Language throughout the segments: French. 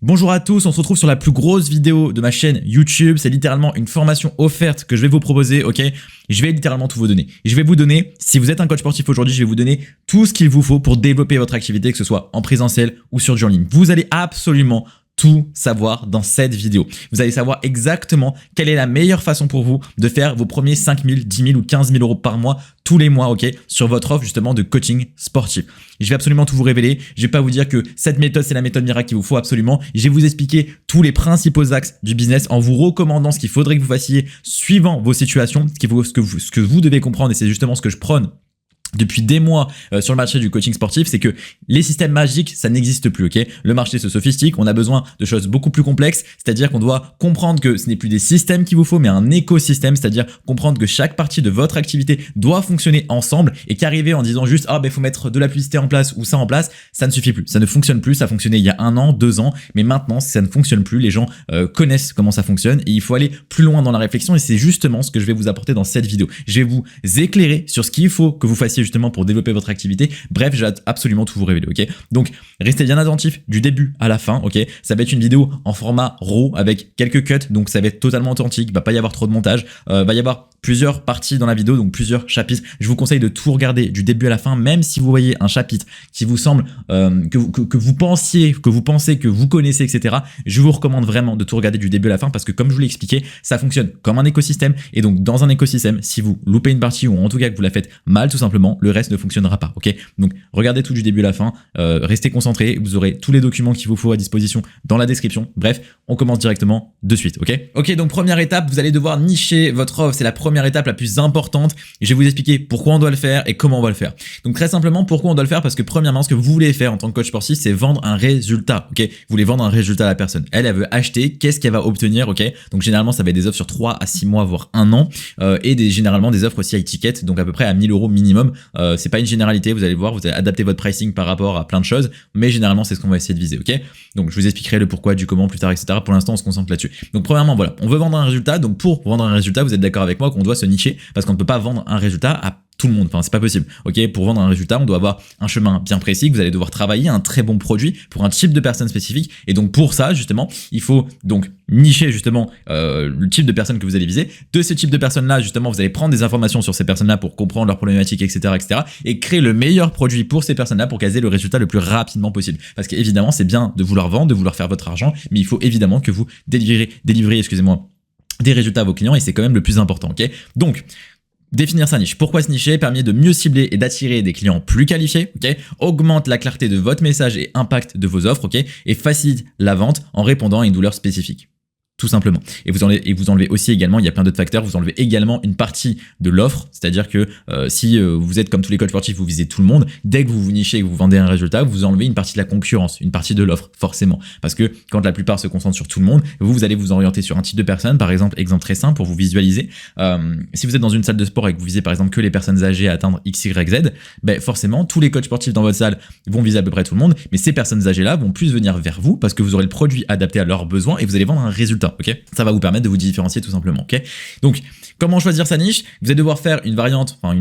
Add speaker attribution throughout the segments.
Speaker 1: Bonjour à tous, on se retrouve sur la plus grosse vidéo de ma chaîne YouTube. C'est littéralement une formation offerte que je vais vous proposer, ok? Je vais littéralement tout vous donner. Je vais vous donner, si vous êtes un coach sportif aujourd'hui, je vais vous donner tout ce qu'il vous faut pour développer votre activité, que ce soit en présentiel ou sur du en ligne. Vous allez absolument tout savoir dans cette vidéo. Vous allez savoir exactement quelle est la meilleure façon pour vous de faire vos premiers 5 000, 10 000 ou 15 000 euros par mois, tous les mois, ok, sur votre offre justement de coaching sportif. Je vais absolument tout vous révéler. Je vais pas vous dire que cette méthode, c'est la méthode miracle qu'il vous faut absolument. Je vais vous expliquer tous les principaux axes du business en vous recommandant ce qu'il faudrait que vous fassiez suivant vos situations, ce que vous devez comprendre, et c'est justement ce que je prône depuis des mois sur le marché du coaching sportif, c'est que les systèmes magiques, ça n'existe plus, ok? Le marché se sophistique, on a besoin de choses beaucoup plus complexes, c'est-à-dire qu'on doit comprendre que ce n'est plus des systèmes qu'il vous faut, mais un écosystème, c'est-à-dire comprendre que chaque partie de votre activité doit fonctionner ensemble et qu'arriver en disant juste « Ah, ben, faut mettre de la publicité en place ou ça en place », ça ne suffit plus, ça ne fonctionne plus, ça fonctionnait il y a 1 an, 2 ans, mais maintenant, ça ne fonctionne plus, les gens connaissent comment ça fonctionne et il faut aller plus loin dans la réflexion et c'est justement ce que je vais vous apporter dans cette vidéo. Je vais vous éclairer sur ce qu'il faut que vous fassiez justement pour développer votre activité. Bref, j'ai absolument tout vous révéler, ok? Donc, restez bien attentifs du début à la fin, ok? Ça va être une vidéo en format RAW avec quelques cuts, donc ça va être totalement authentique, il va pas y avoir trop de montage, va y avoir plusieurs parties dans la vidéo, donc plusieurs chapitres. Je vous conseille de tout regarder du début à la fin, même si vous voyez un chapitre qui vous semble que vous pensez que vous connaissez, etc. Je vous recommande vraiment de tout regarder du début à la fin parce que comme je vous l'ai expliqué, ça fonctionne comme un écosystème et donc dans un écosystème, si vous loupez une partie ou en tout cas que vous la faites mal tout simplement, le reste ne fonctionnera pas, ok? Donc regardez tout du début à la fin, restez concentrés, vous aurez tous les documents qu'il vous faut à disposition dans la description. Bref, on commence directement de suite, ok? Ok, donc première étape, vous allez devoir nicher votre offre, c'est la première étape la plus importante et je vais vous expliquer pourquoi on doit le faire et comment on va le faire. Donc très simplement, pourquoi on doit le faire? Parce que premièrement, ce que vous voulez faire en tant que coach sportif, c'est vendre un résultat, ok? Vous voulez vendre un résultat à la personne. Elle veut acheter, qu'est-ce qu'elle va obtenir, ok? Donc généralement, ça va être des offres sur 3 à 6 mois, voire 1 an et généralement des offres aussi à étiquette, donc à peu près à 1 000 euros minimum. C'est pas une généralité, vous allez voir, vous allez adapter votre pricing par rapport à plein de choses, mais généralement, c'est ce qu'on va essayer de viser, ok? Donc je vous expliquerai le pourquoi, du comment plus tard, etc. Pour l'instant, on se concentre là-dessus. Donc premièrement, voilà, on veut vendre un résultat, donc pour vendre un résultat, vous êtes d'accord avec moi qu'on doit se nicher parce qu'on ne peut pas vendre un résultat à tout le monde, enfin c'est pas possible, ok? Pour vendre un résultat, on doit avoir un chemin bien précis, que vous allez devoir travailler un très bon produit pour un type de personne spécifique, et donc pour ça justement, il faut donc nicher justement le type de personne que vous allez viser. De ce type de personnes-là, justement, vous allez prendre des informations sur ces personnes-là pour comprendre leurs problématiques, etc., et créer le meilleur produit pour ces personnes-là pour qu'elles aient le résultat le plus rapidement possible. Parce qu'évidemment, c'est bien de vouloir vendre, de vouloir faire votre argent, mais il faut évidemment que vous délivrez, des résultats à vos clients et c'est quand même le plus important, ok? Donc, définir sa niche. Pourquoi se nicher? Permet de mieux cibler et d'attirer des clients plus qualifiés, ok? Augmente la clarté de votre message et impact de vos offres, ok? Et facilite la vente en répondant à une douleur spécifique. Tout simplement. Et vous enlevez aussi également, il y a plein d'autres facteurs, vous enlevez également une partie de l'offre, c'est-à-dire que si vous êtes comme tous les coachs sportifs, vous visez tout le monde, dès que vous vous nichez et que vous vendez un résultat, vous enlevez une partie de la concurrence, une partie de l'offre, forcément. Parce que quand la plupart se concentrent sur tout le monde, vous allez vous orienter sur un type de personne, par exemple très simple pour vous visualiser. Si vous êtes dans une salle de sport et que vous visez par exemple que les personnes âgées à atteindre X, Y, Z, ben forcément, tous les coachs sportifs dans votre salle vont viser à peu près tout le monde, mais ces personnes âgées-là vont plus venir vers vous parce que vous aurez le produit adapté à leurs besoins et vous allez vendre un résultat. Ok, ça va vous permettre de vous différencier tout simplement, ok? Donc, comment choisir sa niche? Vous allez devoir faire une variante, enfin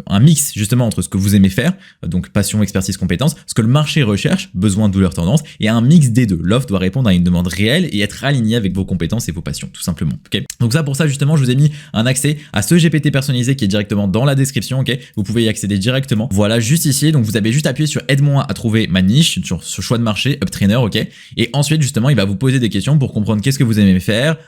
Speaker 1: un mix justement entre ce que vous aimez faire, donc passion, expertise, compétence, ce que le marché recherche, besoin, douleur, tendance, et un mix des deux. L'offre doit répondre à une demande réelle et être alignée avec vos compétences et vos passions, tout simplement, ok? Donc ça, pour ça justement, je vous ai mis un accès à ce GPT personnalisé qui est directement dans la description, ok? Vous pouvez y accéder directement. Voilà, juste ici. Donc vous avez juste appuyé sur aide-moi à trouver ma niche, sur ce choix de marché, UpTrainer, ok? Et ensuite justement, il va vous poser des questions pour comprendre qu'est-ce que vous aimez faire,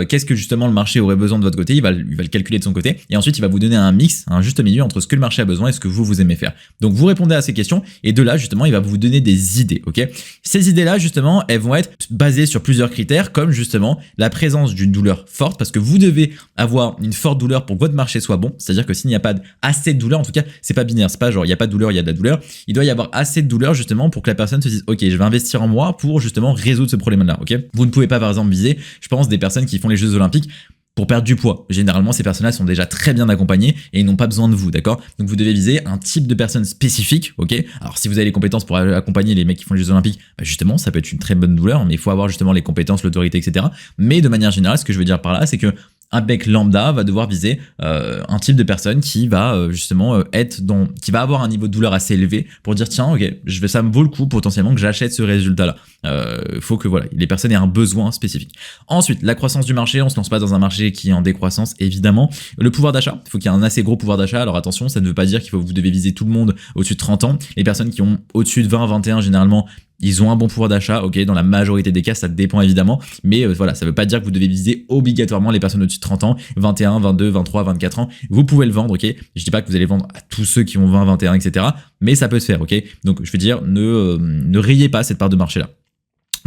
Speaker 1: qu'est-ce que justement le marché aurait besoin de votre côté, il va le calculer de son côté et ensuite il va vous donner un mix, un juste milieu entre ce que le marché a besoin et ce que vous aimez faire. Donc vous répondez à ces questions et de là justement il va vous donner des idées, ok? Ces idées-là justement, elles vont être basées sur plusieurs critères comme justement la présence d'une douleur forte parce que vous devez avoir une forte douleur pour que votre marché soit bon, c'est-à-dire que s'il n'y a pas assez de douleur, en tout cas c'est pas binaire, c'est pas genre il n'y a pas de douleur, il y a de la douleur, il doit y avoir assez de douleur justement pour que la personne se dise ok, je vais investir en moi pour justement résoudre ce problème-là, ok? Vous ne pouvez pas par exemple viser, je pense, des personnes qui font les Jeux Olympiques pour perdre du poids. Généralement, ces personnes-là sont déjà très bien accompagnées et ils n'ont pas besoin de vous, d'accord? Donc vous devez viser un type de personne spécifique, ok? Alors si vous avez les compétences pour accompagner les mecs qui font les Jeux Olympiques, bah justement, ça peut être une très bonne douleur, mais il faut avoir justement les compétences, l'autorité, etc. Mais de manière générale, ce que je veux dire par là, c'est que un mec lambda va devoir viser un type de personne qui va justement qui va avoir un niveau de douleur assez élevé pour dire tiens ok ça me vaut le coup potentiellement que j'achète ce résultat là. Faut que voilà les personnes aient un besoin spécifique. Ensuite la croissance du marché, on se lance pas dans un marché qui est en décroissance évidemment. Le pouvoir d'achat, il faut qu'il y ait un assez gros pouvoir d'achat. Alors attention, ça ne veut pas dire vous devez viser tout le monde au-dessus de 30 ans. Les personnes qui ont au-dessus de 20, 21 généralement ils ont un bon pouvoir d'achat, ok, dans la majorité des cas, ça dépend évidemment, mais voilà, ça veut pas dire que vous devez viser obligatoirement les personnes au-dessus de 30 ans, 21, 22, 23, 24 ans, vous pouvez le vendre, ok, je dis pas que vous allez vendre à tous ceux qui ont 20, 21, etc., mais ça peut se faire, ok, donc je veux dire, ne rayez pas cette part de marché-là.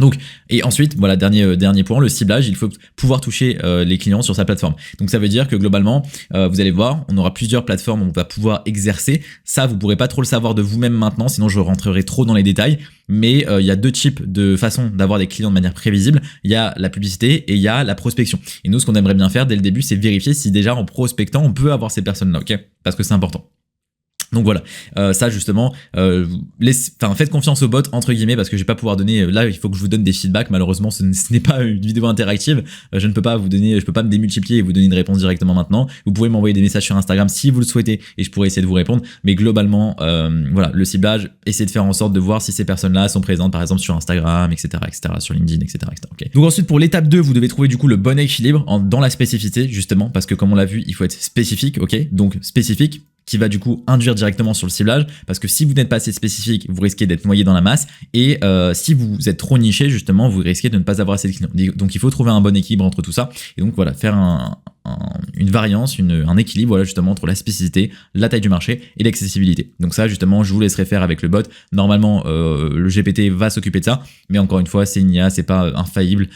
Speaker 1: Donc, et ensuite, voilà, dernier point, le ciblage, il faut pouvoir toucher les clients sur sa plateforme. Donc ça veut dire que globalement, vous allez voir, on aura plusieurs plateformes où on va pouvoir exercer. Ça, vous pourrez pas trop le savoir de vous-même maintenant, sinon je rentrerai trop dans les détails. Mais il y a deux types de façons d'avoir des clients de manière prévisible. Il y a la publicité et il y a la prospection. Et nous, ce qu'on aimerait bien faire dès le début, c'est vérifier si déjà en prospectant, on peut avoir ces personnes-là, ok ? Parce que c'est important. Donc voilà, ça justement, faites confiance au bot entre guillemets parce que je vais pas pouvoir donner. Là, il faut que je vous donne des feedbacks. Malheureusement, ce n'est pas une vidéo interactive. Je ne peux pas vous donner, je peux pas me démultiplier et vous donner une réponse directement maintenant. Vous pouvez m'envoyer des messages sur Instagram si vous le souhaitez et je pourrais essayer de vous répondre. Mais globalement, voilà, le ciblage, essayez de faire en sorte de voir si ces personnes-là sont présentes, par exemple sur Instagram, etc., sur LinkedIn, etc., Okay. Donc ensuite, pour l'étape 2, vous devez trouver du coup le bon équilibre dans la spécificité justement parce que comme on l'a vu, il faut être spécifique, ok. Donc spécifique, qui va du coup induire directement sur le ciblage parce que si vous n'êtes pas assez spécifique, vous risquez d'être noyé dans la masse et si vous êtes trop niché justement, vous risquez de ne pas avoir assez de clients. Donc il faut trouver un bon équilibre entre tout ça et donc voilà, faire une variance, un équilibre voilà justement entre la spécificité, la taille du marché et l'accessibilité. Donc ça justement, je vous laisserai faire avec le bot. Normalement, le GPT va s'occuper de ça, mais encore une fois, c'est une IA, c'est pas infaillible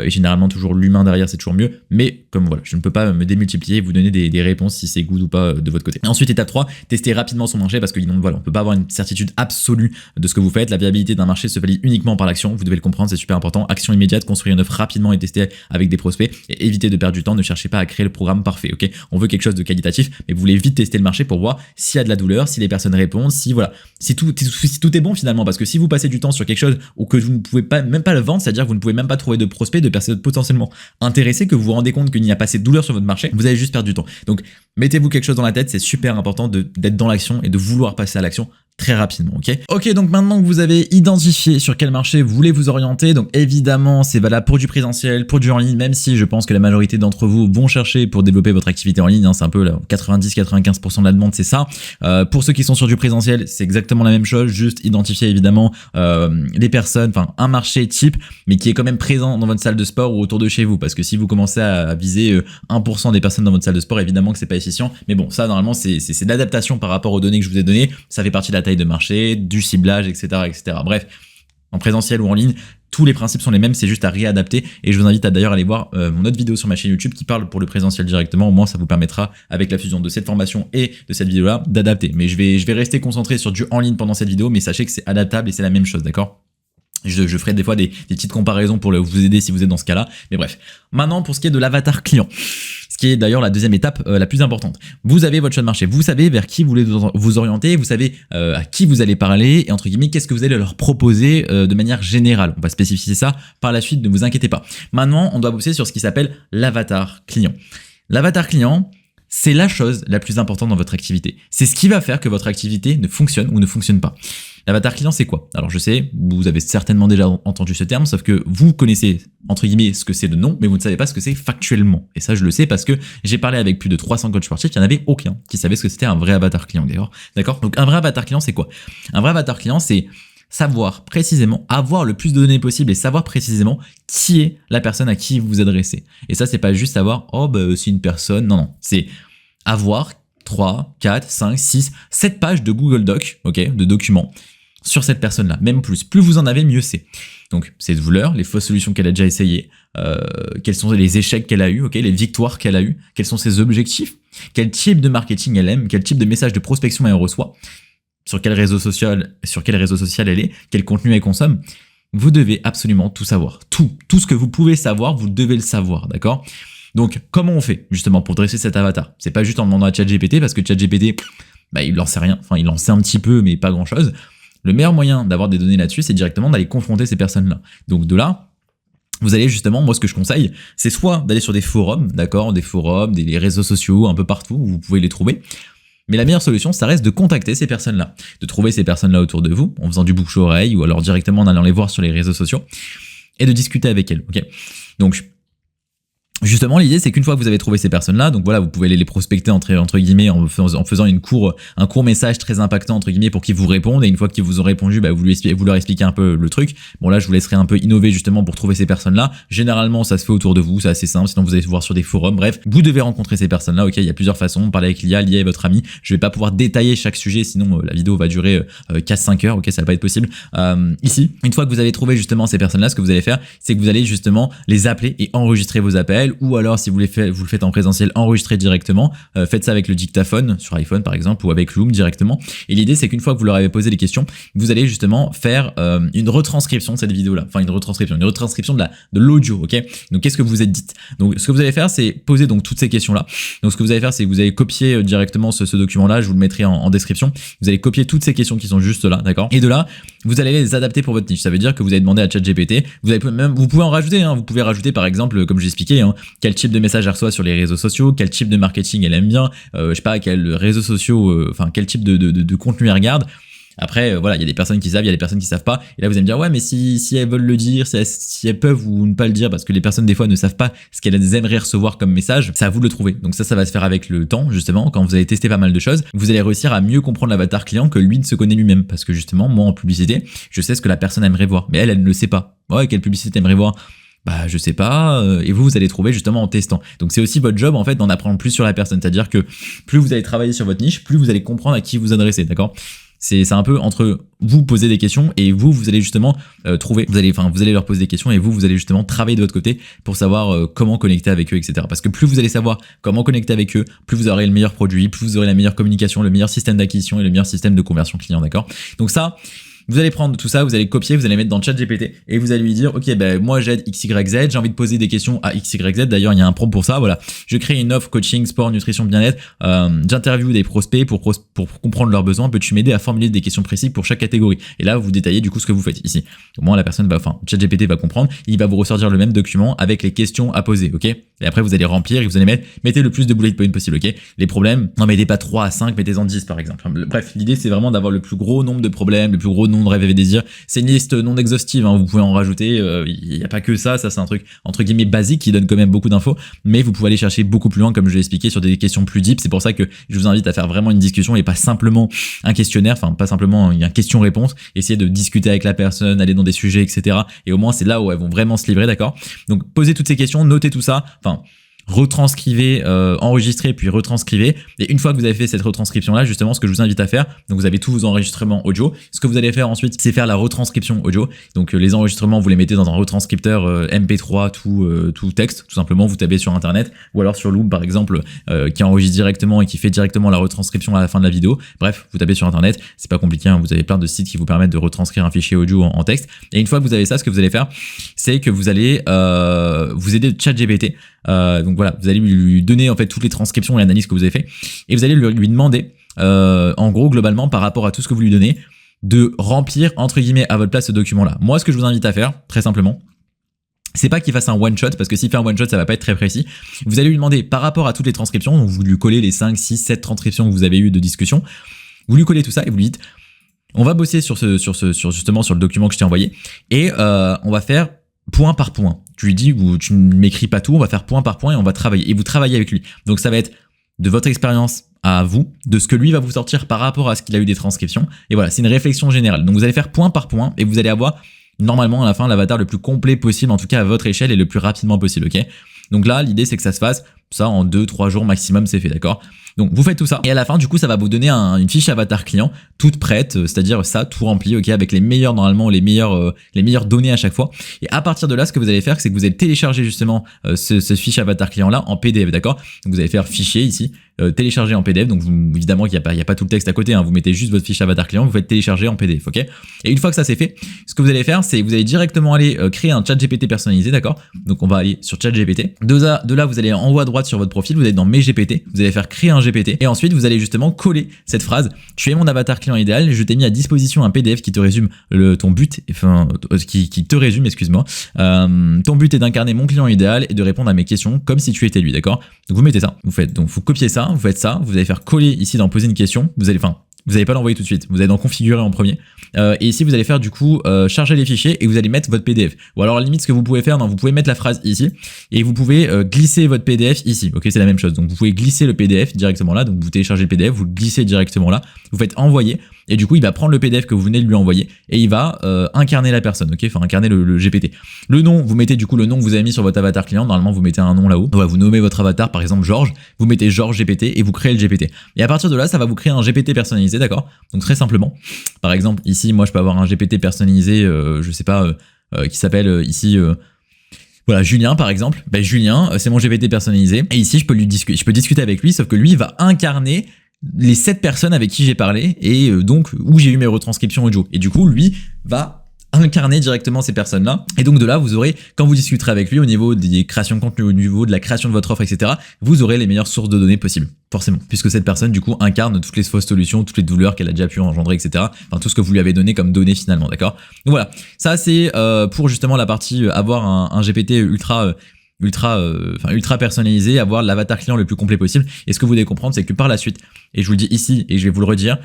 Speaker 1: et généralement toujours l'humain derrière, c'est toujours mieux. Mais comme voilà, je ne peux pas me démultiplier et vous donner des réponses si c'est good ou pas de votre côté. Et ensuite, étape 3, tester rapidement son marché parce que voilà, on peut pas avoir une certitude absolue de ce que vous faites. La viabilité d'un marché se valide uniquement par l'action. Vous devez le comprendre, c'est super important. Action immédiate, construire une offre rapidement et tester avec des prospects et éviter de perdre du temps. Ne cherchez pas à créer le programme parfait, ok. On veut quelque chose de qualitatif, mais vous voulez vite tester le marché pour voir s'il y a de la douleur, si les personnes répondent, si tout est bon finalement. Parce que si vous passez du temps sur quelque chose ou que vous ne pouvez même pas le vendre, c'est-à-dire que vous ne pouvez même pas trouver de prospects, de personnes potentiellement intéressées, que vous vous rendez compte qu'il n'y a pas assez de douleur sur votre marché, vous allez juste perdre du temps. Donc mettez-vous quelque chose dans la tête, c'est super important d'être dans l'action et de vouloir passer à l'action très rapidement, ok. Ok, donc maintenant que vous avez identifié sur quel marché vous voulez vous orienter, donc évidemment c'est valable pour du présentiel, pour du en ligne, même si je pense que la majorité d'entre vous vont chercher pour développer votre activité en ligne, hein, c'est un peu là, 90-95% de la demande, c'est ça. Pour ceux qui sont sur du présentiel, c'est exactement la même chose, juste identifier évidemment les personnes, enfin un marché type, mais qui est quand même présent dans votre salle de sport ou autour de chez vous, parce que si vous commencez à viser 1% des personnes dans votre salle de sport, évidemment que c'est pas efficient, mais bon, ça normalement c'est de l'adaptation par rapport aux données que je vous ai données, ça fait partie de la taille de marché, du ciblage, etc., etc. Bref, en présentiel ou en ligne, tous les principes sont les mêmes, c'est juste à réadapter. Et je vous invite à d'ailleurs aller voir mon autre vidéo sur ma chaîne YouTube qui parle pour le présentiel directement. Au moins, ça vous permettra, avec la fusion de cette formation et de cette vidéo-là, d'adapter. Mais je vais rester concentré sur du en ligne pendant cette vidéo, mais sachez que c'est adaptable et c'est la même chose, d'accord ? Je ferai des fois des petites comparaisons pour vous aider si vous êtes dans ce cas-là. Mais bref, maintenant pour ce qui est de l'avatar client, ce qui est d'ailleurs la deuxième étape la plus importante. Vous avez votre choix de marché, vous savez vers qui vous voulez vous orienter, vous savez à qui vous allez parler et entre guillemets qu'est-ce que vous allez leur proposer de manière générale. On va spécifier ça par la suite, ne vous inquiétez pas. Maintenant, on doit bosser sur ce qui s'appelle l'avatar client. L'avatar client, c'est la chose la plus importante dans votre activité. C'est ce qui va faire que votre activité ne fonctionne ou ne fonctionne pas. L'avatar client, c'est quoi? Alors je sais, vous avez certainement déjà entendu ce terme, sauf que vous connaissez, entre guillemets, ce que c'est de nom, mais vous ne savez pas ce que c'est factuellement. Et ça, je le sais parce que j'ai parlé avec plus de 300 coachs sportifs, il n'y en avait aucun qui savait ce que c'était un vrai avatar client d'ailleurs. D'accord? Donc un vrai avatar client, c'est quoi? Un vrai avatar client, c'est savoir précisément, avoir le plus de données possible et savoir précisément qui est la personne à qui vous vous adressez. Et ça, c'est pas juste savoir, oh, bah, c'est une personne. Non, non. C'est avoir 3, 4, 5, 6, 7 pages de Google Doc, ok, de documents sur cette personne-là, même plus. Plus vous en avez, mieux c'est. Donc, ses douleurs, les fausses solutions qu'elle a déjà essayées, quels sont les échecs qu'elle a eu, ok, les victoires qu'elle a eues, quels sont ses objectifs, quel type de marketing elle aime, quel type de message de prospection elle reçoit, sur quel réseau social elle est, quel contenu elle consomme. Vous devez absolument tout savoir. Tout ce que vous pouvez savoir, vous devez le savoir, d'accord? Donc, comment on fait, justement, pour dresser cet avatar? C'est pas juste en demandant à ChatGPT, parce que ChatGPT, bah, il en sait rien. Enfin, il en sait un petit peu, mais pas grand-chose. Le meilleur moyen d'avoir des données là-dessus, c'est directement d'aller confronter ces personnes-là. Donc, de là, vous allez justement, moi ce que je conseille, c'est soit d'aller sur des forums, d'accord, des forums, des réseaux sociaux, un peu partout où vous pouvez les trouver. Mais la meilleure solution, ça reste de contacter ces personnes-là, de trouver ces personnes-là autour de vous, en faisant du bouche-oreille ou alors directement en allant les voir sur les réseaux sociaux et de discuter avec elles, ok? Donc, justement, l'idée, c'est qu'une fois que vous avez trouvé ces personnes-là, donc voilà, vous pouvez les prospecter entre guillemets en faisant un court message très impactant entre guillemets pour qu'ils vous répondent. Et une fois qu'ils vous ont répondu, bah, vous leur expliquez un peu le truc. Bon là, je vous laisserai un peu innover justement pour trouver ces personnes-là. Généralement, ça se fait autour de vous, c'est assez simple. Sinon, vous allez voir sur des forums. Bref, vous devez rencontrer ces personnes-là. Ok, il y a plusieurs façons. Parler avec l'IA est votre ami. Je vais pas pouvoir détailler chaque sujet, sinon la vidéo va durer 4-5 heures. Ok, ça va pas être possible. Ici, une fois que vous avez trouvé justement ces personnes-là, ce que vous allez faire, c'est que vous allez justement les appeler et enregistrer vos appels. Ou alors, si vous le faites en présentiel, enregistrez directement. Faites ça avec le dictaphone sur iPhone par exemple ou avec Loom directement. Et l'idée, c'est qu'une fois que vous leur avez posé les questions, vous allez justement faire une retranscription de cette vidéo-là. Enfin, une retranscription de l'audio, ok? Donc, qu'est-ce que vous êtes dit? Donc, ce que vous allez faire, c'est poser donc toutes ces questions-là. Donc, ce que vous allez faire, c'est que vous allez copier directement ce document-là. Je vous le mettrai en description. Vous allez copier toutes ces questions qui sont juste là, d'accord? Et de là, vous allez les adapter pour votre niche. Ça veut dire que vous allez demander à ChatGPT. Vous pouvez en rajouter. Vous pouvez rajouter, par exemple, comme j'ai expliqué, quel type de message elle reçoit sur les réseaux sociaux, quel type de marketing elle aime bien, je sais pas, quels réseaux sociaux, quel type de contenu elle regarde. Après, voilà, il y a des personnes qui savent, il y a des personnes qui savent pas. Et là, vous allez me dire, ouais, mais si elles veulent le dire, si elles peuvent ou ne pas le dire, parce que les personnes, des fois, ne savent pas ce qu'elles aimeraient recevoir comme message, c'est à vous de le trouver. Donc ça va se faire avec le temps, justement. Quand vous allez tester pas mal de choses, vous allez réussir à mieux comprendre l'avatar client que lui ne se connaît lui-même. Parce que justement, moi, en publicité, je sais ce que la personne aimerait voir. Mais elle ne le sait pas. Ouais, quelle publicité aimerait voir? Bah, je sais pas, et vous allez trouver justement en testant. Donc c'est aussi votre job en fait d'en apprendre plus sur la personne, c'est-à-dire que plus vous allez travailler sur votre niche, plus vous allez comprendre à qui vous adresser, d'accord? C'est un peu entre vous poser des questions et vous allez justement trouver, vous allez leur poser des questions et vous allez justement travailler de votre côté pour savoir comment connecter avec eux, etc. Parce que plus vous allez savoir comment connecter avec eux, plus vous aurez le meilleur produit, plus vous aurez la meilleure communication, le meilleur système d'acquisition et le meilleur système de conversion client, d'accord? Donc ça, vous allez prendre tout ça, vous allez copier, vous allez mettre dans ChatGPT et vous allez lui dire, ok, ben moi j'aide XYZ, j'ai envie de poser des questions à XYZ. D'ailleurs, il y a un prompt pour ça. Voilà, je crée une offre coaching, sport, nutrition, bien-être. J'interviewe des prospects pour comprendre leurs besoins. Peux-tu m'aider à formuler des questions précises pour chaque catégorie? Et là, vous détaillez du coup ce que vous faites ici. Au moins, la personne ChatGPT va comprendre. Il va vous ressortir le même document avec les questions à poser, ok? Et après, vous allez remplir et vous allez mettez le plus de bullet points possible, ok? Les problèmes, n'en mettez pas 3 à 5, mettez-en 10 par exemple. Bref, l'idée c'est vraiment d'avoir le plus gros nombre de problèmes, le plus gros nombre de rêves et désirs. C'est une liste non exhaustive, vous pouvez en rajouter, il n'y a pas que ça c'est un truc entre guillemets basique qui donne quand même beaucoup d'infos, mais vous pouvez aller chercher beaucoup plus loin comme je l'ai expliqué sur des questions plus deep. C'est pour ça que je vous invite à faire vraiment une discussion et pas simplement un questionnaire, pas simplement une question-réponse, essayer de discuter avec la personne, aller dans des sujets, etc. Et au moins c'est là où elles vont vraiment se livrer, d'accord? Donc posez toutes ces questions, notez tout ça, retranscrivez, enregistrez puis retranscrivez. Et une fois que vous avez fait cette retranscription là, justement, ce que je vous invite à faire, donc vous avez tous vos enregistrements audio. Ce que vous allez faire ensuite, c'est faire la retranscription audio. Donc les enregistrements, vous les mettez dans un retranscripteur MP3 tout texte, tout simplement. Vous tapez sur internet ou alors sur Loom par exemple, qui enregistre directement et qui fait directement la retranscription à la fin de la vidéo. Bref, vous tapez sur internet, c'est pas compliqué, vous avez plein de sites qui vous permettent de retranscrire un fichier audio en texte. Et une fois que vous avez ça, ce que vous allez faire, c'est que vous allez vous aider de ChatGPT. Donc voilà, vous allez lui donner en fait toutes les transcriptions et analyses que vous avez fait et vous allez lui demander en gros globalement par rapport à tout ce que vous lui donnez de remplir entre guillemets à votre place ce document là. Moi ce que je vous invite à faire très simplement, c'est pas qu'il fasse un one shot parce que s'il fait un one shot ça va pas être très précis. Vous allez lui demander par rapport à toutes les transcriptions, donc vous lui collez les 5, 6, 7 transcriptions que vous avez eues de discussion, vous lui collez tout ça et vous lui dites on va bosser sur justement sur le document que je t'ai envoyé et on va faire point par point. Tu lui dis, tu ne m'écris pas tout, on va faire point par point et on va travailler. Et vous travaillez avec lui. Donc ça va être de votre expérience à vous, de ce que lui va vous sortir par rapport à ce qu'il a eu des transcriptions. Et voilà, c'est une réflexion générale. Donc vous allez faire point par point et vous allez avoir normalement à la fin l'avatar le plus complet possible, en tout cas à votre échelle et le plus rapidement possible, ok? Donc là, l'idée c'est que ça se fasse, ça en 2-3 jours maximum, c'est fait, d'accord? Donc vous faites tout ça et à la fin du coup ça va vous donner une fiche avatar client toute prête, c'est-à-dire ça tout rempli, ok, avec les meilleurs normalement les meilleures données à chaque fois. Et à partir de là, ce que vous allez faire, c'est que vous allez télécharger justement ce fiche avatar client là en PDF, d'accord? Donc vous allez faire fichier ici, télécharger en PDF. Donc évidemment qu'il y a pas tout le texte à côté, vous mettez juste votre fiche avatar client, vous faites télécharger en PDF, ok? Et une fois que ça c'est fait, ce que vous allez faire, c'est que vous allez directement aller créer un chat GPT personnalisé, d'accord? Donc on va aller sur chat GPT. De là vous allez en haut à droite droite sur votre profil, vous allez dans mes GPT, vous allez faire créer un GPT et ensuite vous allez justement coller cette phrase. Tu es mon avatar client idéal, je t'ai mis à disposition un PDF qui te résume ton but, enfin qui te résume, excuse-moi. Ton but est d'incarner mon client idéal et de répondre à mes questions comme si tu étais lui, d'accord? Donc vous mettez ça, vous copiez ça, vous faites ça, vous allez faire coller ici dans poser une question, vous allez pas l'envoyer tout de suite, vous allez dans configurer en premier. Et ici vous allez faire du coup charger les fichiers et vous allez mettre votre PDF. Ou alors à la limite ce que vous pouvez faire, vous pouvez mettre la phrase ici et vous pouvez glisser votre PDF ici. Ok, c'est la même chose. Donc vous pouvez glisser le PDF directement là. Donc vous téléchargez le PDF, vous le glissez directement là, vous faites envoyer et du coup il va prendre le PDF que vous venez de lui envoyer et il va incarner la personne. Ok, enfin incarner le GPT. Le nom, vous mettez du coup le nom que vous avez mis sur votre avatar client. Normalement vous mettez un nom là-haut. Ouais, vous nommez votre avatar par exemple Georges. Vous mettez Georges GPT et vous créez le GPT. Et à partir de là, ça va vous créer un GPT personnalisé, d'accord? Donc très simplement, par exemple ici, moi je peux avoir un GPT personnalisé, je sais pas, qui s'appelle ici, voilà, Julien par exemple. Ben, Julien, c'est mon GPT personnalisé. Et ici je peux discuter avec lui, sauf que lui il va incarner les 7 personnes avec qui j'ai parlé et donc où j'ai eu mes retranscriptions audio. Et du coup lui va incarner directement ces personnes-là. Et donc de là, vous aurez, quand vous discuterez avec lui au niveau des créations de contenu, au niveau de la création de votre offre, etc., vous aurez les meilleures sources de données possibles, forcément. Puisque cette personne, du coup, incarne toutes les fausses solutions, toutes les douleurs qu'elle a déjà pu engendrer, etc. Enfin, tout ce que vous lui avez donné comme données finalement, d'accord? Donc voilà, ça c'est pour justement la partie avoir un GPT ultra personnalisé, avoir l'avatar client le plus complet possible. Et ce que vous devez comprendre, c'est que par la suite, et je vous le dis ici, et je vais vous le redire,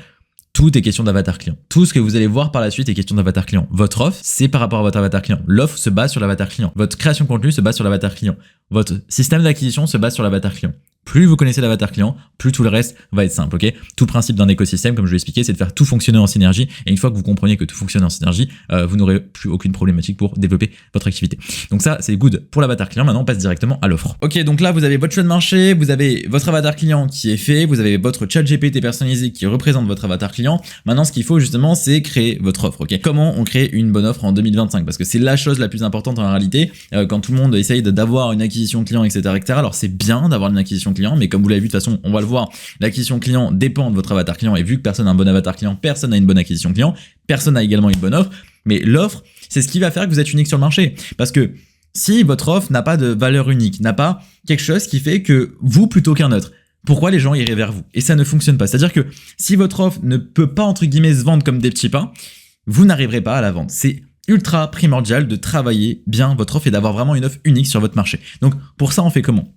Speaker 1: tout est question d'avatar client. Tout ce que vous allez voir par la suite est question d'avatar client. Votre offre, c'est par rapport à votre avatar client. L'offre se base sur l'avatar client. Votre création de contenu se base sur l'avatar client. Votre système d'acquisition se base sur l'avatar client. Plus vous connaissez l'avatar client, plus tout le reste va être simple, ok? Tout le principe d'un écosystème, comme je l'ai expliqué, c'est de faire tout fonctionner en synergie. Et une fois que vous comprenez que tout fonctionne en synergie, vous n'aurez plus aucune problématique pour développer votre activité. Donc ça, c'est good pour l'avatar client. Maintenant, on passe directement à l'offre. Ok, donc là, vous avez votre choix de marché, vous avez votre avatar client qui est fait, vous avez votre chat GPT personnalisé qui représente votre avatar client. Maintenant, ce qu'il faut justement, c'est créer votre offre, ok? Comment on crée une bonne offre en 2025? Parce que c'est la chose la plus importante en réalité. Quand tout le monde essaye d'avoir une acquisition client, etc., etc. Alors c'est bien d'avoir une acquisition client, mais comme vous l'avez vu, de toute façon, on va le voir, l'acquisition client dépend de votre avatar client, et vu que personne n'a un bon avatar client, personne n'a une bonne acquisition client, personne n'a également une bonne offre, mais l'offre, c'est ce qui va faire que vous êtes unique sur le marché. Parce que si votre offre n'a pas de valeur unique, n'a pas quelque chose qui fait que vous plutôt qu'un autre, pourquoi les gens iraient vers vous? Et ça ne fonctionne pas. C'est-à-dire que si votre offre ne peut pas, entre guillemets, se vendre comme des petits pains, vous n'arriverez pas à la vendre. C'est ultra primordial de travailler bien votre offre et d'avoir vraiment une offre unique sur votre marché. Donc pour ça, on fait comment?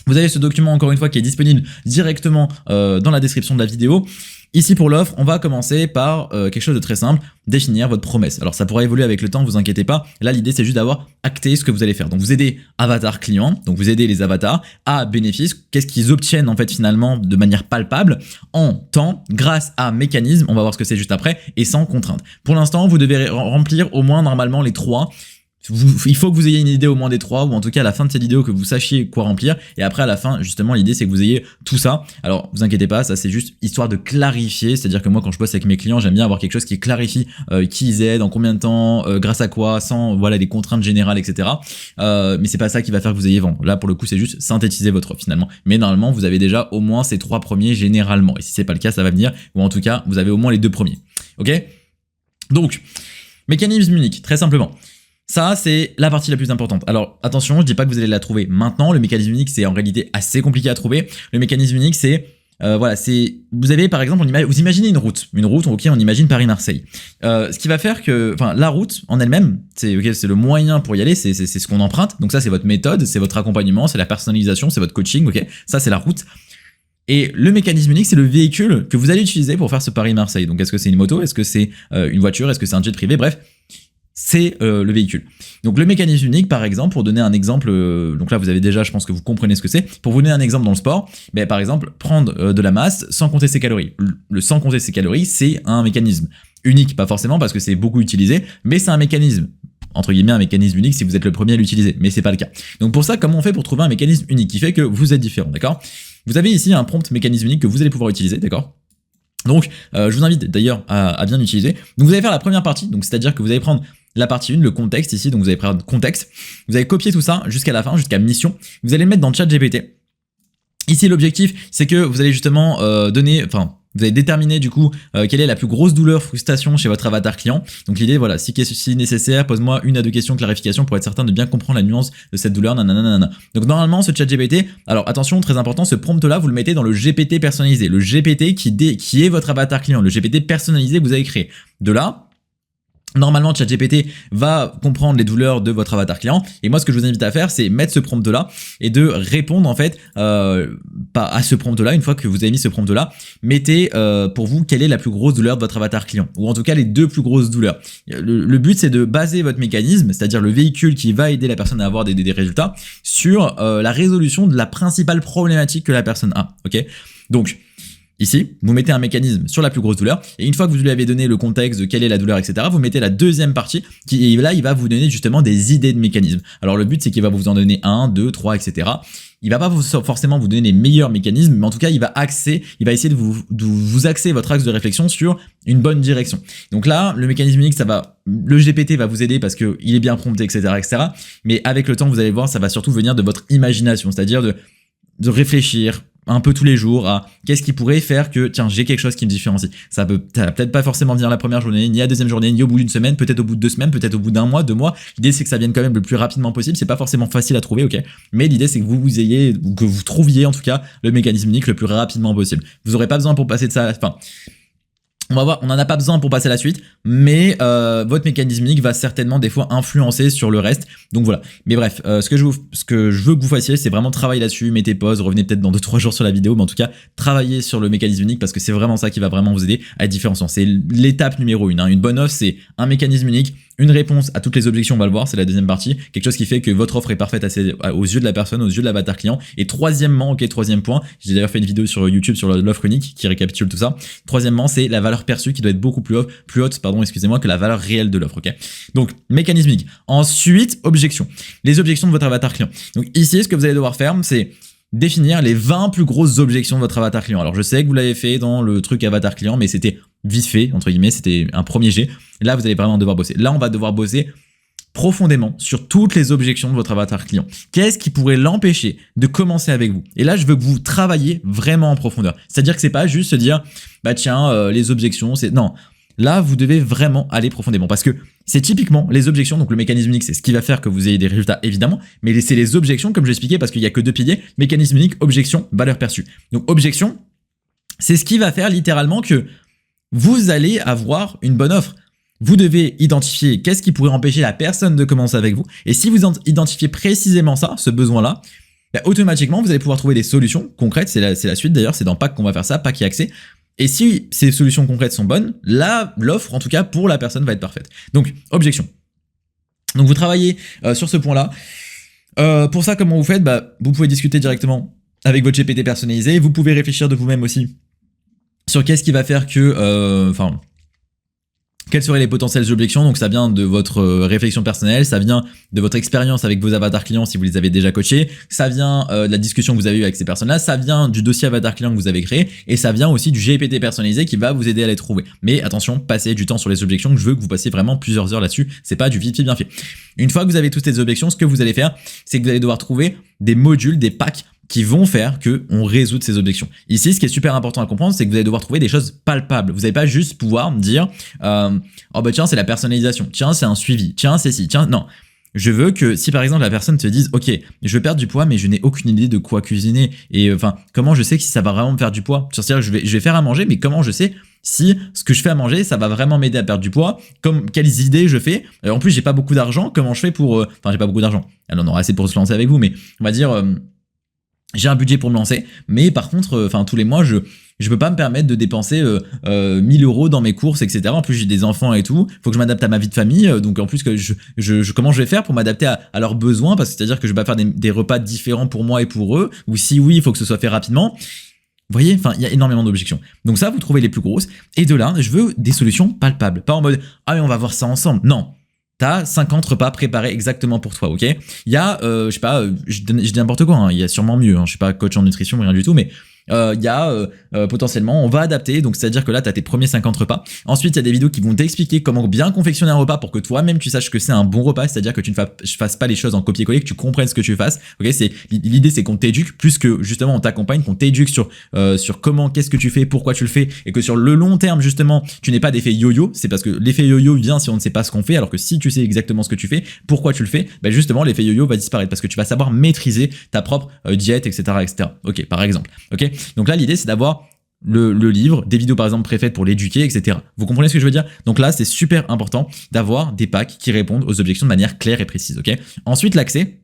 Speaker 1: Vous avez ce document encore une fois qui est disponible directement dans la description de la vidéo. Ici pour l'offre, on va commencer par quelque chose de très simple, définir votre promesse. Alors ça pourra évoluer avec le temps, vous inquiétez pas. Là l'idée c'est juste d'avoir acté ce que vous allez faire. Donc vous aidez avatar client, donc vous aidez les avatars à bénéfice, qu'est-ce qu'ils obtiennent en fait finalement de manière palpable en temps grâce à mécanisme, on va voir ce que c'est juste après, et sans contrainte. Pour l'instant vous devez remplir au moins normalement les 3. Il faut que vous ayez une idée au moins des 3, ou en tout cas à la fin de cette vidéo que vous sachiez quoi remplir, et après à la fin justement l'idée c'est que vous ayez tout ça. Alors vous inquiétez pas, ça c'est juste histoire de clarifier, c'est-à-dire que moi quand je bosse avec mes clients j'aime bien avoir quelque chose qui clarifie qui ils aident, en combien de temps, grâce à quoi, sans voilà des contraintes générales, etc. Mais c'est pas ça qui va faire que vous ayez vendre. Là pour le coup c'est juste synthétiser votre offre finalement, mais normalement vous avez déjà au moins ces 3 premiers généralement, et si c'est pas le cas ça va venir, ou en tout cas vous avez au moins les 2 premiers, ok? Donc mécanisme unique, très simplement. Ça, c'est la partie la plus importante. Alors, attention, je dis pas que vous allez la trouver maintenant. Le mécanisme unique, c'est en réalité assez compliqué à trouver. Le mécanisme unique, c'est, voilà, c'est, vous avez par exemple, vous imaginez une route, ok, on imagine Paris-Marseille. Ce qui va faire que, enfin, la route en elle-même, c'est le moyen pour y aller, c'est ce qu'on emprunte. Donc ça, c'est votre méthode, c'est votre accompagnement, c'est la personnalisation, c'est votre coaching, ok. Ça, c'est la route. Et le mécanisme unique, c'est le véhicule que vous allez utiliser pour faire ce Paris-Marseille. Donc, est-ce que c'est une moto, est-ce que c'est une voiture, est-ce que c'est un jet privé, bref. C'est le véhicule. Donc le mécanisme unique, par exemple, pour donner un exemple, donc là vous avez déjà, je pense que vous comprenez ce que c'est. Pour vous donner un exemple dans le sport, ben, par exemple, prendre de la masse sans compter ses calories. Le sans compter ses calories, c'est un mécanisme unique, pas forcément parce que c'est beaucoup utilisé, mais c'est un mécanisme. Entre guillemets, un mécanisme unique si vous êtes le premier à l'utiliser, mais c'est pas le cas. Donc pour ça, comment on fait pour trouver un mécanisme unique qui fait que vous êtes différent, d'accord? Vous avez ici un prompt mécanisme unique que vous allez pouvoir utiliser, d'accord? Donc, je vous invite d'ailleurs à bien l'utiliser. Donc vous allez faire la première partie, donc c'est-à-dire que vous allez prendre la partie 1, le contexte ici, donc vous allez prendre contexte, vous allez copier tout ça jusqu'à la fin, jusqu'à mission, vous allez le mettre dans ChatGPT. Ici l'objectif c'est que vous allez justement donner, enfin Vous allez déterminer du coup quelle est la plus grosse douleur, frustration chez votre avatar client. Donc l'idée, voilà, si nécessaire, pose-moi 1 à 2 questions de clarification pour être certain de bien comprendre la nuance de cette douleur. Nanana. Donc normalement, ce chat GPT, alors attention, très important, ce prompt-là, vous le mettez dans le GPT personnalisé, le GPT qui est votre avatar client, le GPT personnalisé que vous avez créé. De là, normalement, ChatGPT va comprendre les douleurs de votre avatar client. Et moi, ce que je vous invite à faire, c'est mettre ce prompt-là et de répondre en fait pas à ce prompt-là. Une fois que vous avez mis ce prompt-là, mettez pour vous quelle est la plus grosse douleur de votre avatar client, ou en tout cas les 2 plus grosses douleurs. Le but, c'est de baser votre mécanisme, c'est-à-dire le véhicule qui va aider la personne à avoir des résultats, sur la résolution de la principale problématique que la personne a. Ok ? Donc ici, vous mettez un mécanisme sur la plus grosse douleur, et une fois que vous lui avez donné le contexte de quelle est la douleur, etc., vous mettez la deuxième partie, qui là, il va vous donner justement des idées de mécanismes. Alors le but, c'est qu'il va vous en donner 1, 2, 3, etc. Il va pas forcément vous donner les meilleurs mécanismes, mais en tout cas, il va essayer de vous axer votre axe de réflexion sur une bonne direction. Donc là, le mécanisme unique, le GPT va vous aider parce que il est bien prompté, etc., etc. Mais avec le temps, vous allez voir, ça va surtout venir de votre imagination, c'est-à-dire de réfléchir un peu tous les jours à qu'est-ce qui pourrait faire que, tiens, j'ai quelque chose qui me différencie. Ça va peut-être pas forcément venir la première journée, ni la deuxième journée, ni au bout d'une semaine, peut-être au bout de 2 semaines, peut-être au bout d'un mois, 2 mois. L'idée, c'est que ça vienne quand même le plus rapidement possible. C'est pas forcément facile à trouver, ok. Mais l'idée, c'est que que vous trouviez, en tout cas, le mécanisme unique le plus rapidement possible. Vous aurez pas besoin pour passer de ça, on va voir, on n'en a pas besoin pour passer à la suite, mais votre mécanisme unique va certainement des fois influencer sur le reste. Donc voilà. Mais bref, ce que je veux que vous fassiez, c'est vraiment travailler là-dessus, mettez pause, revenez peut-être dans 2-3 jours sur la vidéo, mais en tout cas, travaillez sur le mécanisme unique parce que c'est vraiment ça qui va vraiment vous aider à être différenciant. C'est l'étape numéro 1. Une bonne offre, c'est un mécanisme unique, une réponse à toutes les objections, on va le voir, c'est la deuxième partie, quelque chose qui fait que votre offre est parfaite aux yeux de la personne, aux yeux de l'avatar client. Et troisièmement, troisième point, j'ai d'ailleurs fait une vidéo sur YouTube sur l'offre unique qui récapitule tout ça. Troisièmement, c'est la valeur perçue qui doit être beaucoup plus haute, que la valeur réelle de l'offre, ok. Donc, mécanisme unique. Ensuite, objections. Les objections de votre avatar client. Donc ici, ce que vous allez devoir faire, c'est définir les 20 plus grosses objections de votre avatar client. Alors je sais que vous l'avez fait dans le truc avatar client, mais c'était vite fait, entre guillemets, c'était un premier jet. Là, vous allez vraiment devoir bosser. Là, on va devoir bosser profondément sur toutes les objections de votre avatar client. Qu'est-ce qui pourrait l'empêcher de commencer avec vous? Et là, je veux que vous travaillez vraiment en profondeur. C'est-à-dire que c'est pas juste se dire, bah tiens, les objections, c'est... Non. Là, vous devez vraiment aller profondément parce que c'est typiquement les objections. Donc, le mécanisme unique, c'est ce qui va faire que vous ayez des résultats, évidemment. Mais c'est les objections, comme je l'expliquais, parce qu'il n'y a que 2 piliers. Mécanisme unique, objection, valeur perçue. Donc, objection, c'est ce qui va faire littéralement que vous allez avoir une bonne offre. Vous devez identifier qu'est-ce qui pourrait empêcher la personne de commencer avec vous. Et si vous identifiez précisément ça, ce besoin-là, bah, automatiquement, vous allez pouvoir trouver des solutions concrètes. C'est la suite d'ailleurs, c'est dans Pack qu'on va faire ça, Pack et accès. Et si ces solutions concrètes sont bonnes, là, l'offre, en tout cas, pour la personne va être parfaite. Donc, objection. Donc, vous travaillez sur ce point-là. Pour ça, comment vous faites? Bah, vous pouvez discuter directement avec votre GPT personnalisé. Vous pouvez réfléchir de vous-même aussi sur qu'est-ce qui va faire que... quelles seraient les potentielles objections? Donc ça vient de votre réflexion personnelle, ça vient de votre expérience avec vos avatars clients si vous les avez déjà coachés, ça vient de la discussion que vous avez eue avec ces personnes-là, ça vient du dossier avatar client que vous avez créé, et ça vient aussi du GPT personnalisé qui va vous aider à les trouver. Mais attention, passez du temps sur les objections, que je veux que vous passiez vraiment plusieurs heures là-dessus, c'est pas du vite fait bien fait. Une fois que vous avez toutes ces objections, ce que vous allez faire, c'est que vous allez devoir trouver des modules, des packs qui vont faire que on résout ces objections. Ici, ce qui est super important à comprendre, c'est que vous allez devoir trouver des choses palpables. Vous n'allez pas juste pouvoir me dire oh bah tiens, c'est la personnalisation, tiens, c'est un suivi, tiens, c'est ci, tiens, non. Je veux que si par exemple la personne te dise ok, je veux perdre du poids mais je n'ai aucune idée de quoi cuisiner et comment je sais que si ça va vraiment me faire du poids? C'est-à-dire je vais faire à manger mais comment je sais si ce que je fais à manger ça va vraiment m'aider à perdre du poids? Quelles idées je fais? En plus j'ai pas beaucoup d'argent, comment je fais pour... j'ai pas beaucoup d'argent, elle en aura assez pour se lancer avec vous, mais on va dire... j'ai un budget pour me lancer, mais par contre, tous les mois, je peux pas me permettre de dépenser 1000 € dans mes courses, etc. En plus, j'ai des enfants et tout. Faut que je m'adapte à ma vie de famille. Donc, en plus, comment je vais faire pour m'adapter à leurs besoins? Parce que c'est-à-dire que je vais pas faire des repas différents pour moi et pour eux. Ou si oui, il faut que ce soit fait rapidement. Vous voyez, il y a énormément d'objections. Donc ça, vous trouvez les plus grosses. Et de là, je veux des solutions palpables. Pas en mode, ah mais on va voir ça ensemble. Non. T'as 50 repas préparés exactement pour toi, ok? Il y a, je sais pas, je dis n'importe quoi, hein, il y a sûrement mieux, hein, je suis pas coach en nutrition, rien du tout, mais il y a potentiellement, on va adapter, donc c'est-à-dire que là, tu as tes premiers 50 repas. Ensuite, il y a des vidéos qui vont t'expliquer comment bien confectionner un repas pour que toi-même tu saches que c'est un bon repas, c'est-à-dire que tu ne fasses pas les choses en copier-coller, que tu comprennes ce que tu fasses. Ok, l'idée, c'est qu'on t'éduque plus que justement on t'accompagne, qu'on t'éduque sur comment, qu'est-ce que tu fais, pourquoi tu le fais, et que sur le long terme justement, tu n'aies pas d'effet yo-yo. C'est parce que l'effet yo-yo vient si on ne sait pas ce qu'on fait, alors que si tu sais exactement ce que tu fais, pourquoi tu le fais, ben justement l'effet yo-yo va disparaître parce que tu vas savoir maîtriser ta propre diète, etc., etc. Ok, par exemple. Ok, donc là l'idée c'est d'avoir le livre, des vidéos par exemple préfaites pour l'éduquer, etc. Vous comprenez ce que je veux dire? Donc là, c'est super important d'avoir des packs qui répondent aux objections de manière claire et précise. Ok. Ensuite, l'accès.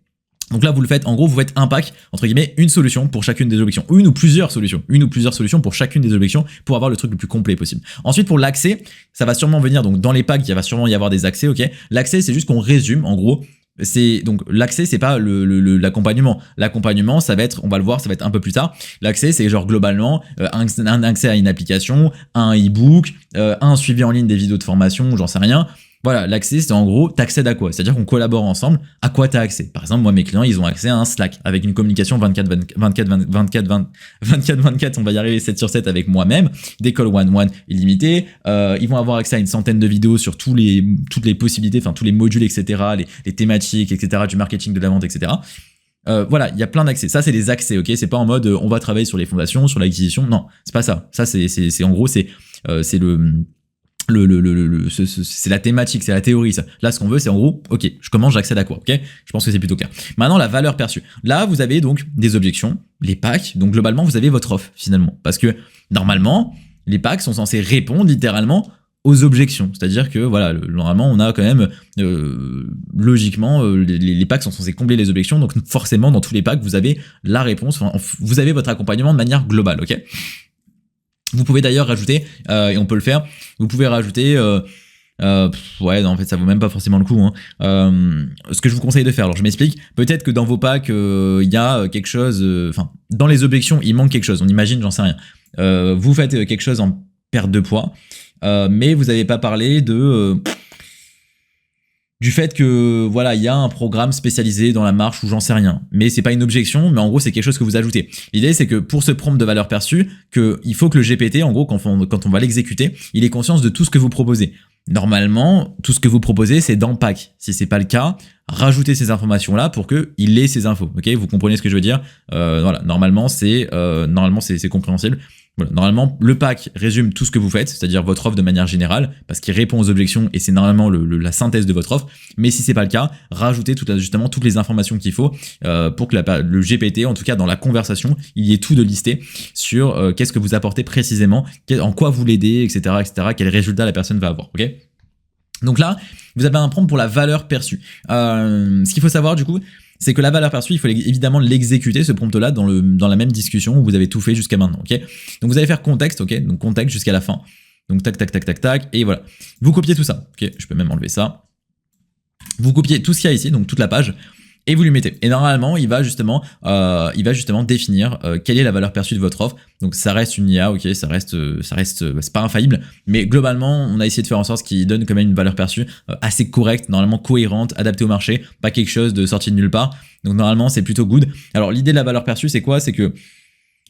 Speaker 1: Donc là, vous le faites, en gros, vous faites un pack, entre guillemets, une solution pour chacune des objections. Une ou plusieurs solutions pour chacune des objections pour avoir le truc le plus complet possible. Ensuite, pour l'accès, ça va sûrement venir, donc dans les packs, il va sûrement y avoir des accès, ok. L'accès, c'est juste qu'on résume, en gros. C'est donc l'accès, c'est pas l'accompagnement. L'accompagnement, ça va être, on va le voir, ça va être un peu plus tard. L'accès, c'est genre globalement un accès à une application, un e-book, un suivi en ligne des vidéos de formation, j'en sais rien. Voilà, l'accès, c'est en gros, t'accèdes à quoi? C'est-à-dire qu'on collabore ensemble. À quoi t'as accès? Par exemple, moi, mes clients, ils ont accès à un Slack avec une communication 24/24, on va y arriver 7 sur 7 avec moi-même, des calls one-one illimités. Ils vont avoir accès à une centaine de vidéos sur toutes les possibilités, enfin, tous les modules, etc., les thématiques, etc., du marketing, de la vente, etc. Voilà, il y a plein d'accès. Ça, c'est des accès, ok? C'est pas en mode on va travailler sur les fondations, sur l'acquisition. Non, c'est pas ça. Ça, c'est en gros, c'est la thématique, c'est la théorie, ça. Là, ce qu'on veut, c'est en gros, ok, je commence, j'accède à quoi, ok? Je pense que c'est plutôt clair. Maintenant, la valeur perçue. Là, vous avez donc des objections, les packs, donc globalement, vous avez votre offre, finalement. Parce que, normalement, les packs sont censés répondre littéralement aux objections. C'est-à-dire que, voilà, normalement, on a quand même, logiquement, les packs sont censés combler les objections, donc forcément, dans tous les packs, vous avez la réponse, enfin, vous avez votre accompagnement de manière globale, ok? Vous pouvez d'ailleurs rajouter, et on peut le faire, vous pouvez rajouter, ouais, non, en fait, ça vaut même pas forcément le coup. Hein. Ce que je vous conseille de faire, alors je m'explique, peut-être que dans vos packs, il y a quelque chose, enfin, dans les objections, il manque quelque chose, on imagine, j'en sais rien. Vous faites quelque chose en perte de poids, mais vous n'avez pas parlé du fait que voilà, il y a un programme spécialisé dans la marche ou j'en sais rien. Mais c'est pas une objection, mais en gros, c'est quelque chose que vous ajoutez. L'idée, c'est que pour ce prompt de valeur perçue, il faut que le GPT, en gros, quand on va l'exécuter, il ait conscience de tout ce que vous proposez. Normalement, tout ce que vous proposez, c'est dans pack. Si c'est pas le cas, rajoutez ces informations-là pour qu'il ait ces infos. Ok, vous comprenez ce que je veux dire? Voilà, normalement, c'est compréhensible. Voilà. Normalement, le pack résume tout ce que vous faites, c'est-à-dire votre offre de manière générale, parce qu'il répond aux objections et c'est normalement la synthèse de votre offre. Mais si c'est pas le cas, rajoutez justement toutes les informations qu'il faut pour que le GPT, en tout cas dans la conversation, il y ait tout de listé sur qu'est-ce que vous apportez précisément, en quoi vous l'aidez, etc., etc., quel résultat la personne va avoir. Ok ? Donc là, vous avez un prompt pour la valeur perçue. Ce qu'il faut savoir du coup, c'est que la valeur perçue, il faut évidemment l'exécuter, ce prompt-là, dans la même discussion où vous avez tout fait jusqu'à maintenant, ok? Donc vous allez faire contexte, ok? Donc contexte jusqu'à la fin. Donc tac, tac, tac, tac, tac, et voilà. Vous copiez tout ça, ok? Je peux même enlever ça. Vous copiez tout ce qu'il y a ici, donc toute la page, et vous lui mettez. Et normalement, il va justement définir quelle est la valeur perçue de votre offre. Donc ça reste une IA, ok, ça reste, c'est pas infaillible, mais globalement, on a essayé de faire en sorte qu'il donne quand même une valeur perçue assez correcte, normalement cohérente, adaptée au marché, pas quelque chose de sorti de nulle part. Donc normalement, c'est plutôt good. Alors l'idée de la valeur perçue, c'est quoi? C'est que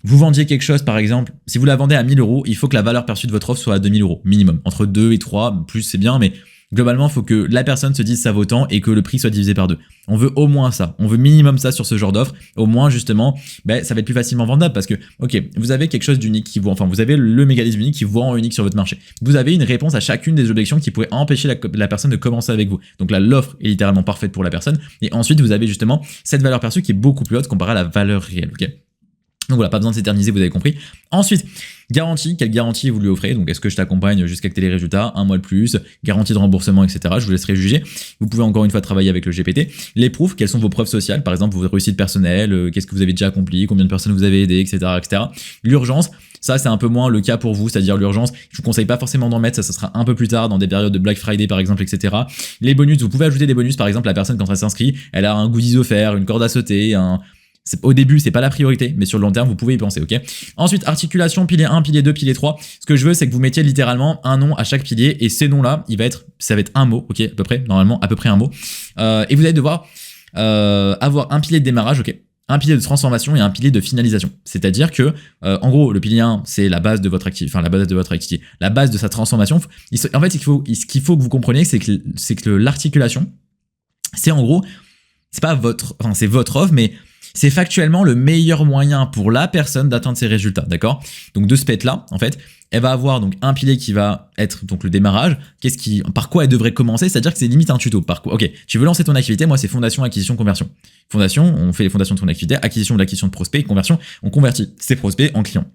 Speaker 1: vous vendiez quelque chose, par exemple, si vous la vendez à 1000 €, il faut que la valeur perçue de votre offre soit à 2000 € minimum. Entre 2 et 3, plus c'est bien, mais globalement, il faut que la personne se dise ça vaut tant et que le prix soit divisé par 2. On veut au moins ça. On veut minimum ça sur ce genre d'offre. Au moins, justement, ça va être plus facilement vendable parce que, ok, vous avez quelque chose d'unique vous avez le mécanisme unique qui vous rend unique sur votre marché. Vous avez une réponse à chacune des objections qui pourraient empêcher la personne de commencer avec vous. Donc là, l'offre est littéralement parfaite pour la personne. Et ensuite, vous avez justement cette valeur perçue qui est beaucoup plus haute comparée à la valeur réelle, ok? Donc voilà, pas besoin de s'éterniser, vous avez compris. Ensuite, garantie, quelle garantie vous lui offrez? Donc est-ce que je t'accompagne jusqu'à que tu aies les résultats, un mois de plus, garantie de remboursement, etc. Je vous laisserai juger. Vous pouvez encore une fois travailler avec le GPT. Les proof, quelles sont vos preuves sociales? Par exemple, vos réussites personnelles, qu'est-ce que vous avez déjà accompli, combien de personnes vous avez aidé, etc., etc. L'urgence, ça c'est un peu moins le cas pour vous, c'est-à-dire l'urgence, je vous conseille pas forcément d'en mettre, ça sera un peu plus tard, dans des périodes de Black Friday par exemple, etc. Les bonus, vous pouvez ajouter des bonus, par exemple la personne quand elle s'inscrit, elle a un goodies offert, une corde à sauter, au début, c'est pas la priorité, mais sur le long terme, vous pouvez y penser, ok? Ensuite, articulation, pilier 1, pilier 2, pilier 3. Ce que je veux, c'est que vous mettiez littéralement un nom à chaque pilier, et ces noms-là, ça va être un mot, ok? À peu près, normalement, à peu près un mot. Et vous allez devoir avoir un pilier de démarrage, ok? un pilier de transformation et un pilier de finalisation. C'est-à-dire que, en gros, le pilier 1, c'est la base de votre activité, enfin la base de votre activité, la base de sa transformation. En fait, ce qu'il faut que vous compreniez, c'est que l'articulation, c'est en gros, c'est votre offre, mais c'est factuellement le meilleur moyen pour la personne d'atteindre ses résultats, d'accord? Donc de ce fait-là, en fait, elle va avoir donc un pilier qui va être donc le démarrage. Par quoi elle devrait commencer? C'est-à-dire que c'est limite un tuto. Ok, tu veux lancer ton activité, moi c'est fondation, acquisition, conversion. Fondation, on fait les fondations de ton activité, acquisition de l'acquisition de prospects, conversion, on convertit ses prospects en clients.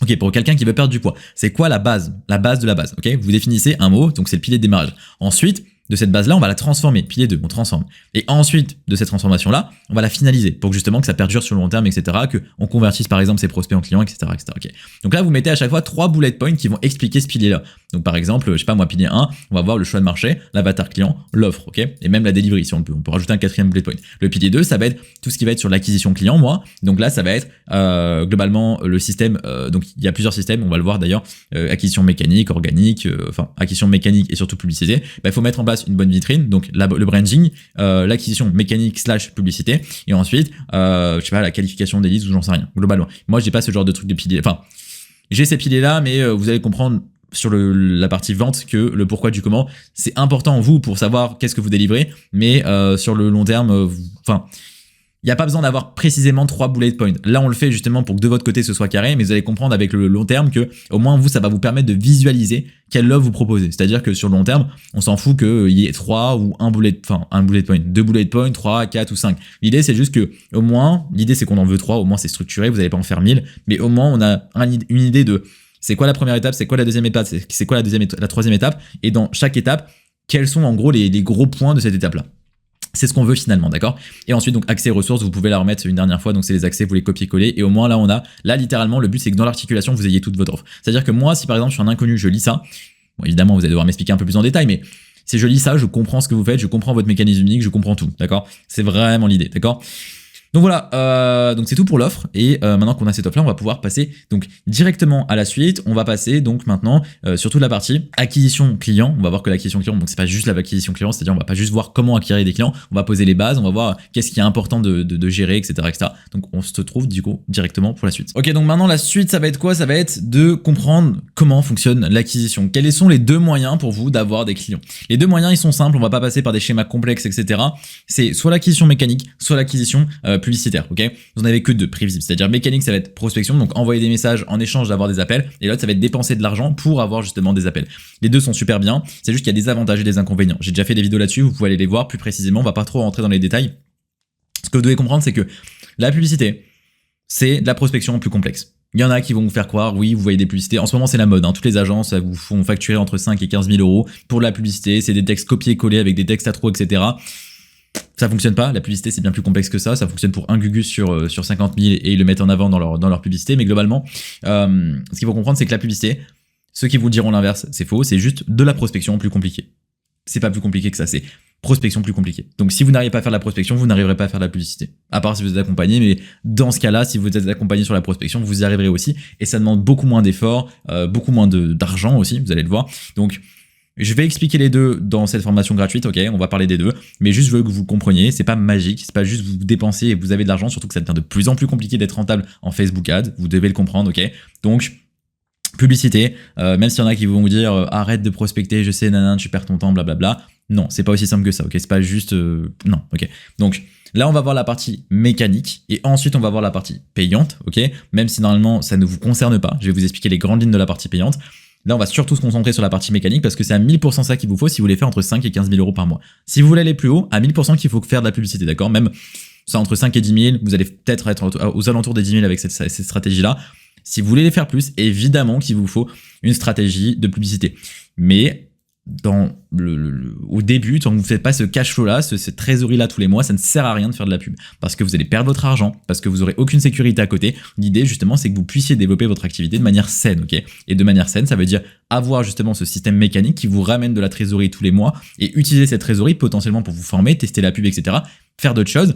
Speaker 1: Ok, pour quelqu'un qui veut perdre du poids, c'est quoi la base? La base de la base, ok? Vous définissez un mot, donc c'est le pilier de démarrage. Ensuite, de cette base-là, on va la transformer. Pilier 2, on transforme. Et ensuite, de cette transformation-là, on va la finaliser pour que justement que ça perdure sur le long terme, etc. On convertisse par exemple ses prospects en clients, etc. Ok. Donc là, vous mettez à chaque fois 3 bullet points qui vont expliquer ce pilier-là. Donc par exemple, je sais pas moi, pilier 1, on va voir le choix de marché, l'avatar client, l'offre, ok? Et même la delivery, si on peut rajouter un 4e bullet point. Le pilier 2, ça va être tout ce qui va être sur l'acquisition client, moi. Donc là, ça va être globalement le système. Donc il y a plusieurs systèmes, on va le voir d'ailleurs. Acquisition mécanique, organique, acquisition mécanique et surtout publicité. Il faut mettre en place une bonne vitrine, donc le branding, l'acquisition mécanique / publicité, et ensuite, je sais pas, la qualification des leads ou j'en sais rien, globalement. Moi, j'ai pas ce genre de truc de pilier. Enfin, j'ai ces piliers-là, mais vous allez comprendre sur la partie vente que le pourquoi du comment, c'est important vous pour savoir qu'est-ce que vous délivrez, mais sur le long terme, il n'y a pas besoin d'avoir précisément 3 bullet points. Là, on le fait justement pour que de votre côté ce soit carré, mais vous allez comprendre avec le long terme que au moins vous, ça va vous permettre de visualiser quelle offre vous proposez. C'est-à-dire que sur le long terme, on s'en fout qu'il y ait 3 ou un bullet point, 2 bullet points, 3, 4 ou 5. L'idée, c'est juste que au moins, l'idée c'est qu'on en veut 3, au moins c'est structuré, vous n'allez pas en faire 1000, mais au moins on a une idée de c'est quoi la première étape, c'est quoi la deuxième étape, c'est quoi la troisième étape, et dans chaque étape, quels sont en gros les gros points de cette étape-là. C'est ce qu'on veut finalement, d'accord? Et ensuite, donc, accès ressources, vous pouvez la remettre une dernière fois. Donc, c'est les accès, vous les copiez-coller. Et au moins, là, littéralement, le but, c'est que dans l'articulation, vous ayez toute votre offre. C'est-à-dire que moi, si par exemple, je suis un inconnu, je lis ça. Bon, évidemment, vous allez devoir m'expliquer un peu plus en détail, mais si je lis ça, je comprends ce que vous faites, je comprends votre mécanisme unique, je comprends tout, d'accord? C'est vraiment l'idée, d'accord? Donc voilà, donc c'est tout pour l'offre. Et maintenant qu'on a cette offre-là, on va pouvoir passer donc directement à la suite. On va passer donc maintenant sur toute la partie acquisition client. On va voir que l'acquisition client, donc c'est pas juste l'acquisition client, c'est-à-dire on va pas juste voir comment acquérir des clients. On va poser les bases, on va voir qu'est-ce qui est important de gérer, etc., etc. Donc on se trouve du coup directement pour la suite. Ok, donc maintenant la suite, ça va être quoi? Ça va être de comprendre comment fonctionne l'acquisition. Quels sont les 2 moyens pour vous d'avoir des clients? Les 2 moyens, ils sont simples. On va pas passer par des schémas complexes, etc. C'est soit l'acquisition mécanique, soit l'acquisition publicitaire, ok? Vous n'en avez que 2 prévisibles, c'est-à-dire mécanique, ça va être prospection, donc envoyer des messages en échange d'avoir des appels, et l'autre, ça va être dépenser de l'argent pour avoir justement des appels. Les 2 sont super bien, c'est juste qu'il y a des avantages et des inconvénients. J'ai déjà fait des vidéos là-dessus, vous pouvez aller les voir plus précisément, on va pas trop rentrer dans les détails. Ce que vous devez comprendre, c'est que la publicité, c'est de la prospection plus complexe. Il y en a qui vont vous faire croire, oui, vous voyez des publicités. En ce moment, c'est la mode. Toutes les agences vous font facturer entre 5 et 15 000 euros pour la publicité. C'est des textes copiés-collés avec des textes à trop, etc. Ça fonctionne pas, la publicité c'est bien plus complexe que ça fonctionne pour un Gugus sur 50 000 et ils le mettent en avant dans leur publicité, mais globalement, ce qu'il faut comprendre c'est que la publicité, ceux qui vous diront l'inverse, c'est faux, c'est juste de la prospection plus compliquée. C'est pas plus compliqué que ça, c'est prospection plus compliquée. Donc si vous n'arrivez pas à faire de la prospection, vous n'arriverez pas à faire de la publicité. À part si vous êtes accompagné, mais dans ce cas-là, si vous êtes accompagné sur la prospection, vous y arriverez aussi, et ça demande beaucoup moins d'efforts, beaucoup moins d'argent aussi, vous allez le voir. Donc je vais expliquer les 2 dans cette formation gratuite, ok? On va parler des 2, mais juste je veux que vous compreniez, c'est pas magique, c'est pas juste vous dépensez et vous avez de l'argent, surtout que ça devient de plus en plus compliqué d'être rentable en Facebook Ads, vous devez le comprendre, ok? Donc, publicité, même s'il y en a qui vont vous dire arrête de prospecter, je sais, nanana, tu perds ton temps, blablabla. Non, c'est pas aussi simple que ça, ok? C'est pas juste... non, ok? Donc, là, on va voir la partie mécanique et ensuite, on va voir la partie payante, ok? Même si normalement, ça ne vous concerne pas, je vais vous expliquer les grandes lignes de la partie payante. Là, on va surtout se concentrer sur la partie mécanique parce que c'est à 1000% ça qu'il vous faut si vous voulez faire entre 5 et 15 000 euros par mois. Si vous voulez aller plus haut, à 1000% qu'il faut faire de la publicité, d'accord? Même ça entre 5 et 10 000, vous allez peut-être être aux alentours des 10 000 avec cette stratégie-là. Si vous voulez les faire plus, évidemment qu'il vous faut une stratégie de publicité. Mais au début, tant que vous ne faites pas ce cash flow là, cette trésorerie là tous les mois, ça ne sert à rien de faire de la pub parce que vous allez perdre votre argent, parce que vous aurez aucune sécurité à côté. L'idée justement, c'est que vous puissiez développer votre activité de manière saine, ok? Et de manière saine, ça veut dire avoir justement ce système mécanique qui vous ramène de la trésorerie tous les mois et utiliser cette trésorerie potentiellement pour vous former, tester la pub, etc. Faire d'autres choses.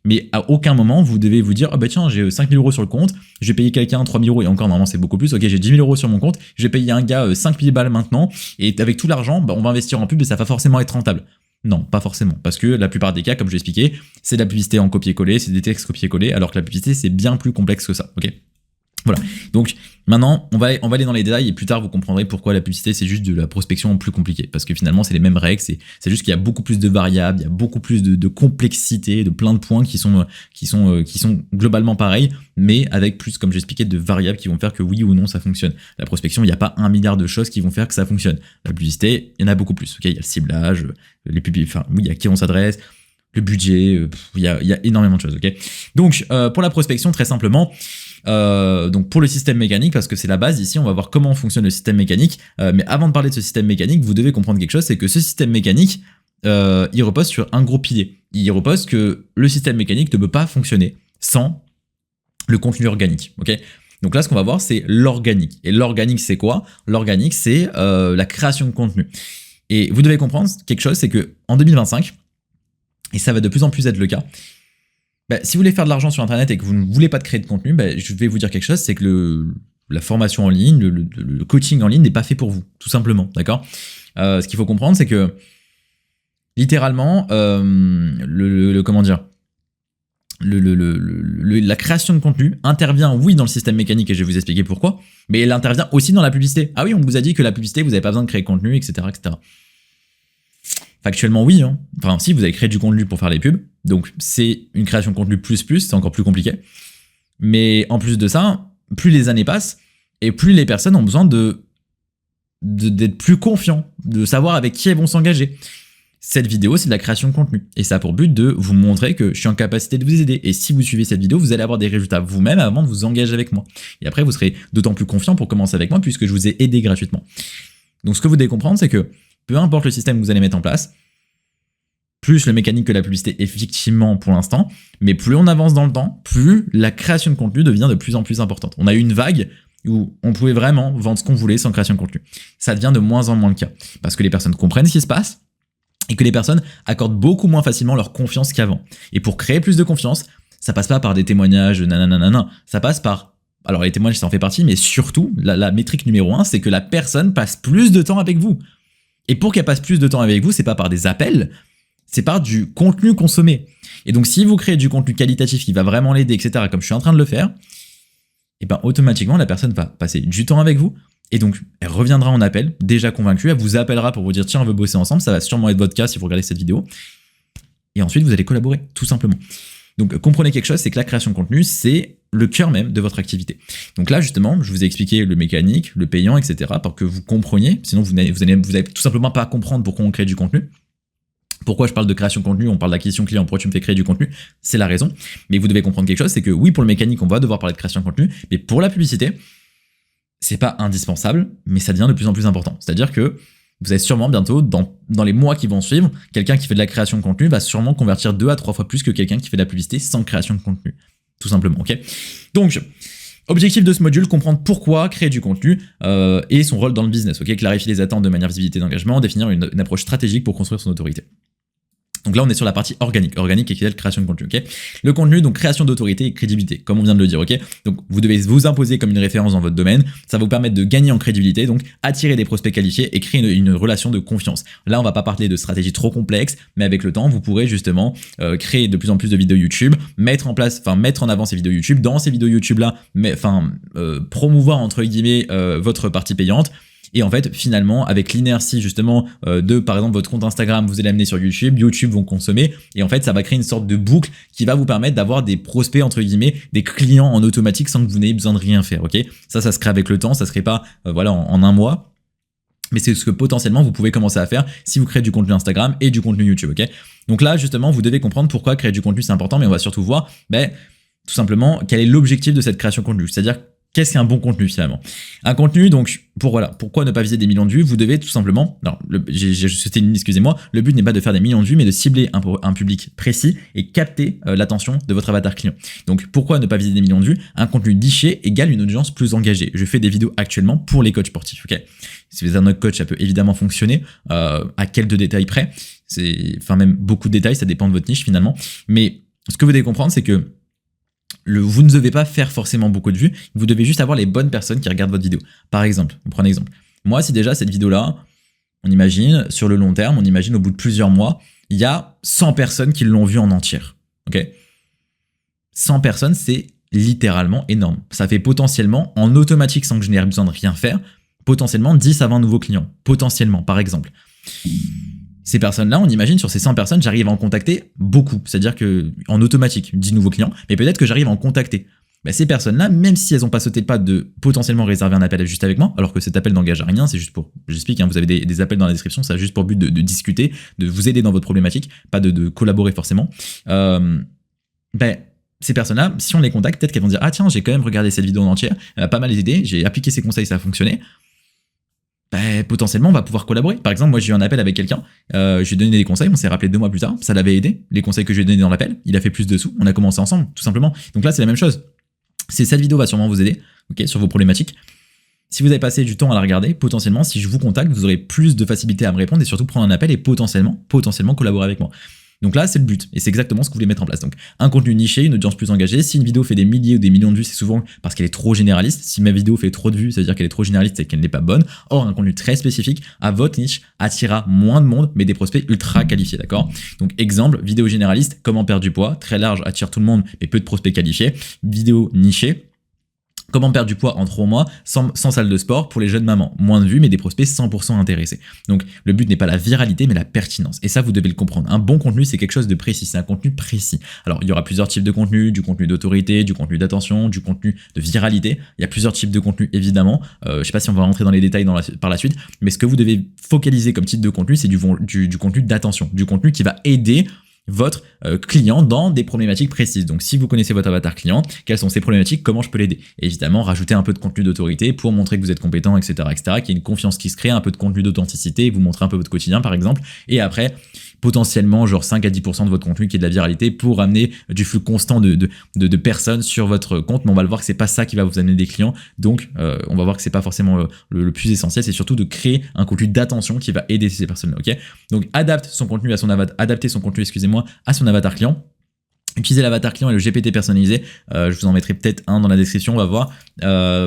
Speaker 1: Mais à aucun moment, vous devez vous dire « Ah bah tiens, j'ai 5 000 euros sur le compte, je vais payer quelqu'un 3 000 euros, et encore, normalement, c'est beaucoup plus. Ok, j'ai 10 000 euros sur mon compte, je vais payer un gars 5 000 balles maintenant, et avec tout l'argent, bah, on va investir en pub et ça va forcément être rentable. » Non, pas forcément. Parce que la plupart des cas, comme je l'ai expliqué, c'est de la publicité en copier-coller, c'est des textes copier-coller, alors que la publicité, c'est bien plus complexe que ça. Ok ? Voilà. Donc maintenant, on va aller dans les détails et plus tard vous comprendrez pourquoi la publicité c'est juste de la prospection plus compliquée. Parce que finalement c'est les mêmes règles, c'est juste qu'il y a beaucoup plus de variables, il y a beaucoup plus de complexité, de plein de points qui sont globalement pareils, mais avec plus, comme j'expliquais, de variables qui vont faire que oui ou non ça fonctionne. La prospection, il n'y a pas 1 milliard de choses qui vont faire que ça fonctionne. La publicité, il y en a beaucoup plus. Ok, il y a le ciblage, les publics, enfin oui, il y a qui on s'adresse, le budget, il y a énormément de choses. Ok. Donc pour la prospection, très simplement. Donc pour le système mécanique, parce que c'est la base ici, on va voir comment fonctionne le système mécanique, mais avant de parler de ce système mécanique, vous devez comprendre quelque chose, c'est que ce système mécanique, il repose sur un gros pilier. Il repose que le système mécanique ne peut pas fonctionner sans le contenu organique. Ok. Donc là, ce qu'on va voir, c'est l'organique. Et l'organique, c'est quoi? L'organique, c'est la création de contenu. Et vous devez comprendre quelque chose, c'est que en 2025, et ça va de plus en plus être le cas, si vous voulez faire de l'argent sur Internet et que vous ne voulez pas de créer de contenu, je vais vous dire quelque chose, c'est que la formation en ligne, le coaching en ligne n'est pas fait pour vous, tout simplement, d'accord ? Ce qu'il faut comprendre, c'est que littéralement, comment dire, la création de contenu intervient, oui, dans le système mécanique, et je vais vous expliquer pourquoi, mais elle intervient aussi dans la publicité. Ah oui, on vous a dit que la publicité, vous n'avez pas besoin de créer de contenu, etc., etc. Factuellement, oui. Hein. Enfin, si, vous avez créé du contenu pour faire les pubs. Donc, c'est une création de contenu plus, c'est encore plus compliqué. Mais en plus de ça, plus les années passent, et plus les personnes ont besoin d'être plus confiants, de savoir avec qui elles vont s'engager. Cette vidéo, c'est de la création de contenu. Et ça a pour but de vous montrer que je suis en capacité de vous aider. Et si vous suivez cette vidéo, vous allez avoir des résultats vous-même avant de vous engager avec moi. Et après, vous serez d'autant plus confiant pour commencer avec moi, puisque je vous ai aidé gratuitement. Donc, ce que vous devez comprendre, c'est que peu importe le système que vous allez mettre en place, plus le mécanique que la publicité, effectivement, pour l'instant, mais plus on avance dans le temps, plus la création de contenu devient de plus en plus importante. On a eu une vague où on pouvait vraiment vendre ce qu'on voulait sans création de contenu. Ça devient de moins en moins le cas, parce que les personnes comprennent ce qui se passe, et que les personnes accordent beaucoup moins facilement leur confiance qu'avant. Et pour créer plus de confiance, ça passe pas par des témoignages, nanana, ça passe par... Alors les témoignages, ça en fait partie, mais surtout, la métrique numéro 1, c'est que la personne passe plus de temps avec vous. Et pour qu'elle passe plus de temps avec vous, c'est pas par des appels, c'est par du contenu consommé. Et donc, si vous créez du contenu qualitatif qui va vraiment l'aider, etc., comme je suis en train de le faire, et ben automatiquement, la personne va passer du temps avec vous. Et donc, elle reviendra en appel, déjà convaincue. Elle vous appellera pour vous dire, tiens, on veut bosser ensemble. Ça va sûrement être votre cas si vous regardez cette vidéo. Et ensuite, vous allez collaborer, tout simplement. Donc, comprenez quelque chose, c'est que la création de contenu, c'est le cœur même de votre activité. Donc là, justement, je vous ai expliqué le mécanique, le payant, etc., pour que vous compreniez. Sinon, vous allez tout simplement pas comprendre pourquoi on crée du contenu. Pourquoi je parle de création de contenu, on parle d'acquisition client, pourquoi tu me fais créer du contenu, c'est la raison. Mais vous devez comprendre quelque chose, c'est que oui, pour le mécanique, on va devoir parler de création de contenu, mais pour la publicité, c'est pas indispensable, mais ça devient de plus en plus important. C'est-à-dire que vous allez sûrement bientôt, dans les mois qui vont suivre, quelqu'un qui fait de la création de contenu va sûrement convertir 2 à 3 fois plus que quelqu'un qui fait de la publicité sans création de contenu. Tout simplement, ok ? Donc, objectif de ce module, comprendre pourquoi créer du contenu et son rôle dans le business, ok ? Clarifier les attentes de manière visibilité d'engagement, définir une approche stratégique pour construire son autorité. Donc là, on est sur la partie organique. Organique égale création de contenu, ok ? Le contenu, donc création d'autorité et crédibilité, comme on vient de le dire, ok ? Donc vous devez vous imposer comme une référence dans votre domaine. Ça va vous permettre de gagner en crédibilité, donc attirer des prospects qualifiés et créer une relation de confiance. Là, on va pas parler de stratégie trop complexe, mais avec le temps, vous pourrez justement créer de plus en plus de vidéos YouTube, mettre en avant ces vidéos YouTube. Dans ces vidéos YouTube-là, promouvoir entre guillemets votre partie payante. Et en fait, finalement, avec l'inertie justement de, par exemple, votre compte Instagram, vous allez l'amener sur YouTube, YouTube vont consommer, et en fait, ça va créer une sorte de boucle qui va vous permettre d'avoir des prospects, entre guillemets, des clients en automatique sans que vous n'ayez besoin de rien faire, ok ? Ça se crée avec le temps, ça se crée pas, en un mois, mais c'est ce que potentiellement vous pouvez commencer à faire si vous créez du contenu Instagram et du contenu YouTube, ok ? Donc là, justement, vous devez comprendre pourquoi créer du contenu c'est important, mais on va surtout voir, tout simplement, quel est l'objectif de cette création de contenu, c'est-à-dire qu'est-ce qu'un bon contenu finalement ? Un contenu, donc, pourquoi ne pas viser des millions de vues ? Vous devez tout simplement, excusez-moi, le but n'est pas de faire des millions de vues, mais de cibler un public précis et capter l'attention de votre avatar client. Donc, pourquoi ne pas viser des millions de vues ? Un contenu niché égale une audience plus engagée. Je fais des vidéos actuellement pour les coachs sportifs, ok ? Si vous êtes un autre coach, ça peut évidemment fonctionner. À quelques détails près, même beaucoup de détails, ça dépend de votre niche finalement. Mais ce que vous devez comprendre, c'est que vous ne devez pas faire forcément beaucoup de vues, vous devez juste avoir les bonnes personnes qui regardent votre vidéo. Par exemple, on prend un exemple. Moi, si déjà cette vidéo-là, on imagine, sur le long terme, on imagine au bout de plusieurs mois, il y a 100 personnes qui l'ont vu en entière. Ok, 100 personnes, c'est littéralement énorme. Ça fait potentiellement, en automatique, sans que je n'ai besoin de rien faire, potentiellement 10 à 20 nouveaux clients. Potentiellement, par exemple. Ces personnes-là, on imagine, sur ces 100 personnes, j'arrive à en contacter beaucoup. C'est-à-dire que en automatique, 10 nouveaux clients, mais peut-être que j'arrive à en contacter. Bah, ces personnes-là, même si elles n'ont pas sauté le pas de potentiellement réserver un appel juste avec moi, alors que cet appel n'engage à rien, c'est juste pour, j'explique, hein, vous avez des appels dans la description, ça a juste pour but de discuter, de vous aider dans votre problématique, pas de collaborer forcément. Ces personnes-là, si on les contacte, peut-être qu'elles vont dire « Ah tiens, j'ai quand même regardé cette vidéo en entière, elle a pas mal aidé, j'ai appliqué ses conseils, ça a fonctionné. » Potentiellement, on va pouvoir collaborer. Par exemple, moi, j'ai eu un appel avec quelqu'un, je lui ai donné des conseils, on s'est rappelé 2 mois plus tard, ça l'avait aidé, les conseils que je lui ai donnés dans l'appel, il a fait plus de sous, on a commencé ensemble, tout simplement. Donc là, c'est la même chose. Cette vidéo va sûrement vous aider, ok, sur vos problématiques. Si vous avez passé du temps à la regarder, potentiellement, si je vous contacte, vous aurez plus de facilité à me répondre et surtout prendre un appel et potentiellement collaborer avec moi. Donc là, c'est le but, et c'est exactement ce que vous voulez mettre en place. Donc, un contenu niché, une audience plus engagée. Si une vidéo fait des milliers ou des millions de vues, c'est souvent parce qu'elle est trop généraliste. Si ma vidéo fait trop de vues, ça veut dire qu'elle est trop généraliste et qu'elle n'est pas bonne. Or, un contenu très spécifique à votre niche attirera moins de monde, mais des prospects ultra qualifiés, d'accord? Donc, exemple, vidéo généraliste, comment perdre du poids, très large, attire tout le monde, mais peu de prospects qualifiés. Vidéo nichée, comment perdre du poids en 3 mois sans salle de sport pour les jeunes mamans. Moins de vues, mais des prospects 100% intéressés. Donc, le but n'est pas la viralité, mais la pertinence. Et ça, vous devez le comprendre. Un bon contenu, c'est quelque chose de précis. C'est un contenu précis. Alors, il y aura plusieurs types de contenu, du contenu d'autorité, du contenu d'attention, du contenu de viralité. Il y a plusieurs types de contenu, évidemment. Je sais pas si on va rentrer dans les détails par la suite, mais ce que vous devez focaliser comme type de contenu, c'est du contenu d'attention. Du contenu qui va aider votre client dans des problématiques précises. Donc, si vous connaissez votre avatar client, quelles sont ses problématiques, comment je peux l'aider? Et évidemment, rajouter un peu de contenu d'autorité pour montrer que vous êtes compétent, etc., etc., qu'il y ait une confiance qui se crée, un peu de contenu d'authenticité, vous montrer un peu votre quotidien, par exemple. Et après, potentiellement, genre 5 à 10% de votre contenu qui est de la viralité pour amener du flux constant de personnes sur votre compte. Mais on va le voir que c'est pas ça qui va vous amener des clients. Donc, on va voir que c'est pas forcément le plus essentiel. C'est surtout de créer un contenu d'attention qui va aider ces personnes-là, ok? Donc, adapter son contenu, excusez-moi, à son avatar client. Utiliser l'avatar client et le GPT personnalisé, je vous en mettrai peut-être un dans la description, on va voir,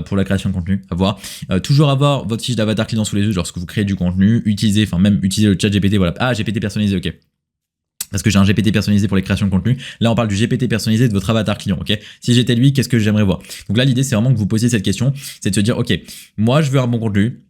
Speaker 1: pour la création de contenu, à voir. Toujours avoir votre fiche d'avatar client sous les yeux lorsque vous créez du contenu, utiliser le chat GPT, voilà. Ah, GPT personnalisé, ok. Parce que j'ai un GPT personnalisé pour les créations de contenu. Là, on parle du GPT personnalisé de votre avatar client, ok? Si j'étais lui, qu'est-ce que j'aimerais voir? Donc là, l'idée, c'est vraiment que vous posiez cette question, c'est de se dire, ok, moi, je veux un bon contenu,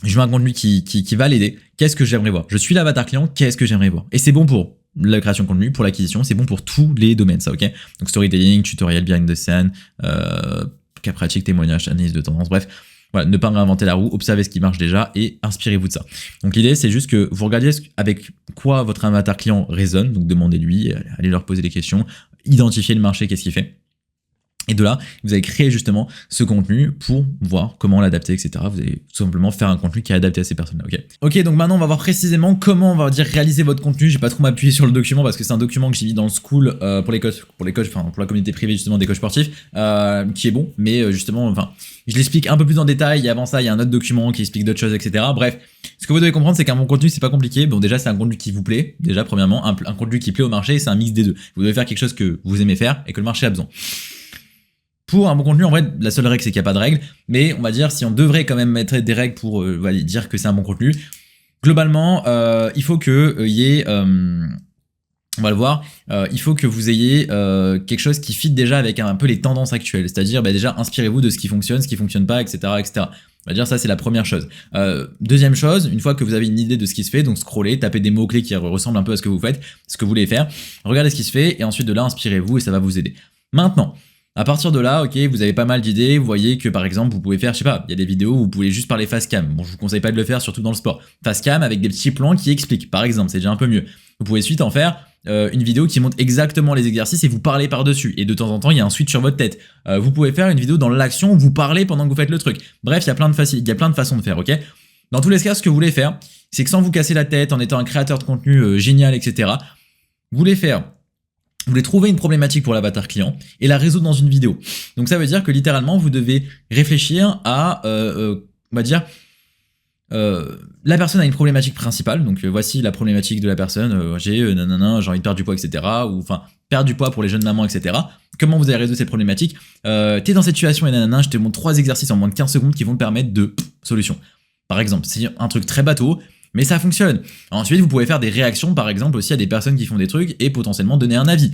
Speaker 1: je veux un contenu qui va l'aider, qu'est-ce que j'aimerais voir? Je suis l'avatar client, qu'est-ce que j'aimerais voir? Et c'est bon pour la création de contenu, pour l'acquisition, c'est bon pour tous les domaines, ça, ok? Donc storytelling, tutoriel, behind the scene, cas pratique, témoignage, analyse de tendance, bref. Voilà, ne pas réinventer la roue, observez ce qui marche déjà et inspirez-vous de ça. Donc l'idée, c'est juste que vous regardiez avec quoi votre avatar client résonne, donc demandez-lui, allez leur poser des questions, identifiez le marché, qu'est-ce qu'il fait. Et de là, vous allez créer justement ce contenu pour voir comment l'adapter, etc. Vous allez tout simplement faire un contenu qui est adapté à ces personnes-là, ok? Ok, donc maintenant, on va voir précisément comment, on va dire, réaliser votre contenu. Je vais pas trop m'appuyer sur le document parce que c'est un document que j'ai mis dans le school pour les coachs, enfin, pour la communauté privée justement des coachs sportifs, qui est bon, mais justement, enfin, je l'explique un peu plus en détail. Et avant ça, il y a un autre document qui explique d'autres choses, etc. Bref, ce que vous devez comprendre, c'est qu'un bon contenu, c'est pas compliqué. Bon, déjà, c'est un contenu qui vous plaît. Déjà, premièrement, un contenu qui plaît au marché, c'est un mix des deux. Vous devez faire quelque chose que vous aimez faire et que le marché a besoin. Pour un bon contenu, en vrai, la seule règle, c'est qu'il n'y a pas de règle. Mais on va dire, si on devrait quand même mettre des règles pour dire que c'est un bon contenu, globalement, il faut qu'il y ait... on va le voir, il faut que vous ayez quelque chose qui fit déjà avec un peu les tendances actuelles. C'est-à-dire, déjà, inspirez-vous de ce qui fonctionne pas, etc., etc. On va dire ça, c'est la première chose. Deuxième chose, une fois que vous avez une idée de ce qui se fait, donc scrollez, tapez des mots-clés qui ressemblent un peu à ce que vous faites, ce que vous voulez faire, regardez ce qui se fait, et ensuite de là, inspirez-vous et ça va vous aider. Maintenant, à partir de là, ok, vous avez pas mal d'idées, vous voyez que par exemple, vous pouvez faire, je sais pas, il y a des vidéos où vous pouvez juste parler face cam. Bon, je vous conseille pas de le faire, surtout dans le sport. Face cam avec des petits plans qui expliquent, par exemple, c'est déjà un peu mieux. Vous pouvez ensuite en faire une vidéo qui montre exactement les exercices et vous parlez par-dessus. Et de temps en temps, il y a un switch sur votre tête. Vous pouvez faire une vidéo dans l'action où vous parlez pendant que vous faites le truc. Bref, il y a plein de façons de faire, ok? Dans tous les cas, ce que vous voulez faire, c'est que sans vous casser la tête, en étant un créateur de contenu génial, etc., vous voulez trouver une problématique pour l'avatar client et la résoudre dans une vidéo. Donc ça veut dire que littéralement, vous devez réfléchir à, on va dire, la personne a une problématique principale. Donc voici la problématique de la personne, j'ai envie de perdre du poids, etc. Ou enfin, perdre du poids pour les jeunes mamans, etc. Comment vous allez résoudre cette problématique? T'es dans cette situation et je te montre 3 exercices en moins de 15 secondes qui vont te permettre de solution. par exemple. C'est un truc très bateau, mais ça fonctionne. Ensuite, vous pouvez faire des réactions, par exemple, aussi à des personnes qui font des trucs et potentiellement donner un avis.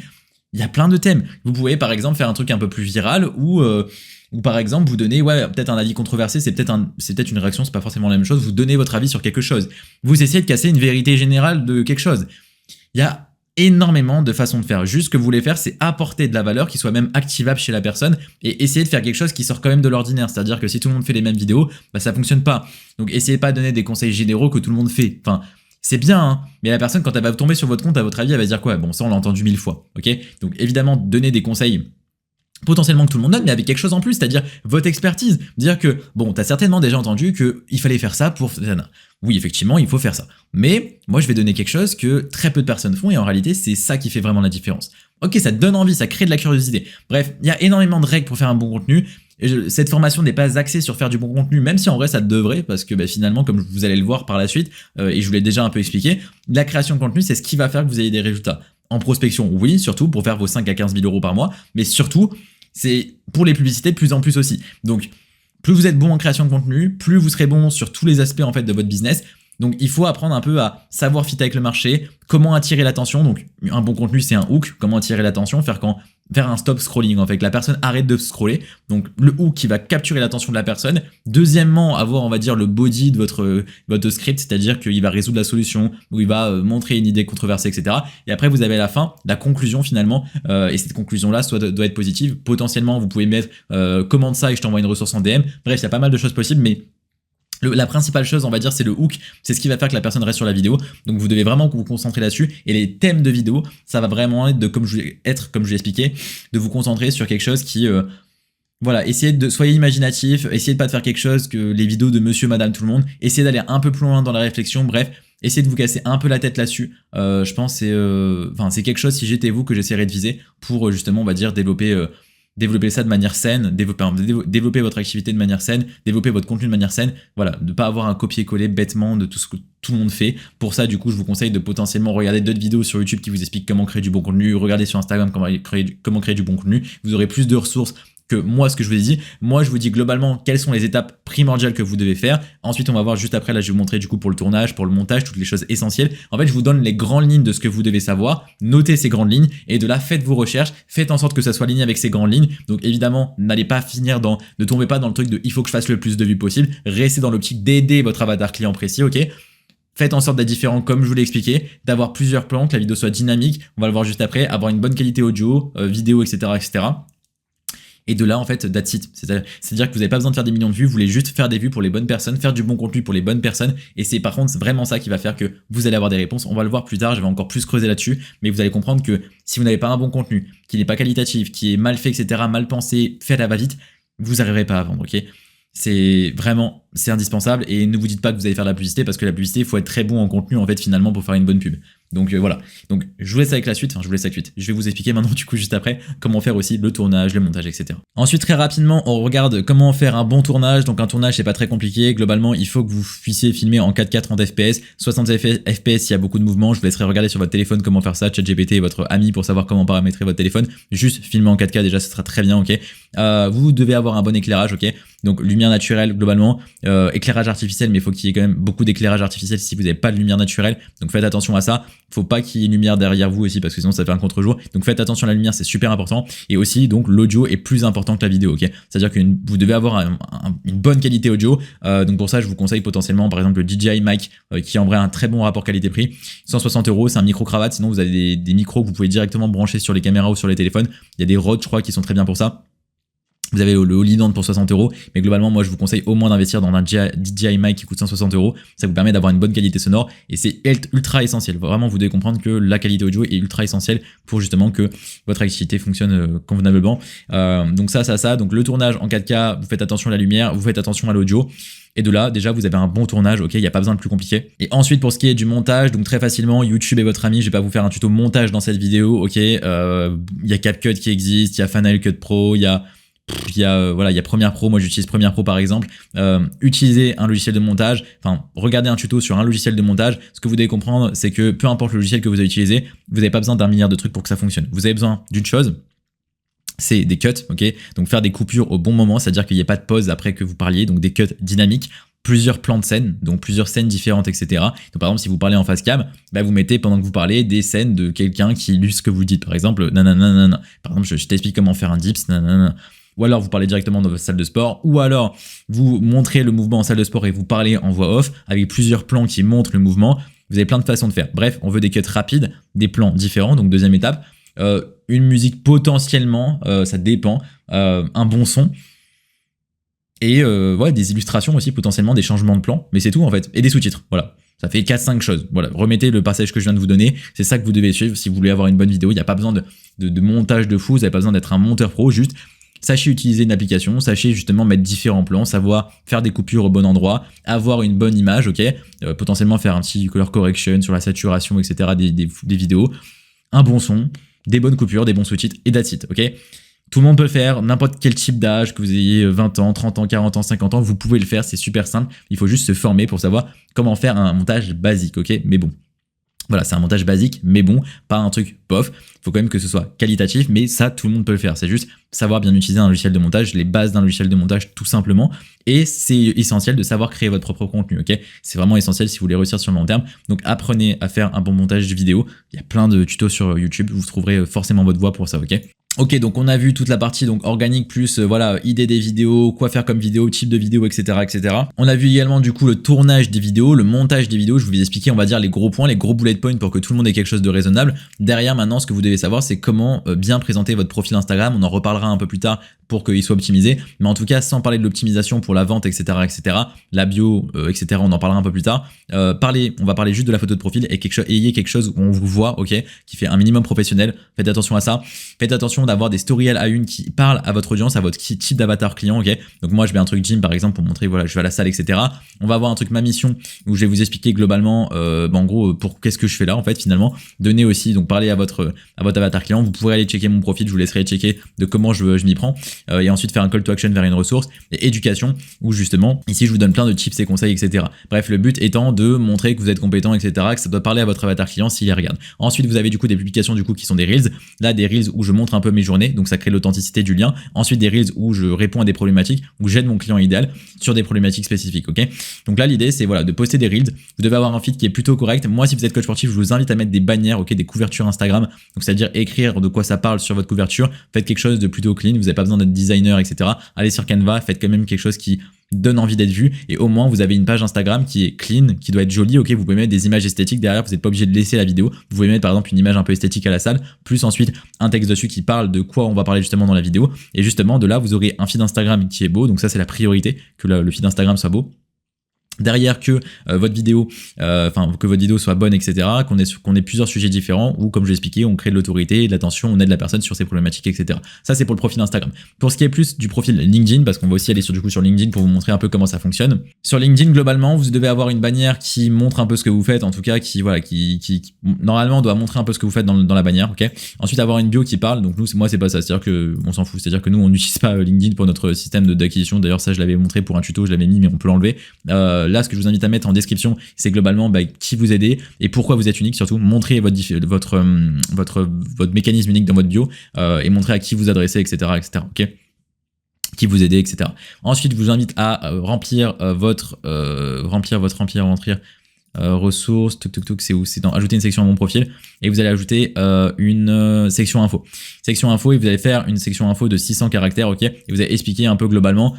Speaker 1: Il y a plein de thèmes. Vous pouvez, par exemple, faire un truc un peu plus viral ou par exemple, vous donnez peut-être un avis controversé, c'est peut-être une réaction, c'est pas forcément la même chose, vous donnez votre avis sur quelque chose. Vous essayez de casser une vérité générale de quelque chose. Il y a énormément de façons de faire. Juste ce que vous voulez faire, c'est apporter de la valeur qui soit même activable chez la personne et essayer de faire quelque chose qui sort quand même de l'ordinaire. C'est-à-dire que si tout le monde fait les mêmes vidéos, ça fonctionne pas. Donc essayez pas de donner des conseils généraux que tout le monde fait. Enfin, c'est bien, hein, mais la personne, quand elle va tomber sur votre compte, à votre avis, elle va dire quoi? Bon, ça, on l'a entendu 1000 fois, ok? Donc évidemment, donner des conseils potentiellement que tout le monde donne, mais avec quelque chose en plus, c'est-à-dire votre expertise. Dire que, bon, t'as certainement déjà entendu qu'il fallait faire ça pour... Oui, effectivement, il faut faire ça. Mais moi, je vais donner quelque chose que très peu de personnes font, et en réalité, c'est ça qui fait vraiment la différence. Ok, ça te donne envie, ça crée de la curiosité. Bref, il y a énormément de règles pour faire un bon contenu. Cette formation n'est pas axée sur faire du bon contenu, même si en vrai ça devrait, parce que finalement, comme vous allez le voir par la suite, et je vous l'ai déjà un peu expliqué, la création de contenu, c'est ce qui va faire que vous ayez des résultats. En prospection, oui, surtout pour faire vos 5 à 15 000 euros par mois, mais surtout, c'est pour les publicités de plus en plus aussi. Donc, plus vous êtes bon en création de contenu, plus vous serez bon sur tous les aspects en fait de votre business. Donc, il faut apprendre un peu à savoir fit avec le marché, comment attirer l'attention. Donc, un bon contenu, c'est un hook. Comment attirer l'attention, faire un stop scrolling, en fait, que la personne arrête de scroller. Donc, le hook qui va capturer l'attention de la personne. Deuxièmement, avoir, on va dire, le body de votre script, c'est-à-dire qu'il va résoudre la solution, ou il va montrer une idée controversée, etc. Et après, vous avez à la fin la conclusion, finalement. Et cette conclusion-là doit être positive. Potentiellement, vous pouvez mettre commente ça et je t'envoie une ressource en DM. Bref, il y a pas mal de choses possibles, mais la principale chose, on va dire, c'est le hook. C'est ce qui va faire que la personne reste sur la vidéo. Donc, vous devez vraiment vous concentrer là-dessus. Et les thèmes de vidéo, ça va vraiment être comme je l'ai expliqué, de vous concentrer sur quelque chose qui... soyez imaginatif, essayez de pas de faire quelque chose que les vidéos de monsieur, madame, tout le monde. Essayez d'aller un peu plus loin dans la réflexion. Bref, essayez de vous casser un peu la tête là-dessus. Je pense que c'est quelque chose, si j'étais vous, que j'essaierais de viser pour justement, on va dire, développer ça de manière saine, développer votre activité de manière saine, développer votre contenu de manière saine, voilà, de pas avoir un copier-coller bêtement de tout ce que tout le monde fait. Pour ça, du coup, je vous conseille de potentiellement regarder d'autres vidéos sur YouTube qui vous expliquent comment créer du bon contenu, regardez sur Instagram comment créer du bon contenu, vous aurez plus de ressources que moi, ce que je vous ai dit. Moi, je vous dis globalement quelles sont les étapes primordiales que vous devez faire. Ensuite, on va voir juste après, là, je vais vous montrer du coup pour le tournage, pour le montage, toutes les choses essentielles. En fait, je vous donne les grandes lignes de ce que vous devez savoir. Notez ces grandes lignes et de là, faites vos recherches. Faites en sorte que ça soit aligné avec ces grandes lignes. Donc, évidemment, n'allez pas ne tombez pas dans le truc de il faut que je fasse le plus de vues possible. Restez dans l'optique d'aider votre avatar client précis, ok? Faites en sorte d'être différent comme je vous l'ai expliqué, d'avoir plusieurs plans, que la vidéo soit dynamique. On va le voir juste après. Avoir une bonne qualité audio, vidéo, etc., etc. Et de là, en fait, that's it. C'est-à-dire que vous n'avez pas besoin de faire des millions de vues, vous voulez juste faire des vues pour les bonnes personnes, faire du bon contenu pour les bonnes personnes. Et c'est par contre vraiment ça qui va faire que vous allez avoir des réponses. On va le voir plus tard, je vais encore plus creuser là-dessus. Mais vous allez comprendre que si vous n'avez pas un bon contenu, qu'il n'est pas qualitatif, qui est mal fait, etc., mal pensé, fait à la va-vite, vous n'arriverez pas à vendre, ok? C'est indispensable. Et ne vous dites pas que vous allez faire de la publicité parce que la publicité, il faut être très bon en contenu, en fait, finalement, pour faire une bonne pub. Donc voilà. Donc je vous laisse avec la suite. Je vais vous expliquer maintenant, du coup, juste après, comment faire aussi le tournage, le montage, etc. Ensuite, très rapidement, on regarde comment faire un bon tournage. Donc un tournage, c'est pas très compliqué. Globalement, il faut que vous puissiez filmer en 4K 30 fps, 60 fps s'il y a beaucoup de mouvements. Je vous laisserai regarder sur votre téléphone comment faire ça. ChatGPT est votre ami pour savoir comment paramétrer votre téléphone. Juste filmer en 4K, déjà, ce sera très bien, ok. Vous devez avoir un bon éclairage, ok. Donc lumière naturelle globalement, éclairage artificiel, mais il faut qu'il y ait quand même beaucoup d'éclairage artificiel si vous n'avez pas de lumière naturelle. Donc faites attention à ça. Faut pas qu'il y ait une lumière derrière vous aussi parce que sinon ça fait un contre-jour. Donc faites attention à la lumière, c'est super important. Et aussi donc l'audio est plus important que la vidéo, ok. C'est-à-dire que vous devez avoir une bonne qualité audio. Donc pour ça je vous conseille potentiellement par exemple le DJI Mic qui en vrai a un très bon rapport qualité-prix. 160 €, c'est un micro cravate. Sinon vous avez des micros que vous pouvez directement brancher sur les caméras ou sur les téléphones. Il y a des Rode je crois qui sont très bien pour ça. Vous avez le Holy pour 60 €, mais globalement, moi, je vous conseille au moins d'investir dans un DJI Mic qui coûte 160 €. Ça vous permet d'avoir une bonne qualité sonore et c'est ultra essentiel. Vraiment, vous devez comprendre que la qualité audio est ultra essentielle pour justement que votre activité fonctionne convenablement. Donc ça. Donc le tournage en 4K, vous faites attention à la lumière, vous faites attention à l'audio. Et de là, déjà, vous avez un bon tournage, ok, il n'y a pas besoin de plus compliqué. Et ensuite, pour ce qui est du montage, donc très facilement, YouTube est votre ami, je vais pas vous faire un tuto montage dans cette vidéo, ok. Il y a CapCut qui existe, il y a Final Cut Pro, il y a Premiere Pro, moi j'utilise Premiere Pro par exemple. Utilisez un logiciel de montage, regardez un tuto sur un logiciel de montage. Ce que vous devez comprendre, c'est que peu importe le logiciel que vous avez utilisé, vous n'avez pas besoin d'un milliard de trucs pour que ça fonctionne. Vous avez besoin d'une chose, c'est des cuts, ok. Donc faire des coupures au bon moment, c'est-à-dire qu'il n'y ait pas de pause après que vous parliez, donc des cuts dynamiques. plusieurs plans de scène, donc plusieurs scènes différentes, etc. Donc par exemple, si vous parlez en face cam, bah, vous mettez pendant que vous parlez des scènes de quelqu'un qui illustre ce que vous dites. Par exemple, nanana. Par exemple, je t'explique comment faire un dips, nanana. Ou alors vous parlez directement dans votre salle de sport, ou alors vous montrez le mouvement en salle de sport et vous parlez en voix off avec plusieurs plans qui montrent le mouvement. Vous avez plein de façons de faire. Bref, on veut des cuts rapides, des plans différents, donc deuxième étape. Une musique potentiellement, ça dépend, un bon son. Et ouais, des illustrations aussi, potentiellement des changements de plan, mais c'est tout en fait, et des sous-titres, voilà. Ça fait 4-5 choses. Voilà, remettez le passage que je viens de vous donner, c'est ça que vous devez suivre si vous voulez avoir une bonne vidéo. Il n'y a pas besoin de montage de fou, vous n'avez pas besoin d'être un monteur pro, juste sachez utiliser une application, sachez justement mettre différents plans, savoir faire des coupures au bon endroit, avoir une bonne image, ok, potentiellement faire un petit color correction sur la saturation, etc. des vidéos, un bon son, des bonnes coupures, des bons sous-titres, et that's it, ok. Tout le monde peut le faire, n'importe quel type d'âge, que vous ayez 20 ans, 30 ans, 40 ans, 50 ans, vous pouvez le faire, c'est super simple. Il faut juste se former pour savoir comment faire un montage basique, ok? Mais bon, voilà, c'est un montage basique, mais bon, pas un truc pof. Il faut quand même que ce soit qualitatif, mais ça, tout le monde peut le faire. C'est juste savoir bien utiliser un logiciel de montage, les bases d'un logiciel de montage, tout simplement. Et c'est essentiel de savoir créer votre propre contenu, ok? C'est vraiment essentiel si vous voulez réussir sur le long terme. Donc, apprenez à faire un bon montage de vidéo. Il y a plein de tutos sur YouTube. Vous trouverez forcément votre voie pour ça, ok? Ok, donc on a vu toute la partie donc organique plus voilà, idée des vidéos, quoi faire comme vidéo, type de vidéo, etc., etc. On a vu également du coup le tournage des vidéos, le montage des vidéos. Je vais vous expliquer, on va dire les gros points, les gros bullet points pour que tout le monde ait quelque chose de raisonnable. Derrière maintenant, ce que vous devez savoir, c'est comment bien présenter votre profil Instagram. On en reparlera un peu plus tard pour qu'il soit optimisé, mais en tout cas sans parler de l'optimisation pour la vente, etc., etc. La bio, etc. On en parlera un peu plus tard. On va parler juste de la photo de profil et ayez quelque chose où on vous voit, ok, qui fait un minimum professionnel. Faites attention à ça. Faites attention d'avoir des stories à une qui parlent à votre audience, à votre type d'avatar client, ok. Donc moi je mets un truc gym par exemple pour montrer voilà je vais à la salle, etc. On va avoir un truc ma mission où je vais vous expliquer globalement, en gros pour qu'est-ce que je fais là en fait finalement. Donner aussi donc parler à votre avatar client. Vous pourrez aller checker mon profil, je vous laisserai checker de comment je m'y prends et ensuite faire un call to action vers une ressource et éducation où justement ici je vous donne plein de tips et conseils, etc. Bref, le but étant de montrer que vous êtes compétent, etc. Que ça doit parler à votre avatar client s'il les regarde. Ensuite vous avez du coup des publications du coup qui sont des reels. Là des reels où je montre un peu mes journées. Donc ça crée l'authenticité du lien. Ensuite des reels où je réponds à des problématiques, où j'aide mon client idéal sur des problématiques spécifiques, ok. Donc là l'idée c'est voilà de poster des reels. Vous devez avoir un feed qui est plutôt correct. Moi si vous êtes coach sportif, je vous invite à mettre des bannières, ok, des couvertures Instagram. Donc c'est-à-dire écrire de quoi ça parle sur votre couverture. Faites quelque chose de plutôt clean. Vous n'avez pas besoin d'être designer, etc. Allez sur Canva, faites quand même quelque chose qui donne envie d'être vu et au moins vous avez une page Instagram qui est clean, qui doit être jolie, ok. Vous pouvez mettre des images esthétiques derrière, vous n'êtes pas obligé de laisser la vidéo. Vous pouvez mettre par exemple une image un peu esthétique à la salle, plus ensuite un texte dessus qui parle de quoi on va parler justement dans la vidéo et justement de là vous aurez un feed Instagram qui est beau, donc ça c'est la priorité, que le feed Instagram soit beau. Derrière que votre vidéo, que votre vidéo soit bonne, etc. Qu'on ait plusieurs sujets différents où, comme je l'ai expliqué, on crée de l'autorité, de l'attention, on aide la personne sur ses problématiques, etc. Ça c'est pour le profil Instagram. Pour ce qui est plus du profil LinkedIn, parce qu'on va aussi aller sur LinkedIn pour vous montrer un peu comment ça fonctionne. Sur LinkedIn, globalement, vous devez avoir une bannière qui montre un peu ce que vous faites, en tout cas qui normalement doit montrer un peu ce que vous faites dans la bannière, ok. Ensuite avoir une bio qui parle. Donc moi c'est pas ça, c'est-à-dire que on s'en fout, c'est-à-dire que nous on n'utilise pas LinkedIn pour notre système d'acquisition. D'ailleurs ça je l'avais montré pour un tuto, je l'avais mis mais on peut l'enlever. Là, ce que je vous invite à mettre en description, c'est globalement qui vous aidez et pourquoi vous êtes unique. Surtout, montrez votre mécanisme unique dans votre bio et montrez à qui vous adressez, etc., etc. Ok, qui vous aidez, etc. Ensuite, je vous invite à remplir ressources, c'est où? C'est dans ajouter une section à mon profil et vous allez ajouter une section info. Section info et vous allez faire une section info de 600 caractères, ok. Et vous allez expliquer un peu globalement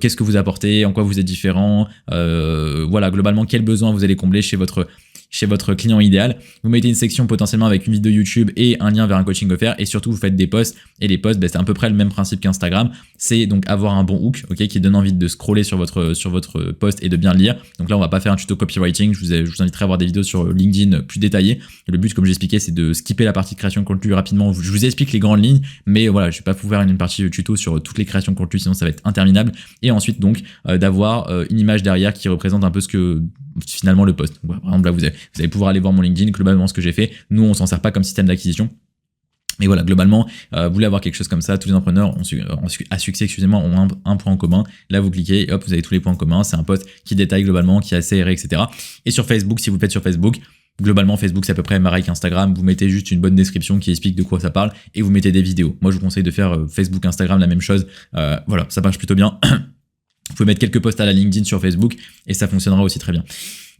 Speaker 1: qu'est-ce que vous apportez, en quoi vous êtes différent, voilà globalement quels besoins vous allez combler chez votre client idéal. Vous mettez une section potentiellement avec une vidéo YouTube et un lien vers un coaching offert et surtout vous faites des posts et les posts c'est à peu près le même principe qu'Instagram. C'est donc avoir un bon hook, ok, qui donne envie de scroller sur votre post et de bien le lire. Donc là on va pas faire un tuto copywriting, je vous inviterai à voir des vidéos sur LinkedIn plus détaillées. Et le but comme j'ai expliqué c'est de skipper la partie création de contenu rapidement. Je vous explique les grandes lignes mais voilà je vais pas vous faire une partie tuto sur toutes les créations de contenu sinon ça va être interminable. Et ensuite donc d'avoir une image derrière qui représente un peu ce que finalement le post. Donc, par exemple là vous allez pouvoir aller voir mon LinkedIn, globalement ce que j'ai fait. Nous on s'en sert pas comme système d'acquisition. Mais voilà, globalement, vous voulez avoir quelque chose comme ça, tous les entrepreneurs à succès, ont un point en commun. Là, vous cliquez et hop, vous avez tous les points en commun. C'est un post qui détaille globalement, qui est assez aéré, etc. Et sur Facebook, si vous le faites sur Facebook, globalement, Facebook, c'est à peu près pareil qu'Instagram. Vous mettez juste une bonne description qui explique de quoi ça parle et vous mettez des vidéos. Moi, je vous conseille de faire Facebook, Instagram, la même chose. Voilà, ça marche plutôt bien. Vous pouvez mettre quelques posts à la LinkedIn sur Facebook et ça fonctionnera aussi très bien.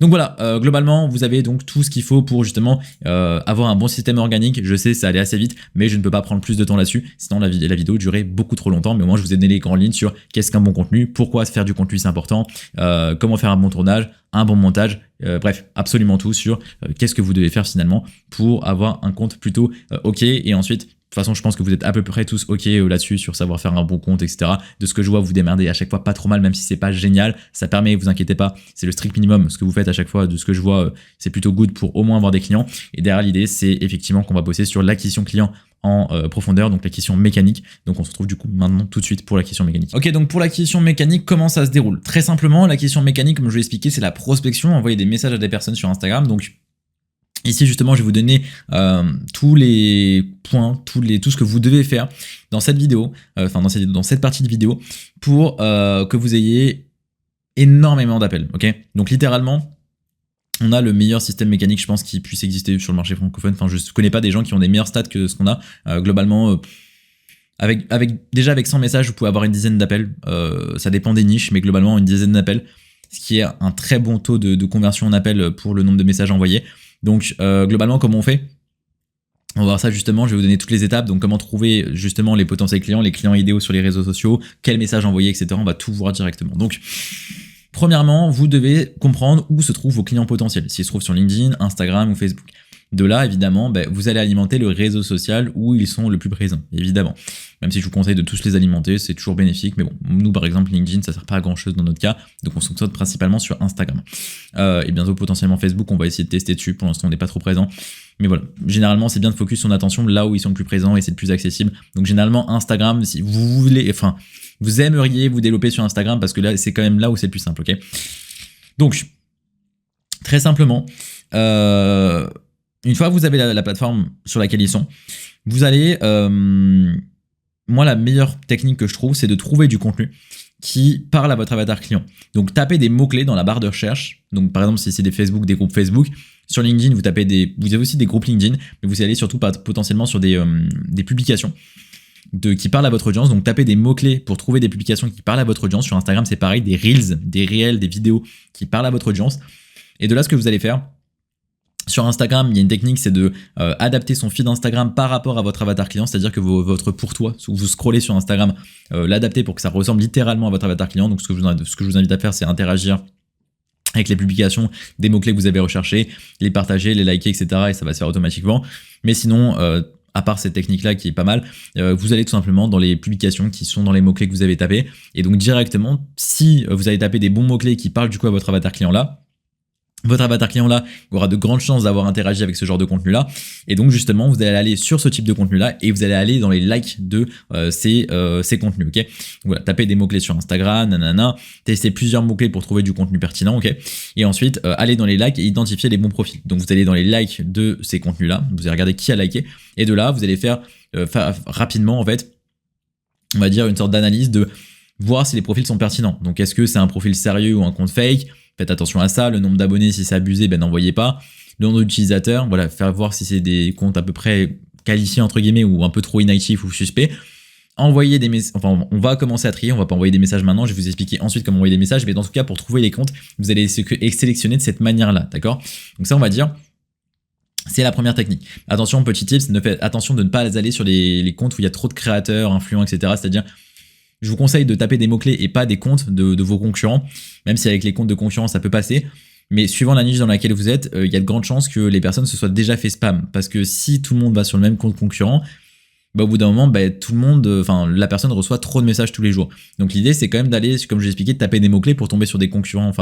Speaker 1: Donc voilà, globalement, vous avez donc tout ce qu'il faut pour justement avoir un bon système organique. Je sais, ça allait assez vite, mais je ne peux pas prendre plus de temps là-dessus, sinon la vidéo durait beaucoup trop longtemps. Mais au moins, je vous ai donné les grandes lignes sur qu'est-ce qu'un bon contenu, pourquoi faire du contenu c'est important, comment faire un bon tournage, un bon montage, bref, absolument tout sur qu'est-ce que vous devez faire finalement pour avoir un compte plutôt OK. Et ensuite, de toute façon, je pense que vous êtes à peu près tous OK là-dessus sur savoir faire un bon compte, etc. De ce que je vois, vous démerdez à chaque fois pas trop mal, même si c'est pas génial. Ça permet, vous inquiétez pas, c'est le strict minimum. Ce que vous faites à chaque fois, de ce que je vois, c'est plutôt good pour au moins avoir des clients. Et derrière, l'idée, c'est effectivement qu'on va bosser sur l'acquisition client en profondeur, donc l'acquisition mécanique. Donc on se retrouve du coup maintenant tout de suite pour l'acquisition mécanique. Ok, donc pour l'acquisition mécanique, comment ça se déroule? Très simplement, l'acquisition mécanique, comme je vous l'ai expliqué, c'est la prospection, envoyer des messages à des personnes sur Instagram. Donc ici, justement, je vais vous donner tous les points, tout ce que vous devez faire dans cette vidéo, dans cette partie de vidéo, pour que vous ayez énormément d'appels. Ok, donc littéralement, on a le meilleur système mécanique, je pense, qui puisse exister sur le marché francophone. Enfin, je connais pas des gens qui ont des meilleurs stats que ce qu'on a. Globalement, déjà avec 100 messages, vous pouvez avoir une dizaine d'appels. Ça dépend des niches, mais globalement, une dizaine d'appels, ce qui est un très bon taux de conversion en appel pour le nombre de messages envoyés. Donc globalement, comment on fait? On va voir ça justement, je vais vous donner toutes les étapes, donc comment trouver justement les potentiels clients, les clients idéaux sur les réseaux sociaux, quels messages envoyer, etc. On va tout voir directement. Donc premièrement, vous devez comprendre où se trouvent vos clients potentiels, s'ils se trouvent sur LinkedIn, Instagram ou Facebook. De là, évidemment, vous allez alimenter le réseau social où ils sont le plus présents, évidemment. Même si je vous conseille de tous les alimenter, c'est toujours bénéfique. Mais bon, nous, par exemple, LinkedIn, ça sert pas à grand-chose dans notre cas. Donc, on se concentre principalement sur Instagram. Et bientôt, potentiellement, Facebook, on va essayer de tester dessus. Pour l'instant, on n'est pas trop présent. Mais voilà, généralement, c'est bien de focus son attention là où ils sont le plus présents et c'est le plus accessible. Donc, généralement, Instagram, si vous voulez, vous aimeriez vous développer sur Instagram parce que là, c'est quand même là où c'est le plus simple, ok? Donc, très simplement, une fois que vous avez la plateforme sur laquelle ils sont, vous allez... moi, la meilleure technique que je trouve, c'est de trouver du contenu qui parle à votre avatar client. Donc, tapez des mots-clés dans la barre de recherche. Donc, par exemple, si c'est des Facebook, des groupes Facebook. Sur LinkedIn, vous avez aussi des groupes LinkedIn, mais vous allez surtout potentiellement sur des publications qui parlent à votre audience. Donc, tapez des mots-clés pour trouver des publications qui parlent à votre audience. Sur Instagram, c'est pareil, des Reels, des réels, des vidéos qui parlent à votre audience. Et de là, ce que vous allez faire... Sur Instagram, il y a une technique, c'est de adapter son feed Instagram par rapport à votre avatar client, c'est-à-dire que votre pour-toi, vous scrollez sur Instagram, l'adapter pour que ça ressemble littéralement à votre avatar client. Donc ce que je vous invite à faire, c'est interagir avec les publications, des mots-clés que vous avez recherchés, les partager, les liker, etc. Et ça va se faire automatiquement. Mais sinon, à part cette technique-là qui est pas mal, vous allez tout simplement dans les publications qui sont dans les mots-clés que vous avez tapés. Et donc directement, si vous avez tapé des bons mots-clés qui parlent du coup à votre avatar client-là, votre avatar client-là aura de grandes chances d'avoir interagi avec ce genre de contenu-là. Et donc, justement, vous allez aller sur ce type de contenu-là et vous allez aller dans les likes de ces contenus, ok? Donc, voilà, tapez des mots-clés sur Instagram, nanana, testez plusieurs mots-clés pour trouver du contenu pertinent, ok? Et ensuite, allez dans les likes et identifier les bons profils. Donc, vous allez dans les likes de ces contenus-là, vous allez regarder qui a liké. Et de là, vous allez faire rapidement, en fait, on va dire une sorte d'analyse de voir si les profils sont pertinents. Donc, est-ce que c'est un profil sérieux ou un compte fake? Faites attention à ça, le nombre d'abonnés, si c'est abusé, n'envoyez pas. Le nombre d'utilisateurs, voilà, faire voir si c'est des comptes à peu près qualifiés entre guillemets ou un peu trop inactifs ou suspects. Envoyer des messages, enfin on va commencer à trier, on va pas envoyer des messages maintenant, je vais vous expliquer ensuite comment envoyer des messages, mais dans tout cas pour trouver les comptes, vous allez sélectionner de cette manière-là, d'accord? Donc ça on va dire, c'est la première technique. Attention, petit tips, faites attention de ne pas aller sur les comptes où il y a trop de créateurs, influents, etc. C'est-à-dire, je vous conseille de taper des mots-clés et pas des comptes de vos concurrents, même si avec les comptes de concurrents ça peut passer. Mais suivant la niche dans laquelle vous êtes, il y a de grandes chances que les personnes se soient déjà fait spam. Parce que si tout le monde va sur le même compte concurrent, au bout d'un moment, tout le monde, la personne reçoit trop de messages tous les jours. Donc l'idée, c'est quand même d'aller, comme je l'ai expliqué, de taper des mots-clés pour tomber sur des concurrents,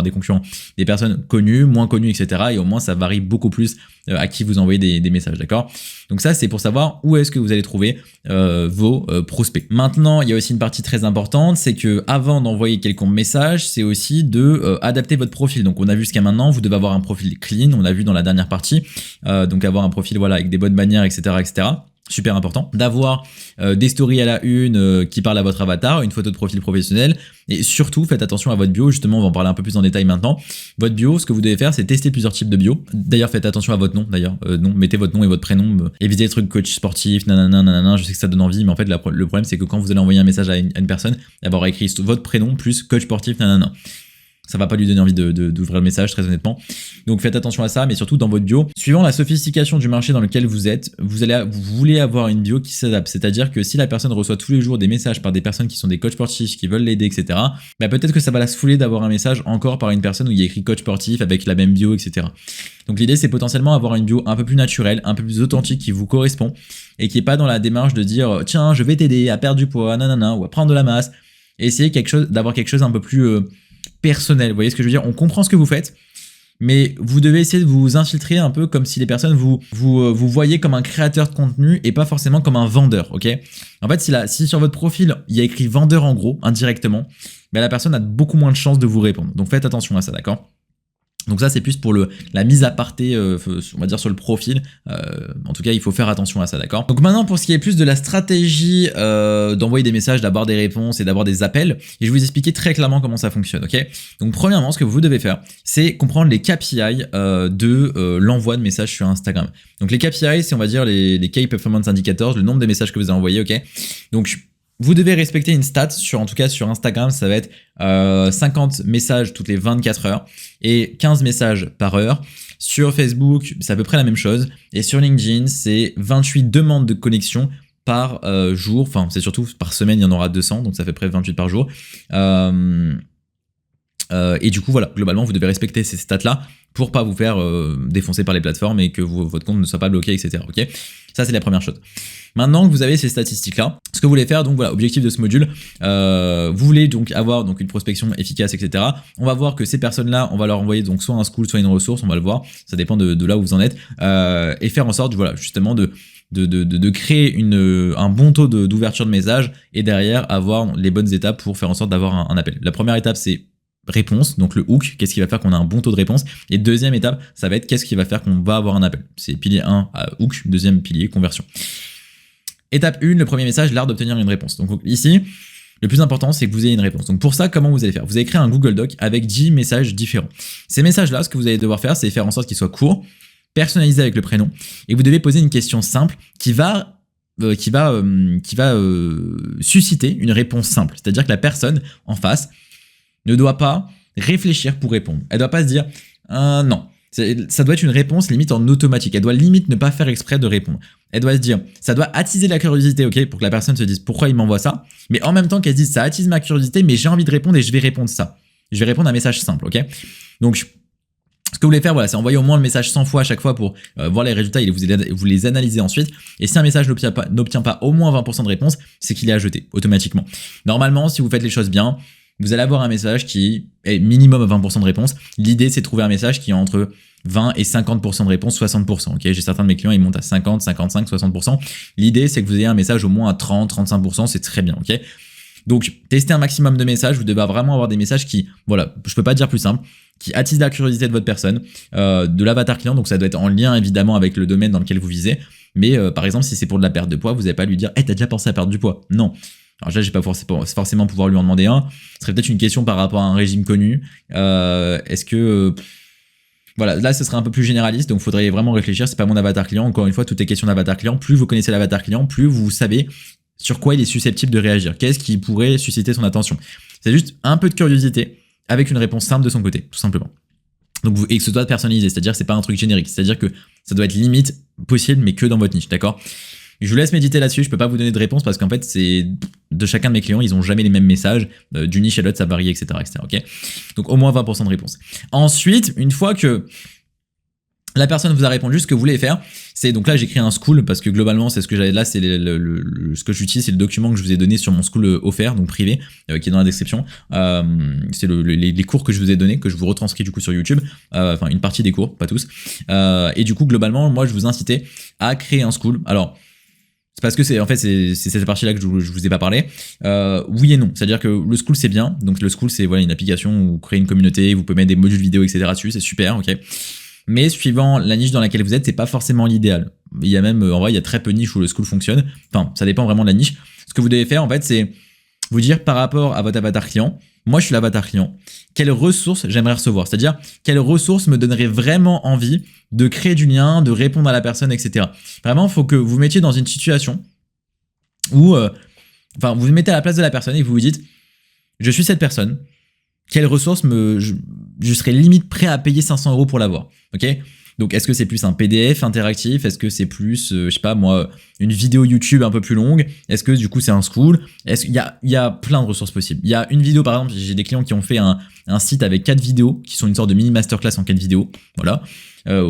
Speaker 1: des personnes connues, moins connues, etc. Et au moins, ça varie beaucoup plus à qui vous envoyez des messages, d'accord? Donc ça, c'est pour savoir où est-ce que vous allez trouver vos prospects. Maintenant, il y a aussi une partie très importante, c'est que avant d'envoyer quelconque message, c'est aussi de adapter votre profil. Donc on a vu jusqu'à maintenant, vous devez avoir un profil clean, on l'a vu dans la dernière partie, donc avoir un profil avec des bonnes bannières, etc., etc. super important, d'avoir des stories à la une qui parlent à votre avatar, une photo de profil professionnel, et surtout faites attention à votre bio, justement on va en parler un peu plus en détail maintenant. Votre bio, ce que vous devez faire, c'est tester plusieurs types de bio. D'ailleurs faites attention à votre nom, mettez votre nom et votre prénom, évitez les trucs coach sportif, nanana, je sais que ça donne envie, mais en fait le problème c'est que quand vous allez envoyer un message à une personne, elle va avoir écrit votre prénom plus coach sportif, nanana. Ça va pas lui donner envie d'ouvrir le message, très honnêtement. Donc faites attention à ça, mais surtout dans votre bio. Suivant la sophistication du marché dans lequel vous êtes, vous voulez avoir une bio qui s'adapte. C'est-à-dire que si la personne reçoit tous les jours des messages par des personnes qui sont des coachs sportifs, qui veulent l'aider, etc., bah peut-être que ça va la saouler d'avoir un message encore par une personne où il y a écrit coach sportif avec la même bio, etc. Donc l'idée, c'est potentiellement avoir une bio un peu plus naturelle, un peu plus authentique, qui vous correspond, et qui est pas dans la démarche de dire « Tiens, je vais t'aider à perdre du poids, nanana, ou à prendre de la masse », et essayer d'avoir quelque chose un peu plus... personnel, vous voyez ce que je veux dire? On comprend ce que vous faites, mais vous devez essayer de vous infiltrer un peu comme si les personnes vous voyaient comme un créateur de contenu et pas forcément comme un vendeur, ok? En fait, si sur votre profil, il y a écrit vendeur en gros, indirectement, ben la personne a beaucoup moins de chances de vous répondre. Donc faites attention à ça, d'accord? Donc ça c'est plus pour la mise à parté, on va dire sur le profil, en tout cas il faut faire attention à ça, d'accord? Donc maintenant pour ce qui est plus de la stratégie d'envoyer des messages, d'avoir des réponses et d'avoir des appels, et je vais vous expliquer très clairement comment ça fonctionne, ok? Donc premièrement ce que vous devez faire, c'est comprendre les KPI de l'envoi de messages sur Instagram. Donc les KPI c'est on va dire les Key Performance Indicators, le nombre de messages que vous avez envoyés, ok? Donc vous devez respecter une stat, en tout cas sur Instagram, ça va être 50 messages toutes les 24 heures et 15 messages par heure. Sur Facebook, c'est à peu près la même chose. Et sur LinkedIn, c'est 28 demandes de connexion par jour. Enfin, c'est surtout par semaine, il y en aura 200, donc ça fait près de 28 par jour. Et du coup, voilà, globalement, vous devez respecter ces stats-là pour pas vous faire défoncer par les plateformes et que votre compte ne soit pas bloqué, etc. Ok, ça, c'est la première chose. Maintenant que vous avez ces statistiques-là, ce que vous voulez faire, donc voilà, objectif de ce module, vous voulez donc avoir donc une prospection efficace, etc. On va voir que ces personnes-là, on va leur envoyer donc soit un school, soit une ressource, on va le voir, ça dépend de là où vous en êtes, et faire en sorte, voilà, justement de créer un bon taux d'ouverture de message et derrière avoir les bonnes étapes pour faire en sorte d'avoir un appel. La première étape, c'est réponse, donc le hook, qu'est-ce qui va faire qu'on a un bon taux de réponse, et deuxième étape, ça va être qu'est-ce qui va faire qu'on va avoir un appel. C'est pilier 1 hook, deuxième pilier conversion. Étape 1, le premier message, l'art d'obtenir une réponse. Donc ici, le plus important, c'est que vous ayez une réponse. Donc pour ça, comment vous allez faire? Vous allez créer un Google Doc avec 10 messages différents. Ces messages-là, ce que vous allez devoir faire, c'est faire en sorte qu'ils soient courts, personnalisés avec le prénom, et vous devez poser une question simple qui va susciter une réponse simple. C'est-à-dire que la personne en face ne doit pas réfléchir pour répondre. Elle doit pas se dire non. Ça doit être une réponse limite en automatique. Elle doit limite ne pas faire exprès de répondre. Elle doit se dire, ça doit attiser la curiosité, ok, pour que la personne se dise pourquoi il m'envoie ça, mais en même temps qu'elle se dise ça attise ma curiosité, mais j'ai envie de répondre et je vais répondre ça. Je vais répondre à un message simple, ok. Donc ce que vous voulez faire, voilà, c'est envoyer au moins le message 100 fois à chaque fois pour voir les résultats et vous les analysez ensuite. Et si un message n'obtient pas au moins 20% de réponse, c'est qu'il est à jeter automatiquement. Normalement, si vous faites les choses bien, vous allez avoir un message qui est minimum à 20% de réponse. L'idée, c'est de trouver un message qui est entre 20 et 50% de réponse, 60%. Okay, j'ai certains de mes clients, ils montent à 50, 55, 60%. L'idée, c'est que vous ayez un message au moins à 30, 35%, c'est très bien. Ok. Donc, testez un maximum de messages. Vous devez vraiment avoir des messages qui, voilà, je peux pas dire plus simple, qui attisent la curiosité de votre personne, de l'avatar client. Donc, ça doit être en lien évidemment avec le domaine dans lequel vous visez. Mais par exemple, si c'est pour de la perte de poids, vous n'allez pas lui dire « Hey, t'as déjà pensé à perdre du poids ?» Non. Alors là, je vais pas forcément pouvoir lui en demander un. Ce serait peut-être une question par rapport à un régime connu. Est-ce que... voilà, là, ce serait un peu plus généraliste, donc il faudrait vraiment réfléchir. C'est pas mon avatar client. Encore une fois, tout est question d'avatar client. Plus vous connaissez l'avatar client, plus vous savez sur quoi il est susceptible de réagir. Qu'est-ce qui pourrait susciter son attention? C'est juste un peu de curiosité avec une réponse simple de son côté, tout simplement. Donc, et que ce soit personnalisé, c'est-à-dire que c'est pas un truc générique. C'est-à-dire que ça doit être limite possible, mais que dans votre niche, d'accord? Je vous laisse méditer là-dessus, je peux pas vous donner de réponse parce qu'en fait, c'est de chacun de mes clients, ils ont jamais les mêmes messages, d'une niche à l'autre, ça varie, etc., etc., ok? Donc, au moins 20% de réponse. Ensuite, une fois que la personne vous a répondu, ce que vous voulez faire, c'est, donc là, j'ai créé un school parce que globalement, c'est ce que j'avais là, c'est ce que j'utilise, c'est le document que je vous ai donné sur mon school offert, donc privé, qui est dans la description. C'est les cours que je vous ai donnés, que je vous retranscris du coup sur YouTube, enfin, une partie des cours, pas tous. Et du coup, globalement, moi, je vous incitais à créer un school. Alors, c'est parce que c'est cette partie-là que je vous ai pas parlé. Oui et non. C'est-à-dire que le school, c'est bien. Donc, le school, c'est voilà, une application où vous créez une communauté, vous pouvez mettre des modules vidéo, etc. dessus. C'est super, ok. Mais suivant la niche dans laquelle vous êtes, c'est pas forcément l'idéal. Il y a même, en vrai, il y a très peu de niches où le school fonctionne. Enfin, ça dépend vraiment de la niche. Ce que vous devez faire, en fait, c'est vous dire par rapport à votre avatar client, moi je suis l'avatar client, quelles ressources j'aimerais recevoir, c'est-à-dire quelles ressources me donneraient vraiment envie de créer du lien, de répondre à la personne, etc. Vraiment, il faut que vous vous mettiez dans une situation où, vous vous mettez à la place de la personne et vous vous dites, je suis cette personne, quelles ressources je serais limite prêt à payer 500 € pour l'avoir, ok? Donc, est-ce que c'est plus un PDF interactif? Est-ce que c'est plus, je sais pas moi, une vidéo YouTube un peu plus longue? Est-ce que du coup c'est un school? Est-ce qu'il y a plein de ressources possibles? Il y a une vidéo par exemple, j'ai des clients qui ont fait un site avec 4 vidéos, qui sont une sorte de mini masterclass en 4 vidéos, voilà.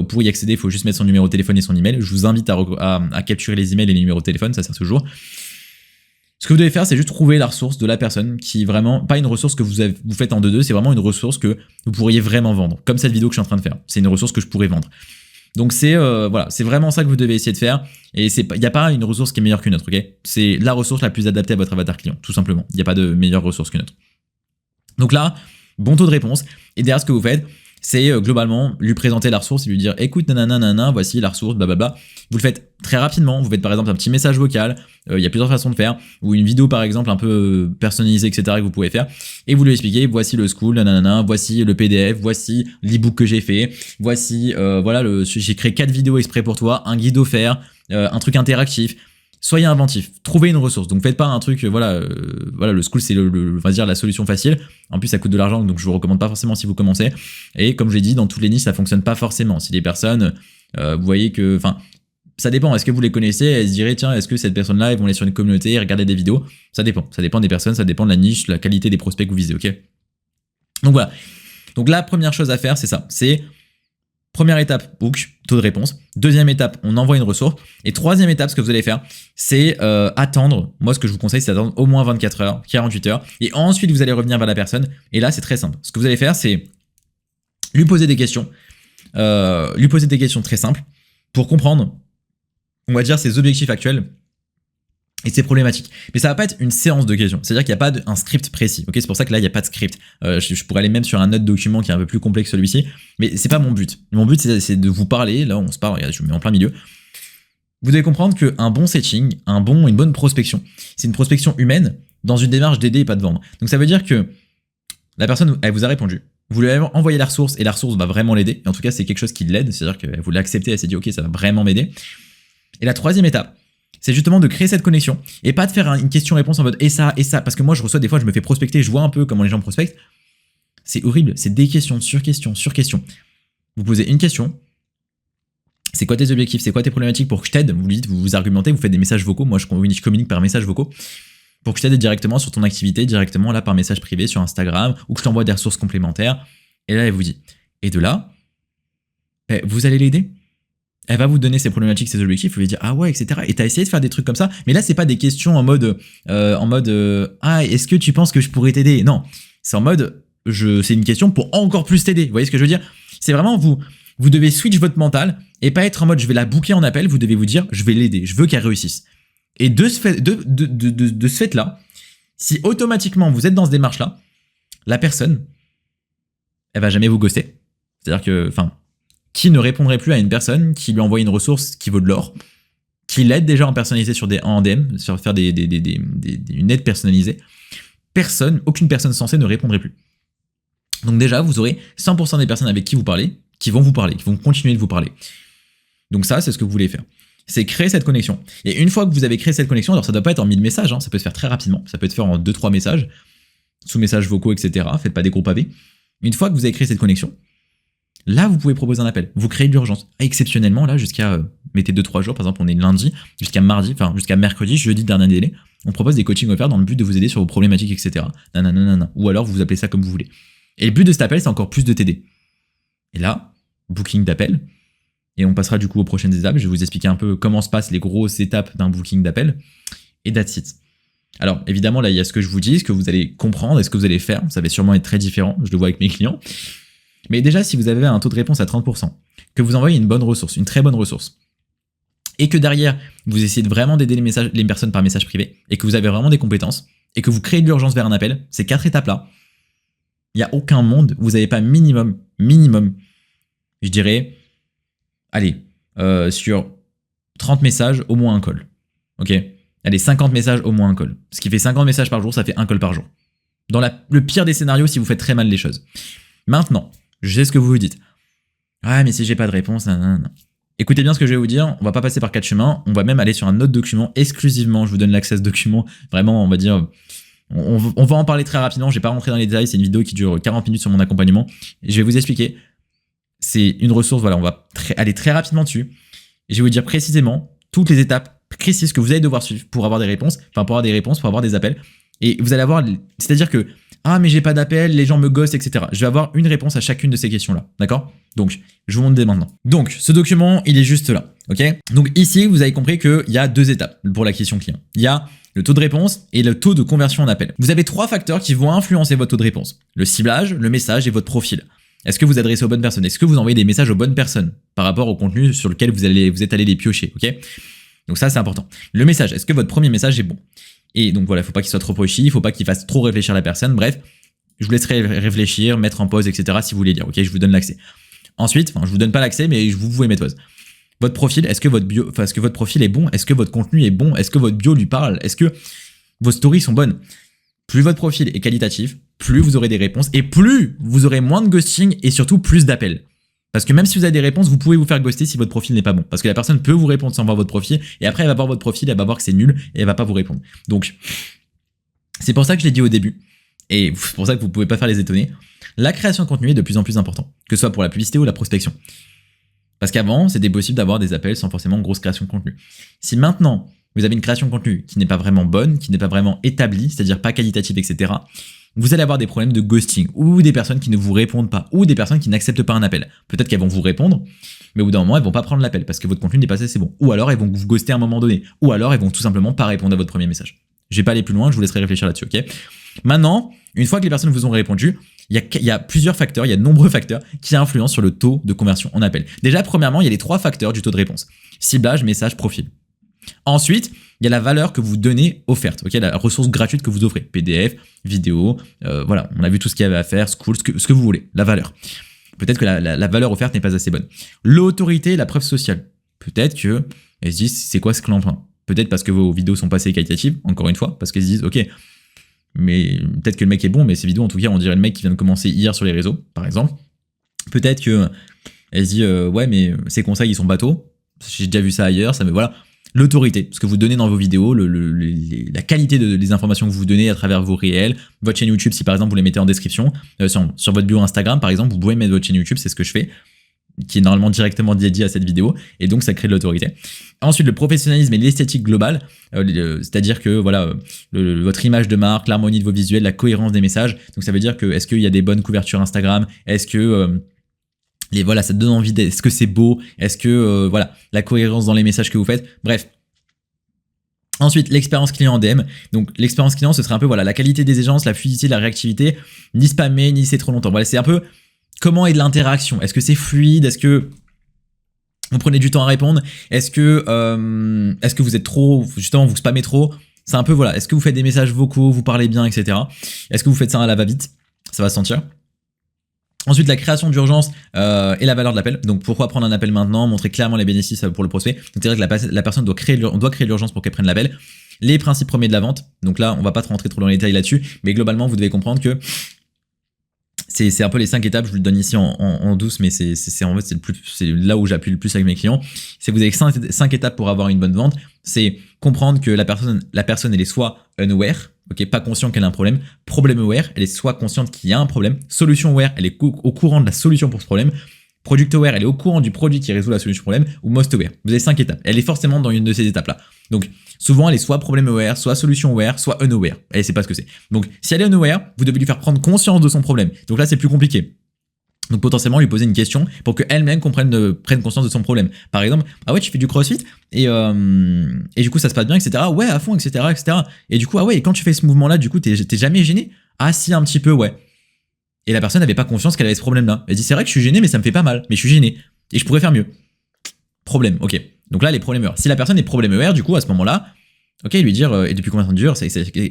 Speaker 1: Pour y accéder, il faut juste mettre son numéro de téléphone et son email. Je vous invite à capturer les emails et les numéros de téléphone, ça sert toujours. Ce que vous devez faire, c'est juste trouver la ressource de la personne qui est vraiment, pas une ressource que vous faites en 2-2, c'est vraiment une ressource que vous pourriez vraiment vendre. Comme cette vidéo que je suis en train de faire. C'est une ressource que je pourrais vendre. Donc c'est voilà, c'est vraiment ça que vous devez essayer de faire. Et il n'y a pas une ressource qui est meilleure qu'une autre, ok? C'est la ressource la plus adaptée à votre avatar client, tout simplement. Il n'y a pas de meilleure ressource qu'une autre. Donc là, bon taux de réponse. Et derrière, ce que vous faites, c'est globalement lui présenter la ressource et lui dire écoute, nanana, voici la ressource, blablabla. Vous le faites très rapidement. Vous faites par exemple un petit message vocal. Il y a plusieurs façons de faire. Ou une vidéo par exemple un peu personnalisée, etc. que vous pouvez faire. Et vous lui expliquez voici le school, nanana, voici le PDF, voici l'ebook que j'ai fait. Voici, voilà, j'ai créé 4 vidéos exprès pour toi, un guide offert, un truc interactif. Soyez inventif, trouvez une ressource. Donc faites pas un truc, voilà, le school c'est on va dire la solution facile. En plus ça coûte de l'argent, donc je vous recommande pas forcément si vous commencez. Et comme je l'ai dit, dans toutes les niches ça fonctionne pas forcément. Si les personnes, vous voyez que, enfin, ça dépend. Est-ce que vous les connaissez? Elles se diraient tiens, est-ce que cette personne-là, ils vont aller sur une communauté, regarder des vidéos? Ça dépend des personnes, ça dépend de la niche, de la qualité des prospects que vous visez, ok? Donc voilà. Donc la première chose à faire, c'est ça. C'est première étape, book, taux de réponse. Deuxième étape, on envoie une ressource. Et troisième étape, ce que vous allez faire, c'est attendre. Moi, ce que je vous conseille, c'est d'attendre au moins 24 heures, 48 heures. Et ensuite, vous allez revenir vers la personne. Et là, c'est très simple. Ce que vous allez faire, c'est lui poser des questions. Lui poser des questions très simples pour comprendre, on va dire, ses objectifs actuels et ses problématiques. Mais ça va pas être une séance de questions. C'est-à-dire qu'il n'y a pas un script précis. Ok, c'est pour ça que là, il n'y a pas de script. Je pourrais aller même sur un autre document qui est un peu plus complexe que celui-ci. Mais c'est pas mon but. Mon but, c'est de vous parler. Là, on se parle. Regardez, je me mets en plein milieu. Vous devez comprendre qu'un bon setting, une bonne prospection, c'est une prospection humaine dans une démarche d'aider et pas de vendre. Donc ça veut dire que la personne, elle vous a répondu. Vous lui avez envoyé la ressource et la ressource va vraiment l'aider. En tout cas, c'est quelque chose qui l'aide. C'est-à-dire que vous l'acceptez, elle s'est dit, ok, ça va vraiment m'aider. Et la troisième étape, c'est justement de créer cette connexion et pas de faire une question-réponse en mode et ça, parce que moi je reçois des fois, je me fais prospecter, je vois un peu comment les gens prospectent. C'est horrible, c'est des questions sur questions sur questions. Vous posez une question, c'est quoi tes objectifs, c'est quoi tes problématiques pour que je t'aide, vous lui dites, vous argumentez, vous faites des messages vocaux, moi je communique par messages vocaux, pour que je t'aide directement sur ton activité, directement là par message privé sur Instagram, ou que je t'envoie des ressources complémentaires, et là elle vous dit, et de là, vous allez l'aider. Elle va vous donner ses problématiques, ses objectifs, vous lui dire ah ouais, etc. Et t'as essayé de faire des trucs comme ça, mais là c'est pas des questions en mode ah est-ce que tu penses que je pourrais t'aider? Non, c'est en mode c'est une question pour encore plus t'aider. Vous voyez ce que je veux dire? C'est vraiment vous devez switch votre mental et pas être en mode je vais la booker en appel. Vous devez vous dire je vais l'aider, je veux qu'elle réussisse. Et de ce fait là, si automatiquement vous êtes dans cette démarche là, la personne elle va jamais vous ghoster. C'est-à-dire que qui ne répondrait plus à une personne qui lui envoie une ressource qui vaut de l'or, qui l'aide déjà en personnalisé en DM, sur faire une aide personnalisée, aucune personne censée ne répondrait plus. Donc déjà, vous aurez 100% des personnes avec qui vous parlez, qui vont continuer de vous parler. Donc ça, c'est ce que vous voulez faire. C'est créer cette connexion. Et une fois que vous avez créé cette connexion, alors ça ne doit pas être en 1000 messages, ça peut se faire très rapidement, ça peut être fait en 2-3 messages, sous messages vocaux, etc. Faites pas des groupes AV. Une fois que vous avez créé cette connexion, là, vous pouvez proposer un appel. Vous créez de l'urgence. Exceptionnellement, là, jusqu'à, mettez 2-3 jours, par exemple, on est lundi, jusqu'à mardi, jusqu'à mercredi, jeudi, dernier délai, on propose des coachings offerts dans le but de vous aider sur vos problématiques, etc. Nanana. Ou alors, vous appelez ça comme vous voulez. Et le but de cet appel, c'est encore plus de t'aider. Et là, booking d'appel. Et on passera du coup aux prochaines étapes. Je vais vous expliquer un peu comment se passent les grosses étapes d'un booking d'appel. Et that's it. Alors, évidemment, là, il y a ce que je vous dis, ce que vous allez comprendre et ce que vous allez faire. Ça va sûrement être très différent. Je le vois avec mes clients. Mais déjà, si vous avez un taux de réponse à 30%, que vous envoyez une bonne ressource, une très bonne ressource, et que derrière, vous essayez vraiment d'aider les personnes par message privé, et que vous avez vraiment des compétences, et que vous créez de l'urgence vers un appel, ces 4 étapes-là, il n'y a aucun monde où vous n'avez pas minimum, je dirais allez, sur 30 messages, au moins un call. Ok? Allez, 50 messages, au moins un call. Ce qui fait 50 messages par jour, ça fait un call par jour. Dans le pire des scénarios, si vous faites très mal les choses. Maintenant, je sais ce que vous vous dites. Ah, mais si j'ai pas de réponse, nan. Écoutez bien ce que je vais vous dire, on va pas passer par 4 chemins, on va même aller sur un autre document exclusivement, je vous donne l'accès à ce document, vraiment on va dire, on va en parler très rapidement, je vais pas rentrer dans les détails, c'est une vidéo qui dure 40 minutes sur mon accompagnement, et je vais vous expliquer, c'est une ressource, voilà, on va aller très rapidement dessus, et je vais vous dire précisément toutes les étapes précises que vous allez devoir suivre pour avoir des réponses, pour avoir des appels, et vous allez avoir, c'est-à-dire que, ah mais j'ai pas d'appel, les gens me ghostent, etc. Je vais avoir une réponse à chacune de ces questions-là, d'accord? Donc, je vous montre dès maintenant. Donc, ce document, il est juste là, ok? Donc ici, vous avez compris qu'il y a 2 étapes pour la question client. Il y a le taux de réponse et le taux de conversion en appel. Vous avez 3 facteurs qui vont influencer votre taux de réponse. Le ciblage, le message et votre profil. Est-ce que vous adressez aux bonnes personnes? Est-ce que vous envoyez des messages aux bonnes personnes par rapport au contenu sur lequel vous êtes allé les piocher, ok? Donc ça, c'est important. Le message, est-ce que votre premier message est bon? Et donc voilà, il ne faut pas qu'il soit trop pushy, il ne faut pas qu'il fasse trop réfléchir la personne. Bref, je vous laisserai réfléchir, mettre en pause, etc. si vous voulez dire. Ok, je vous donne l'accès. Ensuite, enfin, je vous donne pas l'accès, mais vous pouvez mettre pause. Votre profil, est-ce que votre profil est bon? Est-ce que votre contenu est bon? Est-ce que votre bio lui parle? Est-ce que vos stories sont bonnes? Plus votre profil est qualitatif, plus vous aurez des réponses et plus vous aurez moins de ghosting et surtout plus d'appels. Parce que même si vous avez des réponses, vous pouvez vous faire ghoster si votre profil n'est pas bon. Parce que la personne peut vous répondre sans voir votre profil, et après elle va voir votre profil, elle va voir que c'est nul, et elle va pas vous répondre. Donc, c'est pour ça que je l'ai dit au début, et c'est pour ça que vous pouvez pas faire les étonner. La création de contenu est de plus en plus important, que ce soit pour la publicité ou la prospection. Parce qu'avant, c'était possible d'avoir des appels sans forcément grosse création de contenu. Si maintenant, vous avez une création de contenu qui n'est pas vraiment bonne, qui n'est pas vraiment établie, c'est-à-dire pas qualitative, etc., vous allez avoir des problèmes de ghosting, ou des personnes qui ne vous répondent pas, ou des personnes qui n'acceptent pas un appel. Peut-être qu'elles vont vous répondre, mais au bout d'un moment, elles vont pas prendre l'appel parce que votre contenu n'est pas assez bon. Ou alors, elles vont vous ghoster à un moment donné. Ou alors, elles vont tout simplement pas répondre à votre premier message. Je vais pas aller plus loin, je vous laisserai réfléchir là-dessus, ok? Maintenant, une fois que les personnes vous ont répondu, il y a plusieurs facteurs, il y a de nombreux facteurs qui influencent sur le taux de conversion en appel. Déjà, premièrement, il y a les 3 facteurs du taux de réponse. Ciblage, message, profil. Ensuite, il y a la valeur que vous donnez offerte, ok, la ressource gratuite que vous offrez, PDF, vidéo, voilà, on a vu tout ce qu'il y avait à faire, school, ce que vous voulez, la valeur. Peut-être que la valeur offerte n'est pas assez bonne. L'autorité et la preuve sociale. Peut-être que elles se disent, c'est quoi ce clampin? Peut-être parce que vos vidéos sont pas assez qualitatives, encore une fois, parce qu'elles se disent, ok, mais peut-être que le mec est bon, mais ces vidéos, en tout cas, on dirait le mec qui vient de commencer hier sur les réseaux, par exemple. Peut-être que elle se dit, ouais, mais ces conseils, ils sont bateaux. J'ai déjà vu ça ailleurs, ça me voilà. L'autorité, ce que vous donnez dans vos vidéos, la qualité des informations que vous donnez à travers vos réels, votre chaîne YouTube, si par exemple vous les mettez en description, sur votre bio Instagram par exemple, vous pouvez mettre votre chaîne YouTube, c'est ce que je fais, qui est normalement directement dédié à cette vidéo, et donc ça crée de l'autorité. Ensuite, le professionnalisme et l'esthétique globale, c'est-à-dire que voilà, votre image de marque, l'harmonie de vos visuels, la cohérence des messages, donc ça veut dire que est-ce qu'il y a des bonnes couvertures Instagram, est-ce que voilà, ça te donne envie est-ce que c'est beau? Est-ce que, voilà, la cohérence dans les messages que vous faites? Bref. Ensuite, l'expérience client en DM. Donc, l'expérience client, ce serait un peu, voilà, la qualité des échanges, la fluidité, la réactivité, ni spammer, ni c'est trop longtemps. Voilà, c'est un peu comment est de l'interaction. Est-ce que c'est fluide? Est-ce que vous prenez du temps à répondre? Est-ce que vous êtes trop, justement, vous spammez trop? C'est un peu, voilà, est-ce que vous faites des messages vocaux, vous parlez bien, etc. Est-ce que vous faites ça à la va-vite? Ça va se sentir. Ensuite, la création d'urgence et la valeur de l'appel. Donc, pourquoi prendre un appel maintenant? Montrer clairement les bénéfices pour le prospect. Donc, c'est-à-dire que la personne doit créer l'urgence pour qu'elle prenne l'appel. Les principes premiers de la vente. Donc là, on va pas rentrer trop dans les détails là-dessus, mais globalement, vous devez comprendre que c'est un peu les 5 étapes. Je vous le donne ici en douce, mais c'est en fait c'est là où j'appuie le plus avec mes clients. C'est que vous avez 5 étapes pour avoir une bonne vente. C'est comprendre que la personne elle est soit unaware, ok, pas consciente qu'elle a un problème. Problem aware, elle est soit consciente qu'il y a un problème. Solution aware, elle est au courant de la solution pour ce problème. Product aware, elle est au courant du produit qui résout la solution au problème. Ou most aware. Vous avez 5 étapes. Elle est forcément dans une de ces étapes-là. Donc, souvent, elle est soit problem aware, soit solution aware, soit unaware. Elle sait pas ce que c'est. Donc, si elle est unaware, vous devez lui faire prendre conscience de son problème. Donc là, c'est plus compliqué. Donc potentiellement lui poser une question pour qu'elle-même prenne conscience de son problème. Par exemple, ah ouais, tu fais du crossfit et du coup ça se passe bien, etc. Ouais, à fond, etc., etc. Et du coup, ah ouais, et quand tu fais ce mouvement-là, du coup, t'es jamais gêné? Ah si, un petit peu, ouais. Et la personne n'avait pas conscience qu'elle avait ce problème-là. Elle dit, c'est vrai que je suis gêné, mais ça me fait pas mal. Mais je suis gêné. Et je pourrais faire mieux. Problème, ok. Donc là, les problèmes aware. Si la personne est problème aware, du coup, à ce moment-là, ok, lui dire, et depuis combien de temps dure,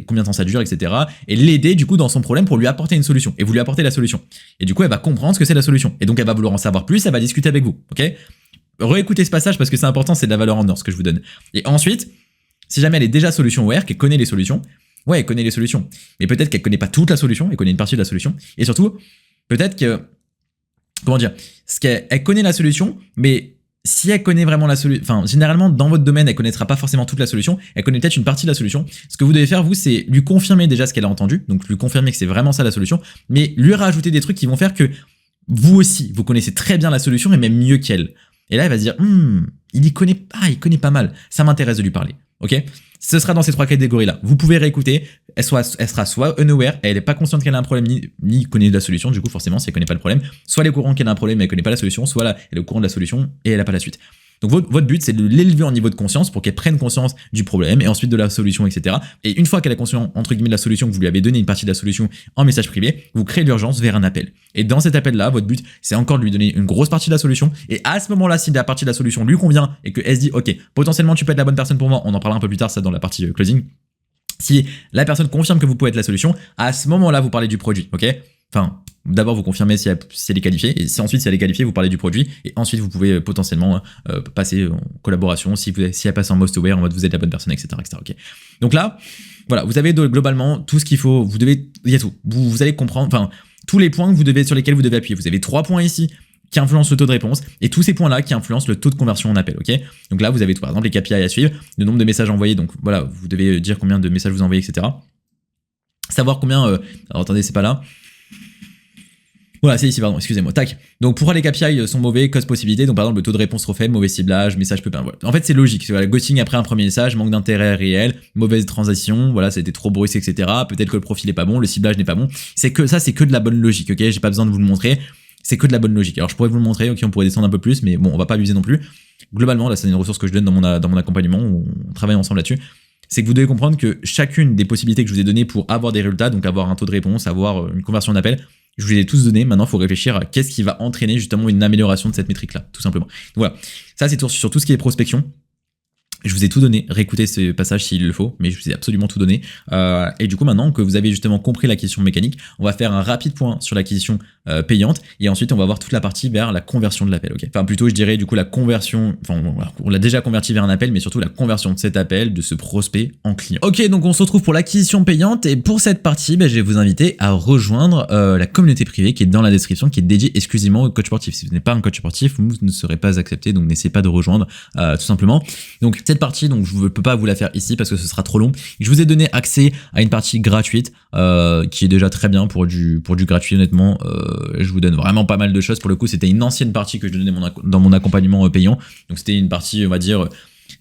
Speaker 1: combien de temps ça dure, etc. Et l'aider, du coup, dans son problème pour lui apporter une solution. Et vous lui apportez la solution. Et du coup, elle va comprendre ce que c'est la solution. Et donc, elle va vouloir en savoir plus, elle va discuter avec vous, ok? réécoutez ce passage parce que c'est important, c'est de la valeur en or ce que je vous donne. Et ensuite, si jamais elle est déjà solution aware, qu'elle connaît les solutions, ouais, elle connaît les solutions. Mais peut-être qu'elle connaît pas toute la solution, elle connaît une partie de la solution. Et surtout, peut-être que, comment dire, elle connaît la solution, mais si elle connaît vraiment la solution, enfin, généralement, dans votre domaine, elle connaîtra pas forcément toute la solution, elle connaît peut-être une partie de la solution. Ce que vous devez faire, vous, c'est lui confirmer déjà ce qu'elle a entendu, donc lui confirmer que c'est vraiment ça la solution, mais lui rajouter des trucs qui vont faire que vous aussi, vous connaissez très bien la solution et même mieux qu'elle. Et là, elle va se dire, il connaît pas mal, ça m'intéresse de lui parler. Ok, ce sera dans ces 3 catégories-là. Vous pouvez réécouter, elle sera soit unaware, elle n'est pas consciente qu'elle a un problème, ni connaît la solution, du coup forcément si elle connaît pas le problème, soit elle est au courant qu'elle a un problème mais elle connaît pas la solution, soit là, elle est au courant de la solution et elle n'a pas la suite. Donc votre but, c'est de l'élever en niveau de conscience pour qu'elle prenne conscience du problème et ensuite de la solution, etc. Et une fois qu'elle a conscience, entre guillemets, de la solution, que vous lui avez donné une partie de la solution en message privé, vous créez l'urgence vers un appel. Et dans cet appel-là, votre but, c'est encore de lui donner une grosse partie de la solution. Et à ce moment-là, si la partie de la solution lui convient et qu'elle se dit, ok, potentiellement tu peux être la bonne personne pour moi, on en parlera un peu plus tard, ça dans la partie closing. Si la personne confirme que vous pouvez être la solution, à ce moment-là, vous parlez du produit, ok? Enfin, d'abord vous confirmez si elle est qualifiée, et ensuite si elle est qualifiée, vous parlez du produit, et ensuite vous pouvez potentiellement passer en collaboration si elle passe en most aware, en mode vous êtes la bonne personne, etc. ok. Donc là, voilà, vous avez globalement tout ce qu'il faut, il y a tout. Vous allez comprendre, enfin, tous les points sur lesquels vous devez appuyer. Vous avez 3 points ici qui influencent le taux de réponse, et tous ces points-là qui influencent le taux de conversion en appel, ok? Donc là, vous avez par exemple les KPI à suivre, le nombre de messages envoyés, donc voilà, vous devez dire combien de messages vous envoyez, etc. Savoir combien, alors attendez, c'est pas là. Voilà, c'est ici, pardon, excusez-moi. Tac. Donc, pourquoi les KPI sont mauvais, cause possibilité. Donc, par exemple, le taux de réponse trop faible, mauvais ciblage, message peu. Voilà. En fait, c'est logique. Voilà, ghosting après un premier message, manque d'intérêt réel, mauvaise transition, voilà, c'était trop brusque, etc. Peut-être que le profil est pas bon, le ciblage n'est pas bon. C'est que de la bonne logique, ok? J'ai pas besoin de vous le montrer. C'est que de la bonne logique. Alors, je pourrais vous le montrer, ok, on pourrait descendre un peu plus, mais bon, on va pas abuser non plus. Globalement, là, c'est une ressource que je donne dans mon accompagnement, où on travaille ensemble là-dessus. C'est que vous devez comprendre que chacune des possibilités que je vous ai données pour avoir des résultats, donc avoir un taux de réponse, avoir une conversion d'appel, je vous les ai tous donnés. Maintenant, il faut réfléchir à qu'est-ce qui va entraîner justement une amélioration de cette métrique-là, tout simplement. Donc voilà, ça c'est sur tout ce qui est prospection. Je vous ai tout donné, réécoutez ce passage s'il le faut, mais je vous ai absolument tout donné. Et du coup, maintenant que vous avez justement compris l'acquisition mécanique, on va faire un rapide point sur l'acquisition payante, et ensuite on va voir toute la partie vers la conversion de l'appel. Ok. Enfin plutôt, je dirais du coup la conversion. Enfin, on l'a déjà converti vers un appel, mais surtout la conversion de cet appel, de ce prospect en client. Ok, donc on se retrouve pour l'acquisition payante, et pour cette partie, je vais vous inviter à rejoindre la communauté privée qui est dans la description, qui est dédiée exclusivement aux coachs sportifs. Si vous n'êtes pas un coach sportif, vous ne serez pas accepté, donc n'essayez pas de rejoindre tout simplement. Donc cette partie, donc je ne peux pas vous la faire ici parce que ce sera trop long. Je vous ai donné accès à une partie gratuite qui est déjà très bien pour du gratuit, honnêtement. Je vous donne vraiment pas mal de choses. Pour le coup, c'était une ancienne partie que je donnais dans mon accompagnement payant. Donc c'était une partie, on va dire,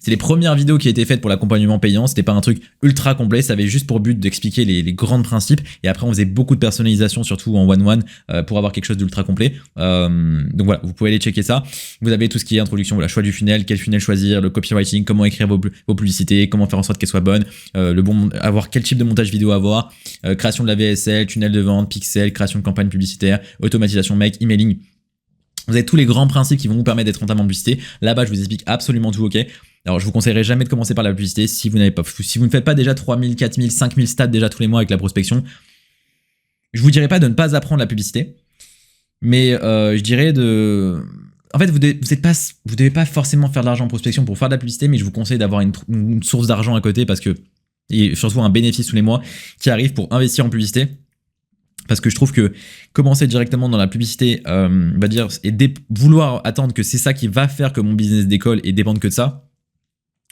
Speaker 1: c'est les premières vidéos qui étaient faites pour l'accompagnement payant. C'était pas un truc ultra complet, ça avait juste pour but d'expliquer les grands principes, et après on faisait beaucoup de personnalisation, surtout en one-one, pour avoir quelque chose d'ultra complet. Donc voilà, vous pouvez aller checker ça. Vous avez tout ce qui est introduction, voilà, choix du funnel, quel funnel choisir, le copywriting, comment écrire vos publicités, comment faire en sorte qu'elles soient bonnes, avoir quel type de montage vidéo avoir, création de la VSL, tunnel de vente, pixel, création de campagne publicitaire, automatisation make, emailing. Vous avez tous les grands principes qui vont vous permettre d'être rentable en publicité. Là-bas, je vous explique absolument tout, ok? Alors, je vous conseillerais jamais de commencer par la publicité si vous ne faites pas déjà 3000, 4000, 5000 stats déjà tous les mois avec la prospection. Je vous dirais pas de ne pas apprendre la publicité, mais je dirais en fait, vous devez pas forcément faire de l'argent en prospection pour faire de la publicité, mais je vous conseille d'avoir une source d'argent à côté, parce que, et surtout un bénéfice tous les mois qui arrive pour investir en publicité. Parce que je trouve que commencer directement dans la publicité, vouloir attendre que c'est ça qui va faire que mon business décolle et dépendre que de ça,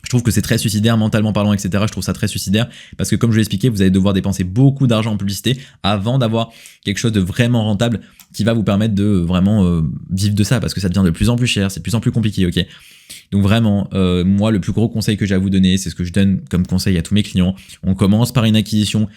Speaker 1: je trouve que c'est très suicidaire, mentalement parlant, etc. Je trouve ça très suicidaire, parce que comme je l'ai expliqué, vous allez devoir dépenser beaucoup d'argent en publicité avant d'avoir quelque chose de vraiment rentable qui va vous permettre de vraiment vivre de ça, parce que ça devient de plus en plus cher, c'est de plus en plus compliqué, ok? Donc vraiment, moi, le plus gros conseil que j'ai à vous donner, c'est ce que je donne comme conseil à tous mes clients. On commence par une acquisition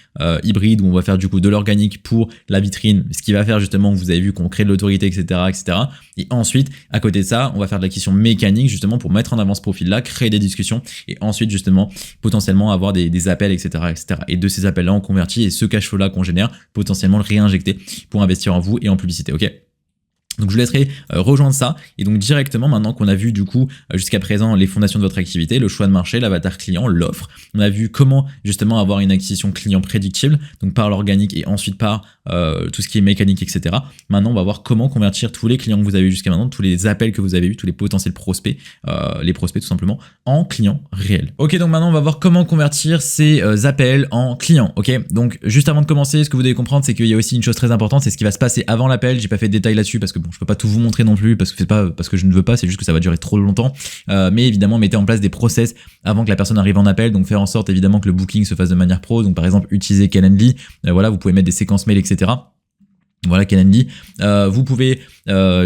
Speaker 1: hybride, où on va faire du coup de l'organique pour la vitrine, ce qui va faire justement, vous avez vu qu'on crée de l'autorité, etc., etc. Et ensuite, à côté de ça, on va faire de l'acquisition mécanique justement pour mettre en avant ce profil-là, créer des discussions, et ensuite justement, potentiellement avoir des appels, etc., etc. Et de ces appels-là, on convertit, et ce cash flow-là qu'on génère, potentiellement le réinjecter pour investir en vous et en publicité, ok? Donc je vous laisserai rejoindre ça. Et donc directement, maintenant qu'on a vu du coup jusqu'à présent les fondations de votre activité, le choix de marché, l'avatar client, l'offre, on a vu comment justement avoir une acquisition client prédictible, donc par l'organique et ensuite par tout ce qui est mécanique, etc. Maintenant, on va voir comment convertir tous les clients que vous avez eu jusqu'à maintenant, tous les appels que vous avez eu, tous les potentiels prospects, les prospects tout simplement, en clients réels. Ok, donc maintenant on va voir comment convertir ces appels en clients. Ok, donc juste avant de commencer, ce que vous devez comprendre, c'est qu'il y a aussi une chose très importante, c'est ce qui va se passer avant l'appel. J'ai pas fait de détails là-dessus parce que bon, je peux pas tout vous montrer non plus parce que c'est pas parce que je ne veux pas, c'est juste que ça va durer trop longtemps. Mais évidemment, mettez en place des process avant que la personne arrive en appel, donc faire en sorte évidemment que le booking se fasse de manière pro. Donc par exemple, utiliser Calendly, voilà, vous pouvez mettre des séquences mail, etc. Voilà, Calendly. Vous pouvez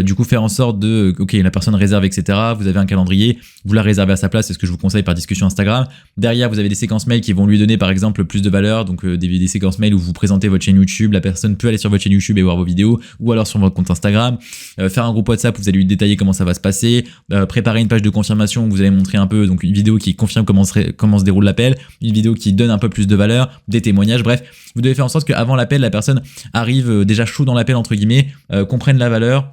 Speaker 1: du coup faire en sorte de, ok, la personne réserve, etc. Vous avez un calendrier, vous la réservez à sa place, c'est ce que je vous conseille par discussion Instagram. Derrière, vous avez des séquences mail qui vont lui donner par exemple plus de valeur, donc des séquences mail où vous présentez votre chaîne YouTube, la personne peut aller sur votre chaîne YouTube et voir vos vidéos, ou alors sur votre compte Instagram. Faire un groupe WhatsApp où vous allez lui détailler comment ça va se passer, préparer une page de confirmation où vous allez montrer un peu, donc une vidéo qui confirme comment se déroule l'appel, une vidéo qui donne un peu plus de valeur, des témoignages, bref. Vous devez faire en sorte qu'avant l'appel, la personne arrive déjà chaud dans l'appel, entre guillemets, comprenne la valeur,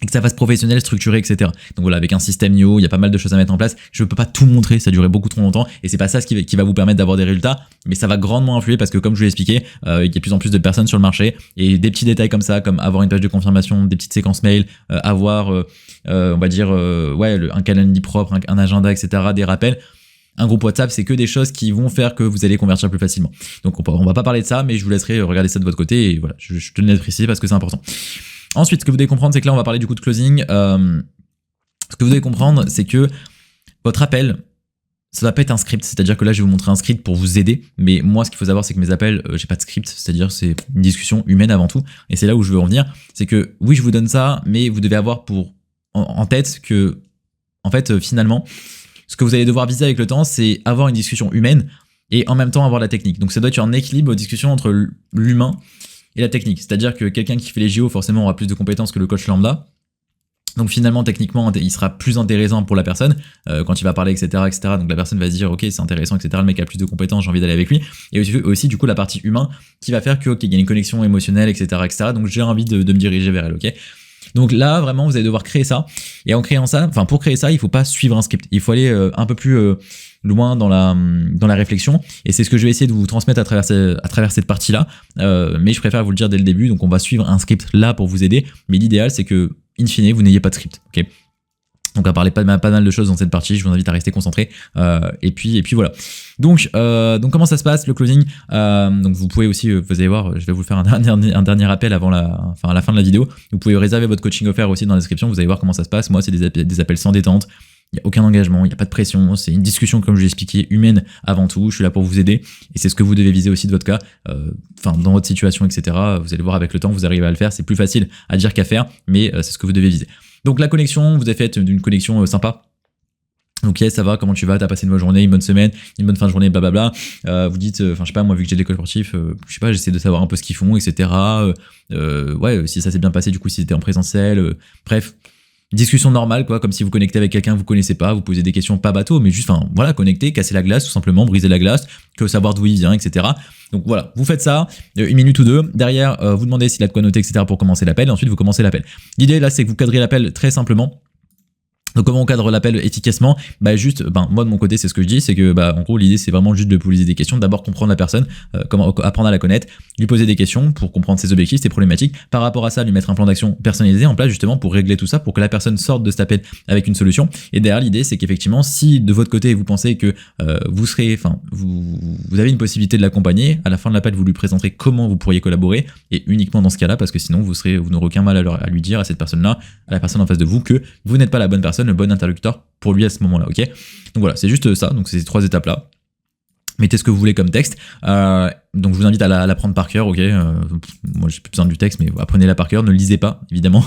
Speaker 1: et que ça fasse professionnel, structuré, etc. Donc voilà, avec un système NIO, il y a pas mal de choses à mettre en place. Je ne peux pas tout montrer, ça durait beaucoup trop longtemps, et c'est pas ça qui va vous permettre d'avoir des résultats, mais ça va grandement influer parce que comme je vous l'ai expliqué, il y a de plus en plus de personnes sur le marché, et des petits détails comme ça, comme avoir une page de confirmation, des petites séquences mail, avoir, on va dire, un calendrier propre, un agenda, etc., des rappels. Un groupe WhatsApp, c'est que des choses qui vont faire que vous allez convertir plus facilement. Donc on va pas parler de ça, mais je vous laisserai regarder ça de votre côté, et voilà, je tenais à le préciser parce que c'est important. Ensuite, ce que vous devez comprendre, c'est que là, on va parler du coup de closing. Ce que vous devez comprendre, c'est que votre appel, ça va pas être un script. C'est-à-dire que là, je vais vous montrer un script pour vous aider. Mais moi, ce qu'il faut savoir, c'est que mes appels, j'ai pas de script. C'est-à-dire, c'est une discussion humaine avant tout. Et c'est là où je veux en venir. C'est que oui, je vous donne ça, mais vous devez avoir en tête que, en fait, finalement, ce que vous allez devoir viser avec le temps, c'est avoir une discussion humaine et en même temps avoir la technique. Donc ça doit être un équilibre aux discussions entre l'humain et la technique. C'est-à-dire que quelqu'un qui fait les JO, forcément, aura plus de compétences que le coach lambda. Donc finalement, techniquement, il sera plus intéressant pour la personne quand il va parler, etc., etc. Donc la personne va se dire, ok, c'est intéressant, etc. Le mec a plus de compétences, j'ai envie d'aller avec lui. Et aussi du coup, la partie humain qui va faire que, ok, il y a une connexion émotionnelle, etc., etc. Donc j'ai envie de me diriger vers elle, ok. Donc là, vraiment, vous allez devoir créer ça. Et en créant ça, enfin, pour créer ça, il faut pas suivre un script. Il faut aller un peu plus loin dans la réflexion. Et c'est ce que je vais essayer de vous transmettre à travers cette partie-là. Mais je préfère vous le dire dès le début. Donc, on va suivre un script là pour vous aider. Mais l'idéal, c'est que, in fine, vous n'ayez pas de script. Ok. Donc, on va parler pas mal de choses dans cette partie. Je vous invite à rester concentré. Et puis voilà. Donc, comment ça se passe, le closing? Donc, vous pouvez aussi, vous allez voir, je vais vous faire un dernier appel à la fin de la vidéo. Vous pouvez réserver votre coaching offert aussi dans la description. Vous allez voir comment ça se passe. Moi, c'est des appels sans détente. Il n'y a aucun engagement, il n'y a pas de pression. C'est une discussion, comme je l'ai expliqué, humaine avant tout. Je suis là pour vous aider. Et c'est ce que vous devez viser aussi de votre cas. Dans votre situation, etc. Vous allez voir avec le temps, vous arrivez à le faire. C'est plus facile à dire qu'à faire, mais c'est ce que vous devez viser. Donc, la connexion, vous avez fait d'une connexion sympa. Ok, ça va, comment tu vas, t'as passé une bonne journée, une bonne semaine, une bonne fin de journée, blablabla. Vous dites, je sais pas, moi, vu que j'ai de l'école sportif, je sais pas, j'essaie de savoir un peu ce qu'ils font, etc. Si ça s'est bien passé, du coup, si c'était en présentiel, bref. Discussion normale, quoi, comme si vous connectez avec quelqu'un que vous connaissez pas, vous posez des questions pas bateau, mais juste, connecter, casser la glace, tout simplement, briser la glace, que savoir d'où il vient, etc. Donc voilà, vous faites ça, une minute ou deux. Derrière, vous demandez s'il a de quoi noter, etc. pour commencer l'appel, et ensuite vous commencez l'appel. L'idée là, c'est que vous cadrez l'appel très simplement. Donc comment on cadre l'appel efficacement? Moi de mon côté, c'est ce que je dis, c'est que en gros l'idée c'est vraiment juste de poser des questions, d'abord comprendre la personne, comment apprendre à la connaître, lui poser des questions pour comprendre ses objectifs, ses problématiques, par rapport à ça lui mettre un plan d'action personnalisé en place justement pour régler tout ça, pour que la personne sorte de cet appel avec une solution. Et derrière l'idée c'est qu'effectivement si de votre côté vous pensez que vous avez une possibilité de l'accompagner, à la fin de l'appel vous lui présenterez comment vous pourriez collaborer et uniquement dans ce cas-là, parce que sinon vous n'aurez aucun mal à lui dire à cette personne-là, à la personne en face de vous, que vous n'êtes pas la bonne personne, le bon interlocuteur pour lui à ce moment-là, ok? Donc voilà, c'est juste ça, donc c'est ces 3 étapes-là. Mettez ce que vous voulez comme texte. Donc je vous invite à l'apprendre par cœur, ok. Moi j'ai plus besoin du texte, mais apprenez-la par cœur. Ne lisez pas, évidemment.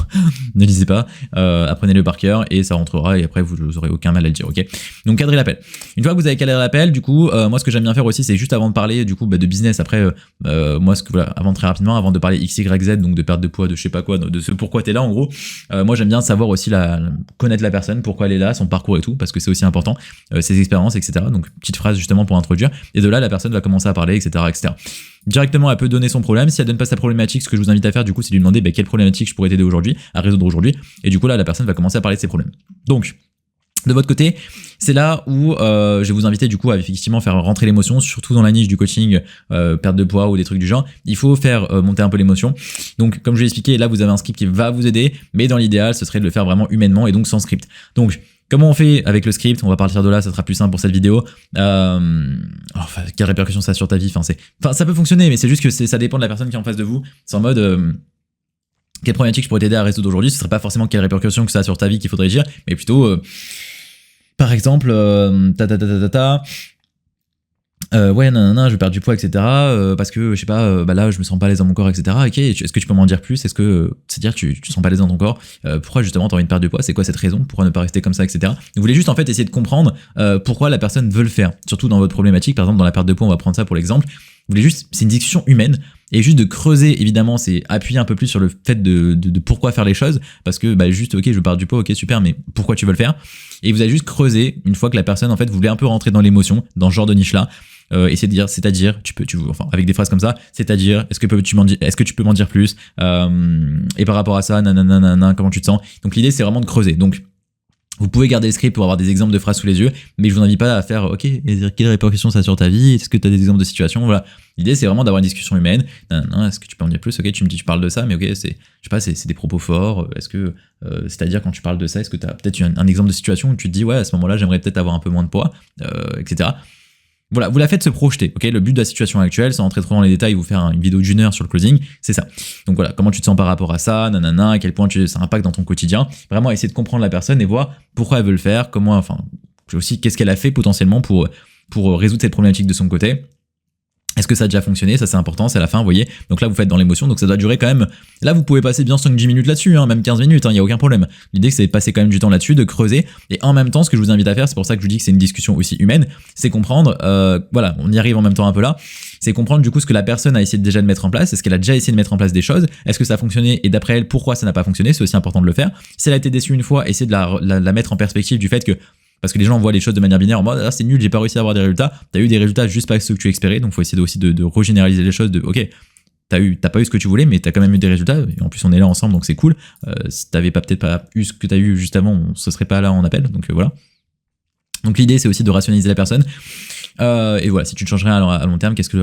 Speaker 1: Ne lisez pas. Apprenez-le par cœur et ça rentrera et après vous n'aurez aucun mal à le dire, ok. Donc cadrez l'appel. Une fois que vous avez cadré l'appel, du coup, moi ce que j'aime bien faire aussi, c'est juste avant de parler du coup de business. Après, moi avant de parler X, Y, Z, donc de perte de poids, de je sais pas quoi, de ce pourquoi t'es là en gros. Moi j'aime bien savoir aussi connaître la personne, pourquoi elle est là, son parcours et tout, parce que c'est aussi important, ses expériences, etc. Donc petite phrase justement pour introduire. Et de là la personne va commencer à parler, etc., etc. Directement, elle peut donner son problème. Si elle donne pas sa problématique, ce que je vous invite à faire, du coup, c'est de lui demander quelle problématique je pourrais t'aider aujourd'hui à résoudre aujourd'hui. Et du coup, là, la personne va commencer à parler de ses problèmes. Donc, de votre côté, c'est là où je vais vous inviter du coup à effectivement faire rentrer l'émotion, surtout dans la niche du coaching, perte de poids ou des trucs du genre. Il faut faire monter un peu l'émotion. Donc, comme je l'ai expliqué, là, vous avez un script qui va vous aider, mais dans l'idéal, ce serait de le faire vraiment humainement et donc sans script. Donc, comment on fait avec le script? On va partir de là, ça sera plus simple pour cette vidéo. Enfin, quelle répercussion ça a sur ta vie? Enfin, ça peut fonctionner, mais c'est juste que ça dépend de la personne qui est en face de vous. C'est en mode quelle problématique je pourrais t'aider à résoudre aujourd'hui. Ce serait pas forcément quelle répercussion que ça a sur ta vie qu'il faudrait dire, mais plutôt par exemple ouais, nanana, je vais perdre du poids, etc. Parce que, je sais pas, là, je me sens pas à l'aise dans mon corps, etc. Ok, est-ce que tu peux m'en dire plus? Est-ce que, c'est-à-dire, tu te sens pas à l'aise dans ton corps? Pourquoi, justement, t'as envie de perdre du poids? C'est quoi cette raison? Pourquoi ne pas rester comme ça, etc. Vous voulez juste, en fait, essayer de comprendre pourquoi la personne veut le faire. Surtout dans votre problématique, par exemple, dans la perte de poids, on va prendre ça pour l'exemple. Vous voulez juste, c'est une discussion humaine. Et juste de creuser, évidemment, c'est appuyer un peu plus sur le fait de pourquoi faire les choses. Parce que, juste, ok, je veux perdre du poids, ok, super, mais pourquoi tu veux le faire? Et vous allez juste creuser, une fois que la personne, en fait, vous voulez un peu rentrer dans l'émotion, dans ce genre de niche-là. Essayer de dire, c'est-à-dire, enfin, avec des phrases comme ça, c'est-à-dire, est-ce que tu peux m'en dire plus, et par rapport à ça, nanana, comment tu te sens? Donc l'idée, c'est vraiment de creuser. Donc, vous pouvez garder le script pour avoir des exemples de phrases sous les yeux, mais je vous invite pas à faire, ok, quelles répercussions ça a sur ta vie? Est-ce que tu as des exemples de situations? Voilà. L'idée, c'est vraiment d'avoir une discussion humaine. Est-ce que tu peux en dire plus? Ok, tu parles de ça, mais ok, je sais pas, c'est des propos forts. Est-ce que, c'est-à-dire, quand tu parles de ça, est-ce que tu as peut-être un exemple de situation où tu te dis, ouais, à ce moment-là, j'aimerais peut-être avoir un peu moins de poids, etc. Voilà, vous la faites se projeter, ok? Le but de la situation actuelle, sans entrer trop dans les détails, vous faire une vidéo d'1 heure sur le closing, c'est ça. Donc voilà, comment tu te sens par rapport à ça, nanana, à quel point ça impacte dans ton quotidien. Vraiment essayer de comprendre la personne et voir pourquoi elle veut le faire, comment, enfin, aussi qu'est-ce qu'elle a fait potentiellement pour résoudre cette problématique de son côté. Est-ce que ça a déjà fonctionné? Ça, c'est important, c'est la fin, vous voyez. Donc là, vous faites dans l'émotion, donc ça doit durer quand même. Là, vous pouvez passer bien 5-10 minutes là-dessus, même 15 minutes, il n'y a aucun problème. L'idée, c'est de passer quand même du temps là-dessus, de creuser. Et en même temps, ce que je vous invite à faire, c'est pour ça que je vous dis que c'est une discussion aussi humaine, c'est comprendre, voilà, on y arrive en même temps un peu là, c'est comprendre du coup ce que la personne a essayé déjà de mettre en place. Est-ce qu'elle a déjà essayé de mettre en place des choses? Est-ce que ça a fonctionné? Et d'après elle, pourquoi ça n'a pas fonctionné? C'est aussi important de le faire. Si elle a été déçue une fois, essayez de la mettre en perspective du fait que, parce que les gens voient les choses de manière binaire en mode, ah, c'est nul, j'ai pas réussi à avoir des résultats. T'as eu des résultats juste pas ceux que tu espérais, donc faut essayer aussi de regénéraliser les choses, ok, t'as pas eu ce que tu voulais, mais t'as quand même eu des résultats, et en plus on est là ensemble, donc c'est cool. Si t'avais peut-être pas eu ce que t'as eu juste avant, on se serait pas là en appel, donc voilà. Donc l'idée, c'est aussi de rationaliser la personne. Et voilà, si tu ne changes rien à long terme, quel serait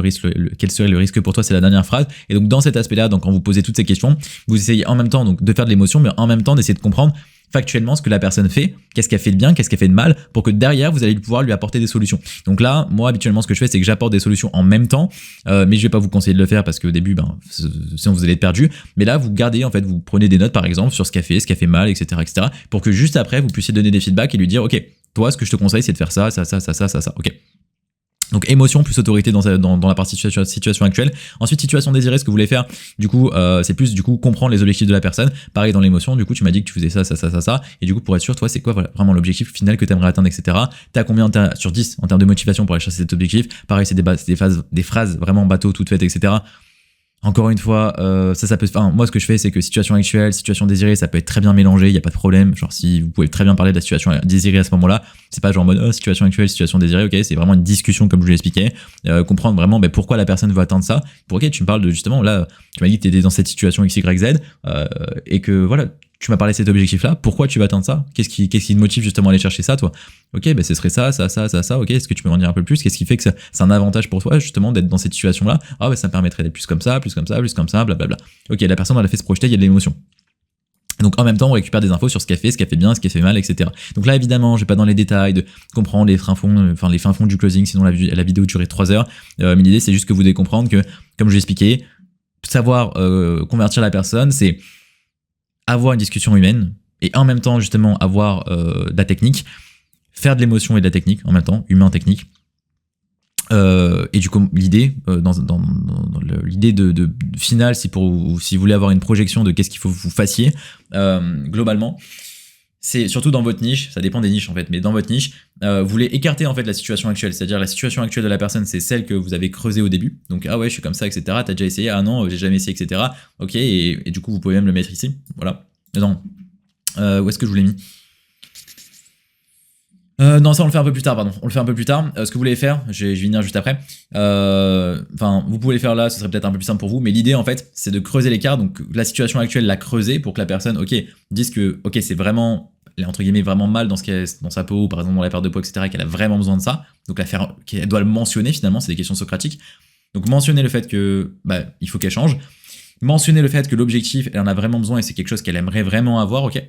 Speaker 1: le risque pour toi? C'est la dernière phrase. Et donc dans cet aspect-là, donc quand vous posez toutes ces questions, vous essayez en même temps donc de faire de l'émotion, mais en même temps d'essayer de comprendre factuellement ce que la personne fait, qu'est-ce qu'elle fait de bien, qu'est-ce qu'elle fait de mal, pour que derrière vous allez pouvoir lui apporter des solutions. Donc là, moi habituellement ce que je fais, c'est que j'apporte des solutions en même temps, mais je vais pas vous conseiller de le faire parce qu'au début, sinon vous allez être perdu. Mais là, vous gardez, en fait, vous prenez des notes par exemple sur ce qu'elle fait mal, etc., pour que juste après vous puissiez donner des feedbacks et lui dire, ok, toi, ce que je te conseille, c'est de faire ça, ok. Donc émotion plus autorité dans la partie situation actuelle. Ensuite, situation désirée, ce que vous voulez faire, du coup, c'est plus du coup comprendre les objectifs de la personne. Pareil dans l'émotion, du coup, tu m'as dit que tu faisais ça. Et du coup, pour être sûr, toi, c'est quoi voilà, vraiment l'objectif final que tu aimerais atteindre, etc. T'as combien sur 10 en termes de motivation pour aller chercher cet objectif? Pareil, c'est des phrases vraiment bateau, toutes faites, etc. Encore une fois, ça peut. Enfin, moi, ce que je fais, c'est que situation actuelle, situation désirée, ça peut être très bien mélangé. Il y a pas de problème. Genre, si vous pouvez très bien parler de la situation désirée à ce moment-là, c'est pas genre en mode situation actuelle, situation désirée. Ok, c'est vraiment une discussion comme je vous l'ai expliqué. Comprendre vraiment pourquoi la personne veut atteindre ça. Pour ok, tu me parles de justement là, tu m'as dit que tu étais dans cette situation X, Y, Z, et que voilà. Tu m'as parlé de cet objectif-là, pourquoi tu vas atteindre ça? Qu'est-ce qui te motive justement à aller chercher ça, toi? Ok, ce serait ça, ok, est-ce que tu peux m'en dire un peu plus? Qu'est-ce qui fait que c'est un avantage pour toi, justement, d'être dans cette situation-là? Ah, ça me permettrait d'être plus comme ça, blablabla. Ok, la personne, elle a fait se projeter, il y a de l'émotion. Donc en même temps, on récupère des infos sur ce qu'elle fait bien, ce qu'elle fait mal, etc. Donc là, évidemment, je vais pas dans les détails de comprendre les fins fonds du closing, sinon la vidéo durait 3 heures. Mais l'idée, c'est juste que vous devez comprendre que, comme je l'ai expliqué, savoir convertir la personne, c'est avoir une discussion humaine et en même temps justement avoir de la technique, faire de l'émotion et de la technique en même temps, humain-technique. Et du coup, l'idée l'idée de finale, si vous voulez avoir une projection de qu'est-ce qu'il faut que vous fassiez globalement, c'est surtout dans votre niche, ça dépend des niches en fait, mais dans votre niche, vous voulez écarter en fait la situation actuelle, c'est-à-dire la situation actuelle de la personne, c'est celle que vous avez creusée au début. Donc ah ouais, je suis comme ça, etc. T'as déjà essayé? Ah non, j'ai jamais essayé, etc. Ok, et du coup, vous pouvez même le mettre ici. Voilà. Attends, où est-ce que je vous l'ai mis? Non, ça on le fait un peu plus tard, pardon. On le fait un peu plus tard. Ce que vous voulez faire, je vais venir juste après. Enfin, vous pouvez le faire là, ce serait peut-être un peu plus simple pour vous. Mais l'idée, en fait, c'est de creuser l'écart. Donc, la situation actuelle, la creuser pour que la personne, ok, dise que, ok, c'est vraiment, entre guillemets, vraiment mal dans ce qu'elle, dans sa peau, par exemple dans la perte de poids, etc., qu'elle a vraiment besoin de ça. Donc, qu'elle doit le mentionner finalement, c'est des questions socratiques. Donc, mentionner le fait que, il faut qu'elle change. Mentionner le fait que l'objectif, elle en a vraiment besoin et c'est quelque chose qu'elle aimerait vraiment avoir, ok.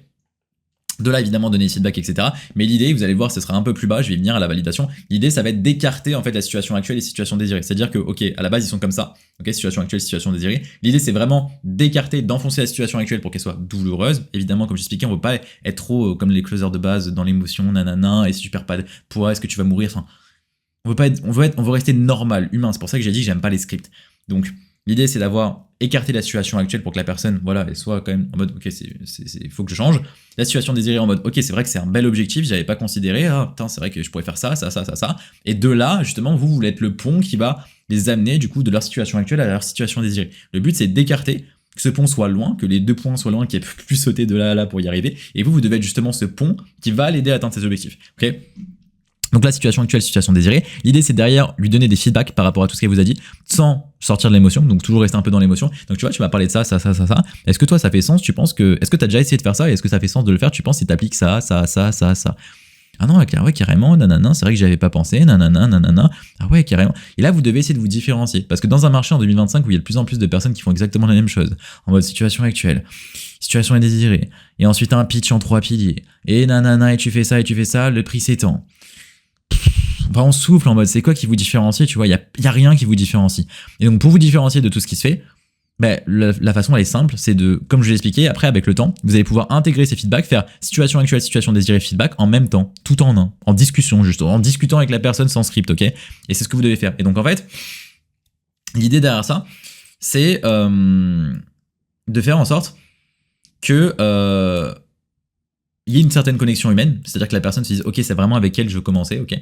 Speaker 1: De là, évidemment, donner des feedbacks, etc. Mais l'idée, vous allez voir, ce sera un peu plus bas, je vais venir à la validation. L'idée, ça va être d'écarter, en fait, la situation actuelle et la situation désirée. C'est-à-dire que, ok, à la base, ils sont comme ça. Ok, situation actuelle, situation désirée. L'idée, c'est vraiment d'écarter, d'enfoncer la situation actuelle pour qu'elle soit douloureuse. Évidemment, comme j'expliquais, on ne veut pas être trop comme les closers de base dans l'émotion, nanana, et si tu perds pas de poids, est-ce que tu vas mourir? Enfin, on veut rester normal, humain. C'est pour ça que j'ai dit que j'aime pas les scripts. Donc, l'idée, c'est d'avoir écarté la situation actuelle pour que la personne, voilà, elle soit quand même en mode, ok, il faut que je change. La situation désirée en mode, ok, c'est vrai que c'est un bel objectif, j'avais pas considéré, ah putain, c'est vrai que je pourrais faire ça. Et de là, justement, vous voulez être le pont qui va les amener, du coup, de leur situation actuelle à leur situation désirée. Le but, c'est d'écarter, que ce pont soit loin, que les deux points soient loin, qu'il ait plus sauter de là à là pour y arriver. Et vous devez être justement ce pont qui va l'aider à atteindre ses objectifs. Ok ? Donc la situation actuelle, situation désirée. L'idée, c'est derrière lui donner des feedbacks par rapport à tout ce qu'elle vous a dit, sans sortir de l'émotion, donc toujours rester un peu dans l'émotion. Donc tu vois, tu m'as parlé de ça. Est-ce que toi, ça fait sens? Tu penses que, est-ce que tu as déjà essayé de faire ça et est-ce que ça fait sens de le faire? Tu penses si tu appliques ça. Ah non, ouais, carrément, nanana, c'est vrai que j'avais pas pensé, nanana. Ah ouais, carrément. Et là, vous devez essayer de vous différencier. Parce que dans un marché en 2025 où il y a de plus en plus de personnes qui font exactement la même chose, en mode situation actuelle, situation indésirée, et ensuite un pitch en 3 piliers, et nanana, et tu fais ça, le prix s'étend. Enfin, on souffle en mode, c'est quoi qui vous différencie? Tu vois, il y a rien qui vous différencie. Et donc, pour vous différencier de tout ce qui se fait, la façon elle est simple, c'est de, comme je l'ai expliqué, après avec le temps, vous allez pouvoir intégrer ces feedbacks, faire situation actuelle, situation désirée, feedback en même temps, tout en un, en discussion juste, en discutant avec la personne sans script, ok? Et c'est ce que vous devez faire. Et donc en fait, l'idée derrière ça, c'est de faire en sorte que il y ait une certaine connexion humaine, c'est-à-dire que la personne se dise, ok, c'est vraiment avec elle je veux commencer, ok?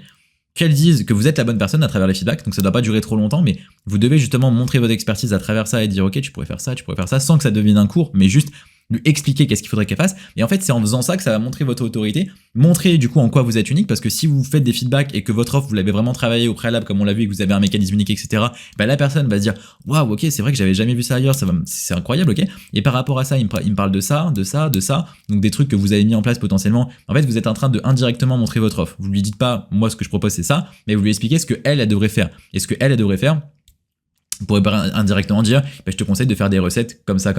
Speaker 1: Qu'elle dise que vous êtes la bonne personne à travers les feedbacks, donc ça ne doit pas durer trop longtemps, mais vous devez justement montrer votre expertise à travers ça et dire ok, tu pourrais faire ça, sans que ça devienne un cours, mais juste lui expliquer qu'est-ce qu'il faudrait qu'elle fasse. Et en fait, c'est en faisant ça que ça va montrer votre autorité, montrer du coup en quoi vous êtes unique, parce que si vous faites des feedbacks et que votre offre, vous l'avez vraiment travaillé au préalable, comme on l'a vu, et que vous avez un mécanisme unique, etc., la personne va se dire waouh, ok, c'est vrai que j'avais jamais vu ça ailleurs, c'est incroyable, ok. Et par rapport à ça, il me parle de ça, donc des trucs que vous avez mis en place potentiellement. En fait, vous êtes en train de indirectement montrer votre offre. Vous lui dites pas, moi, ce que je propose, c'est ça, mais vous lui expliquez ce elle devrait faire. Et ce elle devrait faire, vous pourrez indirectement dire, je te conseille de faire des recettes comme ça.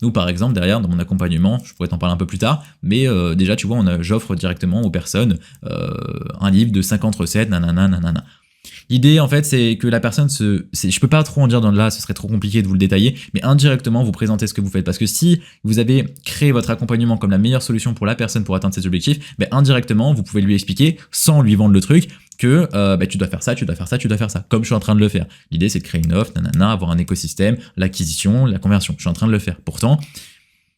Speaker 1: Nous, par exemple, derrière, dans mon accompagnement, je pourrais t'en parler un peu plus tard, mais déjà, tu vois, j'offre directement aux personnes un livre de 50 recettes, nanana. L'idée, en fait, c'est que la personne je peux pas trop en dire dans là, ce serait trop compliqué de vous le détailler, mais indirectement, vous présentez ce que vous faites. Parce que si vous avez créé votre accompagnement comme la meilleure solution pour la personne pour atteindre ses objectifs, indirectement, vous pouvez lui expliquer, sans lui vendre le truc, que tu dois faire ça, comme je suis en train de le faire. L'idée, c'est de créer une offre, avoir un écosystème, l'acquisition, la conversion. Je suis en train de le faire. Pourtant,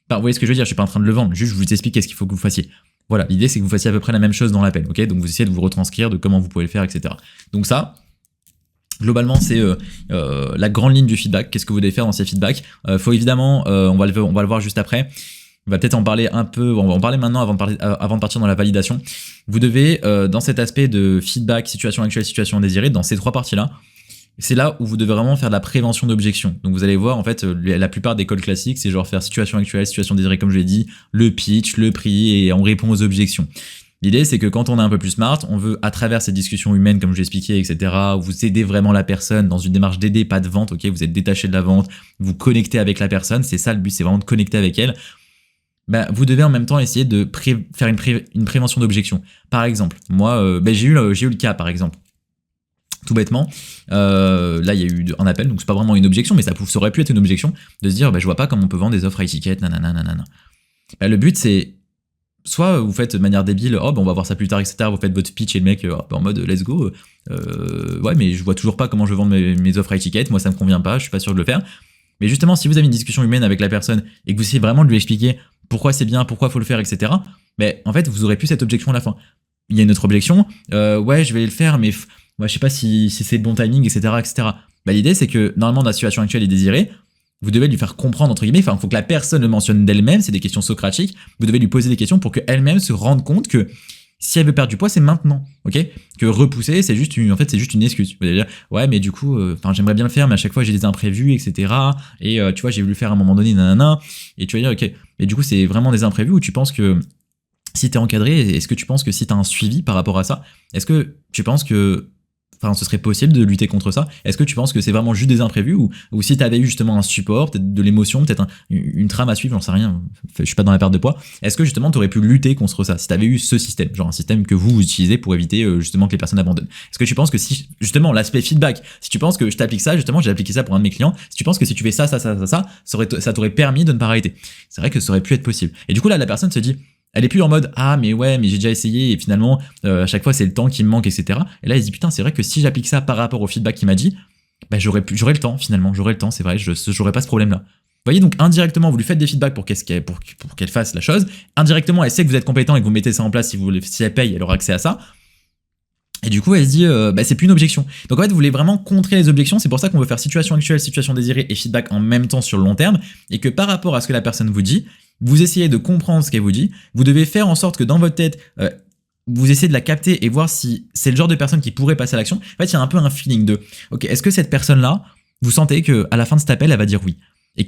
Speaker 1: vous voyez ce que je veux dire, je suis pas en train de le vendre, juste je vous explique qu'est-ce qu'il faut que vous fassiez. Voilà, l'idée c'est que vous fassiez à peu près la même chose dans l'appel, ok? Donc vous essayez de vous retranscrire de comment vous pouvez le faire, etc. Donc ça, globalement, c'est la grande ligne du feedback. Qu'est-ce que vous devez faire dans ces feedbacks? Faut évidemment, on va le voir juste après. On va peut-être en parler un peu, on va en parler maintenant avant de partir dans la validation. Vous devez, dans cet aspect de feedback, situation actuelle, situation désirée, dans ces 3 parties-là, c'est là où vous devez vraiment faire de la prévention d'objections. Donc vous allez voir, en fait, la plupart des calls classiques, c'est genre faire situation actuelle, situation désirée, comme je l'ai dit, le pitch, le prix, et on répond aux objections. L'idée, c'est que quand on est un peu plus smart, on veut, à travers ces discussions humaines, comme je l'ai expliqué, etc., vous aider vraiment la personne dans une démarche d'aider, pas de vente, ok? Vous êtes détaché de la vente, vous connectez avec la personne, c'est ça le but, c'est vraiment de connecter avec elle. Vous devez en même temps essayer de faire une prévention d'objections. Par exemple, moi, j'ai eu le cas, par exemple. Tout bêtement, là il y a eu un appel, donc c'est pas vraiment une objection, mais ça aurait pu être une objection de se dire je vois pas comment on peut vendre des offres à étiquette, nanana. Le but c'est soit vous faites de manière débile, on va voir ça plus tard, etc. Vous faites votre pitch et le mec en mode let's go, ouais mais je vois toujours pas comment je vends mes offres à étiquette, moi ça me convient pas, je suis pas sûr de le faire. Mais justement, si vous avez une discussion humaine avec la personne et que vous essayez vraiment de lui expliquer pourquoi c'est bien, pourquoi faut le faire, etc. En fait vous aurez plus cette objection à la fin. Il y a une autre objection, ouais je vais le faire mais moi, je sais pas si c'est le bon timing, etc. L'idée, c'est que, normalement, dans la situation actuelle et désirée, vous devez lui faire comprendre, entre guillemets, il faut que la personne le mentionne d'elle-même, c'est des questions socratiques, vous devez lui poser des questions pour qu'elle-même se rende compte que Si elle veut perdre du poids, c'est maintenant, ok? Que repousser, c'est juste une excuse. Vous allez dire, ouais, mais du coup, j'aimerais bien le faire, mais à chaque fois j'ai des imprévus, etc. Et tu vois, j'ai voulu le faire à un moment donné, nanana. Et tu vas dire, ok, mais du coup, c'est vraiment des imprévus où tu penses que si t'es encadré, est-ce que tu penses que si t'as un suivi par rapport à ça, est-ce que tu penses que ce serait possible de lutter contre ça? Est-ce que tu penses que c'est vraiment juste des imprévus ou si tu avais eu justement un support, peut-être de l'émotion, peut-être une trame à suivre, j'en sais rien, je suis pas dans la perte de poids, est-ce que justement tu aurais pu lutter contre ça si tu avais eu ce système, genre un système que vous utilisez pour éviter justement que les personnes abandonnent? Est-ce que tu penses que si justement l'aspect feedback, si tu penses que je t'applique ça, justement j'ai appliqué ça pour un de mes clients, si tu penses que si tu fais ça t'aurait permis de ne pas arrêter? C'est vrai que ça aurait pu être possible. Et du coup là la personne se dit, elle est plus en mode ah mais ouais mais j'ai déjà essayé et finalement à chaque fois c'est le temps qui me manque, etc. Et là elle se dit putain c'est vrai que si j'applique ça par rapport au feedback qu'il m'a dit, bah j'aurais le temps finalement, j'aurais le temps, c'est vrai, j'aurais pas ce problème là. Vous voyez, donc indirectement vous lui faites des feedbacks pour qu'elle fasse la chose, indirectement elle sait que vous êtes compétent et que vous mettez ça en place, si elle paye elle aura accès à ça. Et du coup, elle se dit, c'est plus une objection. Donc en fait, vous voulez vraiment contrer les objections. C'est pour ça qu'on veut faire situation actuelle, situation désirée et feedback en même temps sur le long terme. Et que par rapport à ce que la personne vous dit, vous essayez de comprendre ce qu'elle vous dit. Vous devez faire en sorte que dans votre tête, vous essayez de la capter et voir si c'est le genre de personne qui pourrait passer à l'action. En fait, il y a un peu un feeling de, ok, est-ce que cette personne-là, vous sentez qu'à la fin de cet appel, elle va dire oui? Et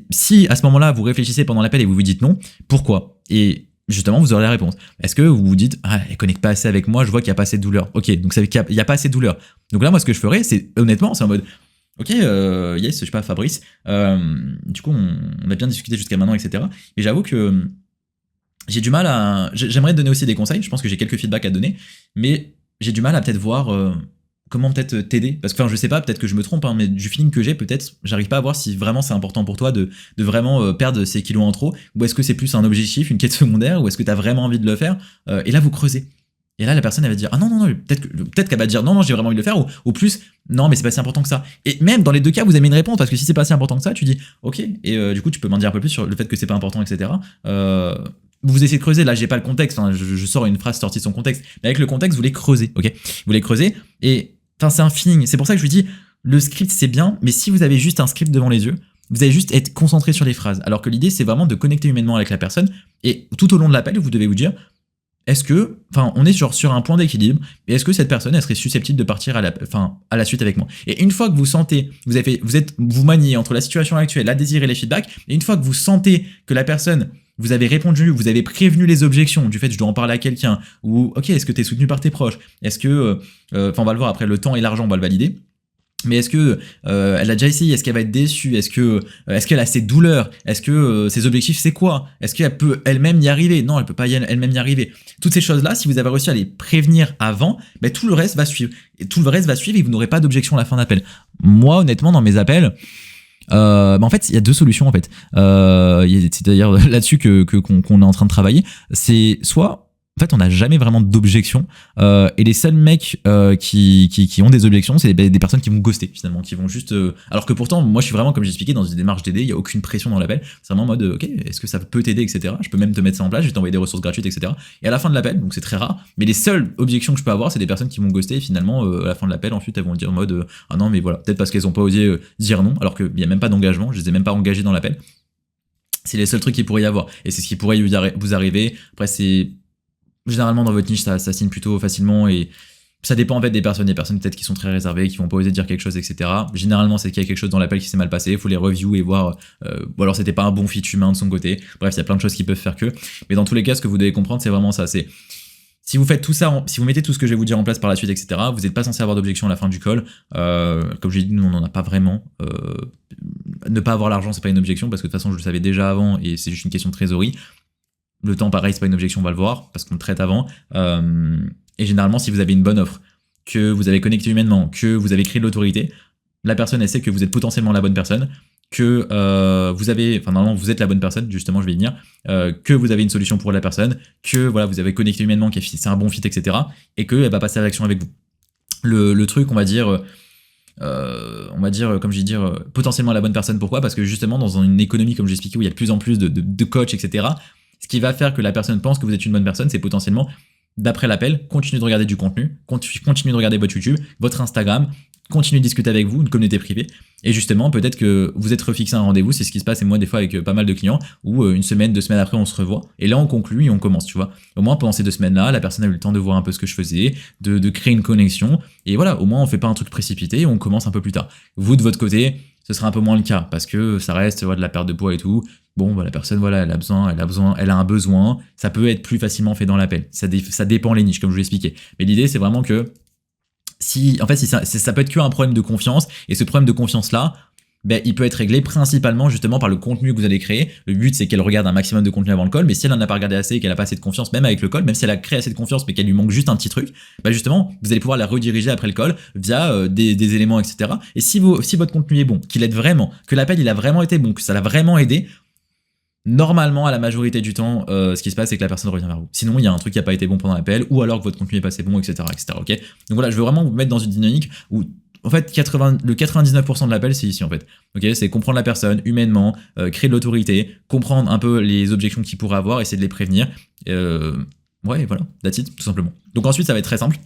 Speaker 1: si à ce moment-là, vous réfléchissez pendant l'appel et vous vous dites non, pourquoi? Et justement, vous aurez la réponse. Est-ce que vous vous dites, ah, elle connecte pas assez avec moi, je vois qu'il n'y a pas assez de douleur. Ok, donc ça veut dire qu'il n'y a pas assez de douleur. Donc là, moi, ce que je ferais, c'est, honnêtement, c'est en mode, ok, yes, je sais pas, Fabrice, du coup, on a bien discuté jusqu'à maintenant, etc. Et j'avoue que j'ai du mal j'aimerais te donner aussi des conseils, je pense que j'ai quelques feedbacks à te donner, mais j'ai du mal à peut-être voir comment peut-être t'aider, parce que je sais pas, peut-être que je me trompe, hein, mais du feeling que j'ai, peut-être j'arrive pas à voir si vraiment c'est important pour toi de vraiment perdre ces kilos en trop, ou est-ce que c'est plus un objectif, une quête secondaire, ou est-ce que t'as vraiment envie de le faire, et là vous creusez. Et là la personne elle va dire ah non peut-être qu'elle va dire non j'ai vraiment envie de le faire, ou plus non mais c'est pas si important que ça. Et même dans les deux cas vous avez une réponse, parce que si c'est pas si important que ça tu dis ok, et du coup tu peux m'en dire un peu plus sur le fait que c'est pas important, etc. Vous essayez de creuser, là j'ai pas le contexte, hein, je sors une phrase sortie de son contexte, mais avec le contexte vous les creusez, ok, vous les creusez, et c'est un feeling. C'est pour ça que je lui dis, le script c'est bien, mais si vous avez juste un script devant les yeux, vous allez juste être concentré sur les phrases. Alors que l'idée c'est vraiment de connecter humainement avec la personne, et tout au long de l'appel vous devez vous dire, est-ce que, on est sur un point d'équilibre, et est-ce que cette personne elle serait susceptible de partir à la suite avec moi? Et une fois que vous sentez, vous maniez entre la situation actuelle, la désir et les feedbacks, et une fois que vous sentez que la personne, vous avez répondu, vous avez prévenu les objections du fait je dois en parler à quelqu'un, ou ok, est-ce que tu es soutenu par tes proches, est-ce que, on va le voir après, le temps et l'argent, on va le valider, mais est-ce que elle a déjà essayé, est-ce qu'elle va être déçue, est-ce qu'elle a ses douleurs, est-ce que ses objectifs c'est quoi, est-ce qu'elle peut elle-même y arriver? Non, elle peut pas elle-même y arriver. Toutes ces choses-là, si vous avez réussi à les prévenir avant, tout le reste va suivre. Et tout le reste va suivre et vous n'aurez pas d'objection à la fin d'appel. Moi, honnêtement, dans mes appels, en fait, il y a deux solutions en fait. C'est d'ailleurs là-dessus qu'on est en train de travailler. C'est soit en fait, on n'a jamais vraiment d'objection, et les seuls mecs qui ont des objections, c'est des personnes qui vont ghoster finalement, qui vont juste. Alors que pourtant, moi, je suis vraiment, comme j'ai expliqué, dans une démarche d'aider. Il y a aucune pression dans l'appel. C'est vraiment en mode, ok, est-ce que ça peut t'aider, etc. Je peux même te mettre ça en place. Je vais t'envoyer des ressources gratuites, etc. Et à la fin de l'appel, donc c'est très rare, mais les seules objections que je peux avoir, c'est des personnes qui vont ghoster. Et finalement, à la fin de l'appel, ensuite, elles vont dire en mode, ah non, mais voilà, peut-être parce qu'elles ont pas osé dire non, alors qu'il y a même pas d'engagement. Je les ai même pas engagés dans l'appel. C'est les seuls trucs qu'il pourrait y avoir, et c'est ce qui pourrait vous arriver. Après, c'est généralement dans votre niche ça signe plutôt facilement, et ça dépend en fait des personnes. Il y a des personnes peut-être qui sont très réservées, qui vont pas oser dire quelque chose, etc. Généralement c'est qu'il y a quelque chose dans l'appel qui s'est mal passé, il faut les review et voir, ou alors c'était pas un bon fit humain de son côté. Bref, il y a plein de choses qui peuvent faire que, mais dans tous les cas ce que vous devez comprendre c'est vraiment ça, c'est si vous faites tout ça, si vous mettez tout ce que je vais vous dire en place par la suite, etc., vous n'êtes pas censé avoir d'objection à la fin du call. Comme j'ai dit, nous on n'en a pas vraiment. Ne pas avoir l'argent c'est pas une objection, parce que de toute façon je le savais déjà avant et c'est juste une question de trésorerie. Le temps, pareil, c'est pas une objection, on va le voir, parce qu'on le traite avant. Et généralement, si vous avez une bonne offre, que vous avez connecté humainement, que vous avez créé de l'autorité, la personne, elle sait que vous êtes potentiellement la bonne personne, que normalement, vous êtes la bonne personne, justement, je vais y venir, que vous avez une solution pour la personne, que voilà, vous avez connecté humainement, que c'est un bon fit, etc. Et qu'elle va passer à l'action avec vous. Le truc, on va dire, comme je vais dire, potentiellement la bonne personne. Pourquoi? Parce que justement, dans une économie, comme j'expliquais, où il y a de plus en plus de coachs, etc., ce qui va faire que la personne pense que vous êtes une bonne personne, c'est potentiellement, d'après l'appel, continuer de regarder du contenu, continuer de regarder votre YouTube, votre Instagram, continue de discuter avec vous, une communauté privée. Et justement, peut-être que vous êtes refixé un rendez-vous, c'est ce qui se passe, et moi, des fois, avec pas mal de clients, où une semaine, 2 semaines après, on se revoit. Et là, on conclut et on commence, tu vois. Au moins, pendant ces 2 semaines-là, la personne a eu le temps de voir un peu ce que je faisais, de créer une connexion. Et voilà, au moins, on fait pas un truc précipité et on commence un peu plus tard. Vous, de votre côté, ce sera un peu moins le cas, parce que ça reste de la perte de poids et tout. Bon, bah, la personne, voilà, elle a un besoin. Ça peut être plus facilement fait dans l'appel. Ça dépend les niches, comme je vous l'ai expliqué. Mais l'idée, c'est vraiment que si ça peut être qu'un problème de confiance, et ce problème de confiance-là, ben, il peut être réglé principalement justement par le contenu que vous allez créer. Le but, c'est qu'elle regarde un maximum de contenu avant le call, mais si elle n'en a pas regardé assez et qu'elle n'a pas assez de confiance, même avec le call, même si elle a créé assez de confiance mais qu'elle lui manque juste un petit truc, ben justement, vous allez pouvoir la rediriger après le call via des éléments, etc. Et si votre contenu est bon, qu'il aide vraiment, que l'appel il a vraiment été bon, que ça l'a vraiment aidé, normalement, à la majorité du temps, ce qui se passe, c'est que la personne revient vers vous. Sinon, il y a un truc qui n'a pas été bon pendant l'appel, ou alors que votre contenu n'est pas assez bon, etc., etc. Ok. Donc voilà, je veux vraiment vous mettre dans une dynamique où, en fait, le 99% de l'appel, c'est ici, en fait. Ok, c'est comprendre la personne humainement, créer de l'autorité, comprendre un peu les objections qu'il pourrait avoir, essayer de les prévenir. Ouais, voilà, that's it, tout simplement. Donc ensuite, ça va être très simple.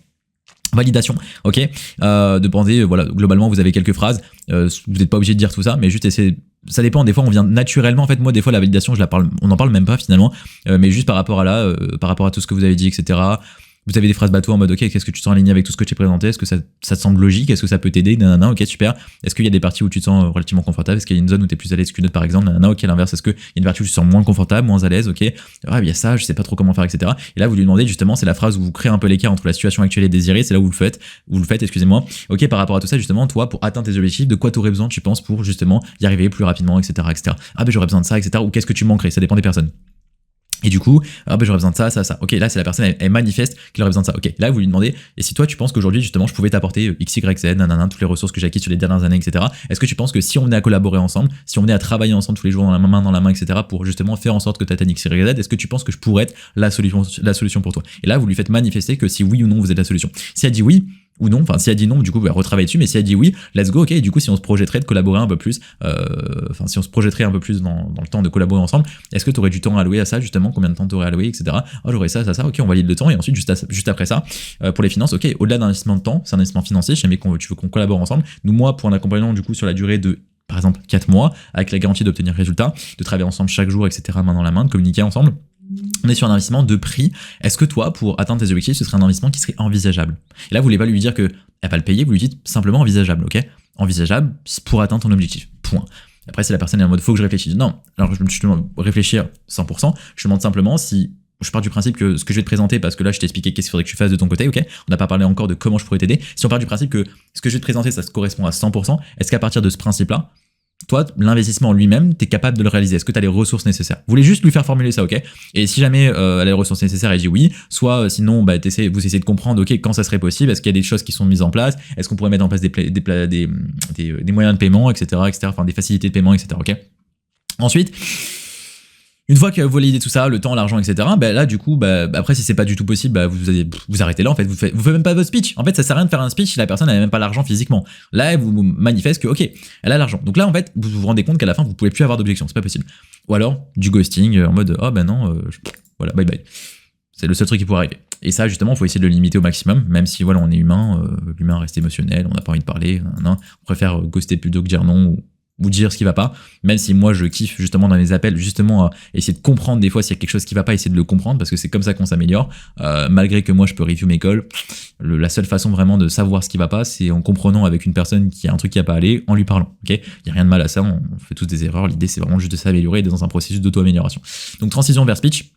Speaker 1: Validation, ok. Demander, voilà, globalement, vous avez quelques phrases. Vous n'êtes pas obligé de dire tout ça, mais juste essayer. Ça dépend. Des fois, on vient naturellement. En fait, moi, des fois, la validation, on n'en parle même pas finalement, mais juste par rapport à tout ce que vous avez dit, etc. Vous avez des phrases bateau en mode ok, qu'est-ce que tu te sens aligné avec tout ce que tu as présenté, est-ce que ça te semble logique, est-ce que ça peut t'aider, nanana, ok super, est-ce qu'il y a des parties où tu te sens relativement confortable, est-ce qu'il y a une zone où tu es plus à l'aise qu'une autre par exemple, nanana, ok, l'inverse, est-ce qu'il y a une partie où tu te sens moins confortable, moins à l'aise, ok, ah il y a ça, je sais pas trop comment faire, etc. Et là vous lui demandez justement, c'est la phrase où vous créez un peu l'écart entre la situation actuelle et désirée, c'est là où vous le faites, excusez-moi, ok, par rapport à tout ça justement, toi pour atteindre tes objectifs, de quoi tu aurais besoin tu penses pour justement y arriver plus rapidement, etc., etc. Ah ben j'aurais besoin de ça, etc. Ou qu'est-ce que tu manquerais, ça dépend des personnes. Et du coup, ah ben j'aurais besoin de ça. Ok, là c'est la personne, elle manifeste qu'elle aurait besoin de ça. Ok, là vous lui demandez, et si toi tu penses qu'aujourd'hui justement je pouvais t'apporter X, Y, Z, nanana, toutes les ressources que j'ai acquises sur les dernières années, etc. Est-ce que tu penses que si on venait à collaborer ensemble, si on venait à travailler ensemble tous les jours dans la main, etc. pour justement faire en sorte que tu atteignes X, Y, Z, est-ce que tu penses que je pourrais être la solution pour toi? Et là vous lui faites manifester que si oui ou non vous êtes la solution. Si elle dit oui, ou non, enfin si elle dit non, du coup, retravaille dessus, mais si elle dit oui, let's go, ok, et du coup, si on se projetterait de collaborer un peu plus, si on se projetterait un peu plus dans le temps de collaborer ensemble, est-ce que tu aurais du temps à allouer à ça, justement, combien de temps tu aurais alloué, etc. Oh, j'aurais ça, ok, on valide le temps, et ensuite, juste après ça, pour les finances, ok, au-delà d'un investissement de temps, c'est un investissement financier, si jamais tu veux qu'on collabore ensemble, nous, moi, pour un accompagnement, du coup, sur la durée de, par exemple, 4 mois, avec la garantie d'obtenir résultat, de travailler ensemble chaque jour, etc., main dans la main, de communiquer ensemble, on est sur un investissement de prix. Est-ce que toi, pour atteindre tes objectifs, ce serait un investissement qui serait envisageable? Et là, vous voulez pas lui dire qu'elle va le payer, vous lui dites simplement envisageable, ok? Envisageable pour atteindre ton objectif. Point. Après, si la personne est en mode faut que je réfléchisse. Non, alors je demande réfléchir 100%. Je demande simplement si je pars du principe que ce que je vais te présenter, parce que là je t'ai expliqué qu'est-ce qu'il faudrait que tu fasses de ton côté, ok? On n'a pas parlé encore de comment je pourrais t'aider. Si on part du principe que ce que je vais te présenter, ça se correspond à 100%, est-ce qu'à partir de ce principe-là, toi, l'investissement en lui-même, tu es capable de le réaliser? Est-ce que tu as les ressources nécessaires? Vous voulez juste lui faire formuler ça, ok? Et si jamais elle a les ressources nécessaires, elle dit oui. Soit sinon, vous essayez de comprendre, ok, quand ça serait possible. Est-ce qu'il y a des choses qui sont mises en place? Est-ce qu'on pourrait mettre en place des moyens de paiement, etc., etc. Enfin, des facilités de paiement, etc., ok? Ensuite, une fois que vous validez tout ça, le temps, l'argent, etc., là, du coup, après, si c'est pas du tout possible, vous arrêtez là, en fait, vous faites même pas votre speech. En fait, ça sert à rien de faire un speech si la personne n'a même pas l'argent physiquement. Là, elle vous manifeste que, ok, elle a l'argent. Donc là, en fait, vous vous rendez compte qu'à la fin, vous pouvez plus avoir d'objection, c'est pas possible. Ou alors, du ghosting, en mode, oh non, voilà, bye bye. C'est le seul truc qui pourrait arriver. Et ça, justement, il faut essayer de le limiter au maximum, même si, voilà, on est humain, l'humain reste émotionnel, on n'a pas envie de parler, on préfère ghoster plutôt que dire non, ou dire ce qui va pas, même si moi je kiffe justement dans les appels, justement à essayer de comprendre des fois s'il y a quelque chose qui va pas, essayer de le comprendre, parce que c'est comme ça qu'on s'améliore, malgré que moi je peux review mes calls, la seule façon vraiment de savoir ce qui va pas, c'est en comprenant avec une personne qui a un truc qui a pas allé, en lui parlant, ok? Il y a rien de mal à ça, on fait tous des erreurs, l'idée c'est vraiment juste de s'améliorer et d'être dans un processus d'auto-amélioration. Donc transition vers speech,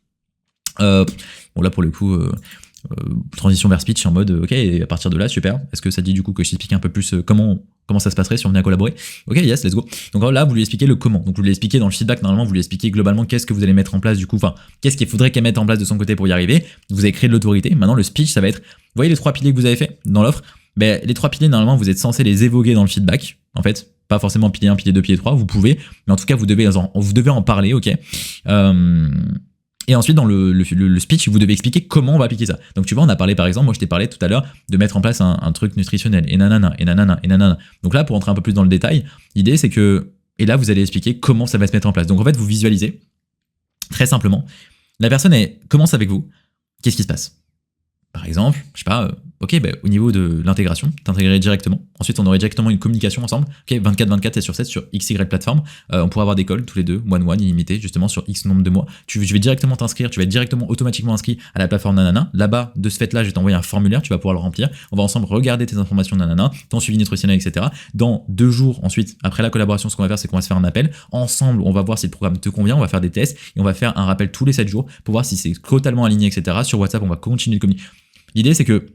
Speaker 1: bon là pour le coup, transition vers speech en mode ok, et à partir de là super, est-ce que ça dit du coup que je t'explique un peu plus comment ça se passerait si on venait à collaborer? Ok, yes, let's go. Donc là vous lui expliquez le comment, donc vous lui expliquez dans le feedback, normalement vous lui expliquez globalement qu'est-ce que vous allez mettre en place du coup, enfin qu'est-ce qu'il faudrait qu'elle mette en place de son côté pour y arriver. Vous avez créé de l'autorité, maintenant le speech ça va être, vous voyez les 3 piliers que vous avez fait dans l'offre, les 3 piliers normalement vous êtes censé les évoquer dans le feedback, en fait pas forcément pilier 1, pilier 2, pilier 3, vous pouvez, mais en tout cas vous devez en parler, ok. Et ensuite, dans le speech, vous devez expliquer comment on va appliquer ça. Donc, tu vois, on a parlé, par exemple, moi, je t'ai parlé tout à l'heure de mettre en place un truc nutritionnel, et nanana, et nanana, et nanana. Donc là, pour entrer un peu plus dans le détail, l'idée, c'est que, et là, vous allez expliquer comment ça va se mettre en place. Donc, en fait, vous visualisez, très simplement, la personne, elle commence avec vous, qu'est-ce qui se passe? Par exemple, je sais pas, ok, bah, au niveau de l'intégration, t'intégrerais directement. Ensuite, on aurait directement une communication ensemble. Ok, 24/24 et sur 7 sur XY plateforme. On pourrait avoir des calls tous les deux, one-one, illimité, justement sur X nombre de mois. Je vais directement t'inscrire, tu vas être directement automatiquement inscrit à la plateforme nanana. Là-bas, de ce fait-là, je vais t'envoyer un formulaire, tu vas pouvoir le remplir. On va ensemble regarder tes informations nanana, ton suivi nutritionnel, etc. Dans 2 jours, ensuite, après la collaboration, ce qu'on va faire, c'est qu'on va se faire un appel. Ensemble, on va voir si le programme te convient, on va faire des tests et on va faire un rappel tous les 7 jours pour voir si c'est totalement aligné, etc. Sur WhatsApp, on va continuer de communiquer. L'idée, c'est que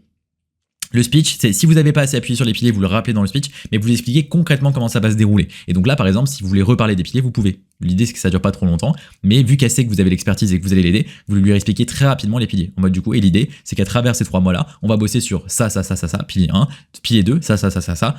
Speaker 1: le speech, c'est si vous n'avez pas assez appuyé sur les piliers, vous le rappelez dans le speech, mais vous expliquez concrètement comment ça va se dérouler. Et donc là, par exemple, si vous voulez reparler des piliers, vous pouvez. L'idée, c'est que ça dure pas trop longtemps, mais vu qu'elle sait que vous avez l'expertise et que vous allez l'aider, vous lui expliquez très rapidement les piliers. En mode du coup, et l'idée, c'est qu'à travers ces 3 mois-là, on va bosser sur ça, pilier 1, pilier 2, ça,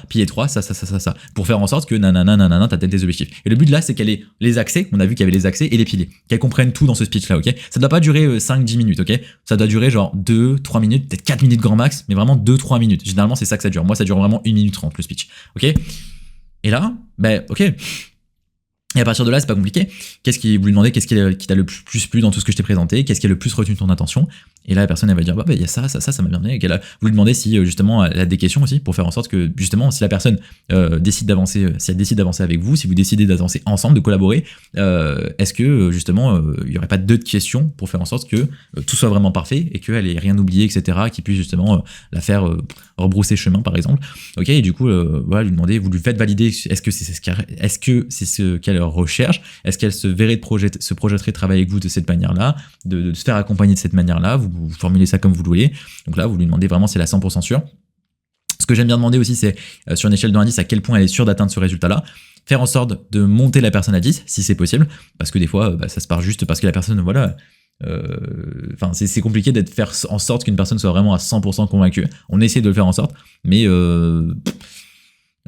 Speaker 1: pilier 3, ça, pour faire en sorte que nanana, t'atteignes tes objectifs. Et le but là, c'est qu'elle ait les accès, on a vu qu'il y avait les accès et les piliers, qu'elle comprenne tout dans ce speech-là, ok? Ça doit pas durer 5-10 minutes, ok? Ça doit durer genre 2-3 minutes, peut-être 4 minutes grand max, mais vraiment 2-3 minutes. Généralement, c'est ça que ça dure. Moi, ça dure vraiment 1 minute 30 le speech, ok? Et là, ben, ok. Et à partir de là, c'est pas compliqué. Vous lui demandez qu'est-ce qui t'a le plus plu dans tout ce que je t'ai présenté, qu'est-ce qui a le plus retenu ton attention. Et là, la personne, elle va dire, bah, il y a ça m'a bien donné. Vous lui demandez si, justement, elle a des questions aussi, pour faire en sorte que, justement, si la personne décide d'avancer, si elle décide d'avancer avec vous, si vous décidez d'avancer ensemble, de collaborer, est-ce que, justement, il y aurait pas d'autres questions pour faire en sorte que tout soit vraiment parfait et qu'elle ait rien oublié, etc., qui puisse, justement, la faire rebrousser chemin, par exemple. Ok, et du coup, voilà, lui demander, vous lui faites valider, est-ce que c'est ce qu'elle recherche, est-ce qu'elle se verrait se projetterait de travailler avec vous de cette manière-là, de se faire accompagner de cette manière-là, vous formulez ça comme vous le voulez. Donc là, vous lui demandez vraiment si elle est à 100% sûre. Ce que j'aime bien demander aussi, c'est sur une échelle de 1 à 10, à quel point elle est sûre d'atteindre ce résultat-là. Faire en sorte de monter la personne à 10, si c'est possible, parce que des fois, ça se part juste parce que la personne, voilà, c'est compliqué faire en sorte qu'une personne soit vraiment à 100% convaincue. On essaie de le faire en sorte, mais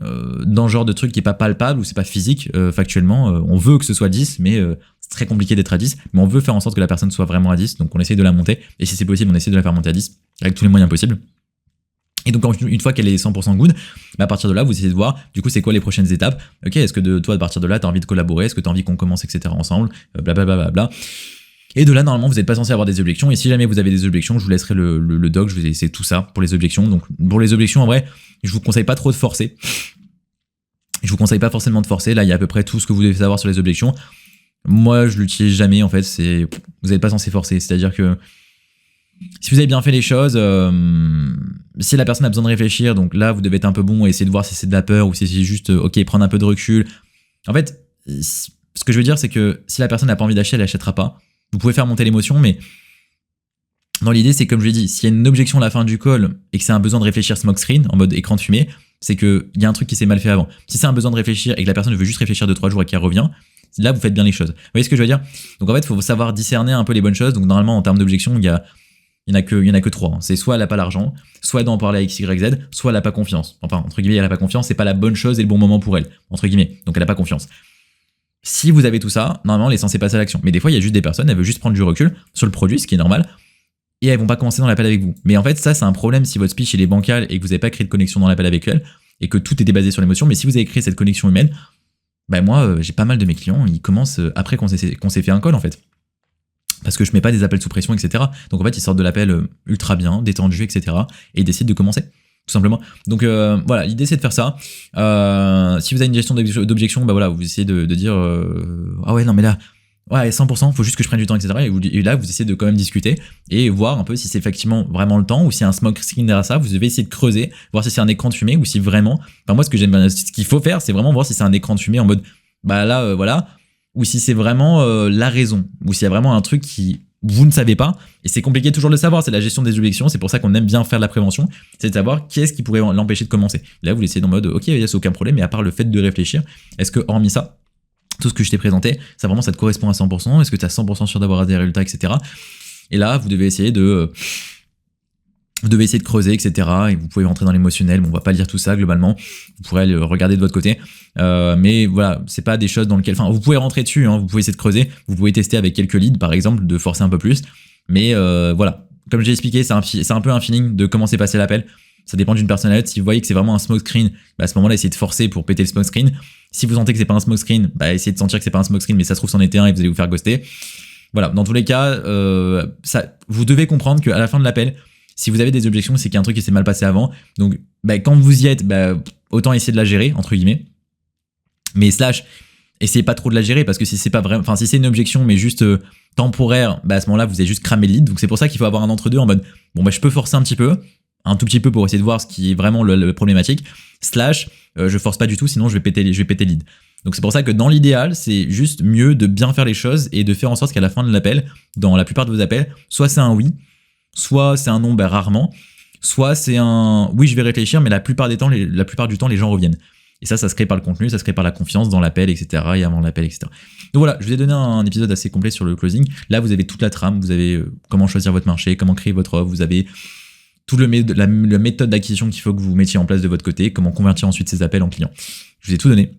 Speaker 1: dans ce genre de truc qui est pas palpable ou c'est pas physique, factuellement, on veut que ce soit 10, mais c'est très compliqué d'être à 10, mais on veut faire en sorte que la personne soit vraiment à 10, donc on essaie de la monter, et si c'est possible, on essaie de la faire monter à 10, avec tous les moyens possibles. Et donc une fois qu'elle est 100% good, à partir de là, vous essayez de voir, du coup, c'est quoi les prochaines étapes. Ok, est-ce que toi, à partir de là, t'as envie de collaborer, est-ce que t'as envie qu'on commence, etc. ensemble, blablabla. Et de là, normalement, vous n'êtes pas censé avoir des objections, et si jamais vous avez des objections, je vous laisserai le doc, je vais laisser tout ça pour les objections. Donc pour les objections, en vrai, je vous conseille pas trop de forcer. Je vous conseille pas forcément de forcer, là, il y a à peu près tout ce que vous devez savoir sur les objections. Moi, je l'utilise jamais, en fait, vous n'êtes pas censé forcer, c'est-à-dire que si vous avez bien fait les choses, si la personne a besoin de réfléchir, donc là, vous devez être un peu bon et essayer de voir si c'est de la peur ou si c'est juste, ok, prendre un peu de recul. En fait, ce que je veux dire, c'est que si la personne n'a pas envie d'acheter, elle n'achètera pas. Vous pouvez faire monter l'émotion, mais dans l'idée, c'est comme je l'ai dit, s'il y a une objection à la fin du call et que c'est un besoin de réfléchir smoke screen, en mode écran de fumée, c'est qu'il y a un truc qui s'est mal fait avant. Si c'est un besoin de réfléchir et que la personne veut juste réfléchir 2-3 jours et qu'elle revient, là, vous faites bien les choses. Vous voyez ce que je veux dire? Donc en fait, il faut savoir discerner un peu les bonnes choses. Donc normalement, en termes d'objection, il y en a que 3. C'est soit elle n'a pas l'argent, soit elle doit en parler avec XYZ, soit elle n'a pas confiance. Enfin, entre guillemets, elle n'a pas confiance, c'est pas la bonne chose et le bon moment pour elle, entre guillemets. Donc elle n'a pas confiance. Si vous avez tout ça, normalement, elle est censée passer à l'action. Mais des fois, il y a juste des personnes, elles veulent juste prendre du recul sur le produit, ce qui est normal, et elles vont pas commencer dans l'appel avec vous. Mais en fait, ça, c'est un problème si votre speech il est bancal et que vous n'avez pas créé de connexion dans l'appel avec elle, et que tout était basé sur l'émotion. Mais si vous avez créé cette connexion humaine, moi, j'ai pas mal de mes clients, ils commencent après qu'on s'est fait un call, en fait. Parce que je mets pas des appels sous pression, etc. Donc en fait, ils sortent de l'appel ultra bien, détendu, etc. Et ils décident de commencer, tout simplement. Donc voilà, l'idée c'est de faire ça. Si vous avez une gestion d'objection, voilà, vous essayez de dire ah ouais, non mais là, ouais, 100%, faut juste que je prenne du temps, etc. Et là, vous essayez de quand même discuter et voir un peu si c'est effectivement vraiment le temps ou s'il y a un smoke screen derrière ça. Vous devez essayer de creuser, voir si c'est un écran de fumée ou si vraiment. Enfin, moi, ce qu'il faut faire, c'est vraiment voir si c'est un écran de fumée en mode voilà. Ou si c'est vraiment la raison, ou s'il y a vraiment un truc qui vous ne savez pas, et c'est compliqué toujours de le savoir, c'est la gestion des objections, c'est pour ça qu'on aime bien faire de la prévention, c'est de savoir qu'est-ce qui pourrait l'empêcher de commencer. Là, vous laissez en mode, ok, c'est aucun problème, mais à part le fait de réfléchir, est-ce que hormis ça, tout ce que je t'ai présenté, ça te correspond à 100%, est-ce que tu as 100% sûr d'avoir des résultats, etc. Et là, vous devez essayer de creuser, etc. Et vous pouvez rentrer dans l'émotionnel. Bon, on va pas lire tout ça globalement. Vous pourrez le regarder de votre côté. Mais voilà, c'est pas des choses dans lesquelles. Enfin, vous pouvez rentrer dessus. Vous pouvez essayer de creuser. Vous pouvez tester avec quelques leads, par exemple, de forcer un peu plus. Mais voilà, comme j'ai expliqué, c'est un peu un feeling de comment s'est passé l'appel. Ça dépend d'une personnalité. Si vous voyez que c'est vraiment un smoke screen, à ce moment-là, essayez de forcer pour péter le smoke screen. Si vous sentez que c'est pas un smoke screen, essayez de sentir que c'est pas un smoke screen, mais ça se trouve c'en était un et vous allez vous faire ghoster. Voilà, dans tous les cas, vous devez comprendre qu'à la fin de l'appel, Si vous avez des objections, c'est qu'il y a un truc qui s'est mal passé avant. Donc, quand vous y êtes, autant essayer de la gérer, entre guillemets. Mais essayez pas trop de la gérer, parce que si c'est pas vraiment, enfin, si c'est une objection, mais juste temporaire, à ce moment-là, vous avez juste cramé le lead. Donc, c'est pour ça qu'il faut avoir un entre-deux en mode, je peux forcer un tout petit peu pour essayer de voir ce qui est vraiment le problématique, je force pas du tout, sinon je vais péter le lead. Donc c'est pour ça que dans l'idéal, c'est juste mieux de bien faire les choses et de faire en sorte qu'à la fin de l'appel, dans la plupart de vos appels, soit c'est un oui, soit c'est un non, rarement, soit c'est un oui, je vais réfléchir, mais la plupart du temps, les gens reviennent. Et ça se crée par le contenu, ça se crée par la confiance dans l'appel, etc. et avant l'appel, etc. Donc voilà, je vous ai donné un épisode assez complet sur le closing. Là, vous avez toute la trame, vous avez comment choisir votre marché, comment créer votre offre, vous avez tout la méthode d'acquisition qu'il faut que vous mettiez en place de votre côté, comment convertir ensuite ces appels en clients. Je vous ai tout donné.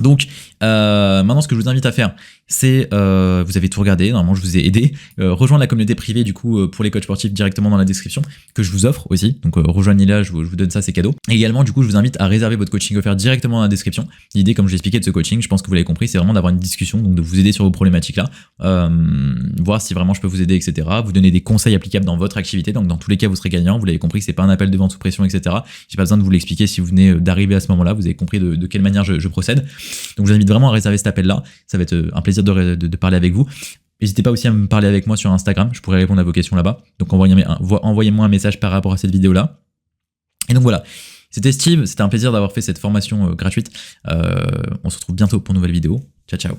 Speaker 1: Donc maintenant, ce que je vous invite à faire, c'est, vous avez tout regardé, normalement je vous ai aidé, rejoindre la communauté privée du coup pour les coachs sportifs directement dans la description, que je vous offre aussi, donc rejoignez-la, je vous donne ça, c'est cadeau. Et également du coup je vous invite à réserver votre coaching offert directement dans la description. L'idée, comme je l'ai expliqué de ce coaching, je pense que vous l'avez compris, c'est vraiment d'avoir une discussion, donc de vous aider sur vos problématiques là, voir si vraiment je peux vous aider, etc. Vous donner des conseils applicables dans votre activité, donc dans tous les cas vous serez gagnant, vous l'avez compris, c'est pas un appel de vente sous pression, etc. J'ai pas besoin de vous l'expliquer si vous venez d'arriver à ce moment-là, vous avez compris de quelle manière je procède. Donc je vous invite vraiment à réserver cet appel-là, ça va être un plaisir de parler avec vous. N'hésitez pas aussi à me parler avec moi sur Instagram, je pourrais répondre à vos questions là-bas. Donc envoyez-moi un message par rapport à cette vidéo-là. Et donc voilà, c'était Steve, c'était un plaisir d'avoir fait cette formation gratuite. On se retrouve bientôt pour une nouvelle vidéo. Ciao, ciao.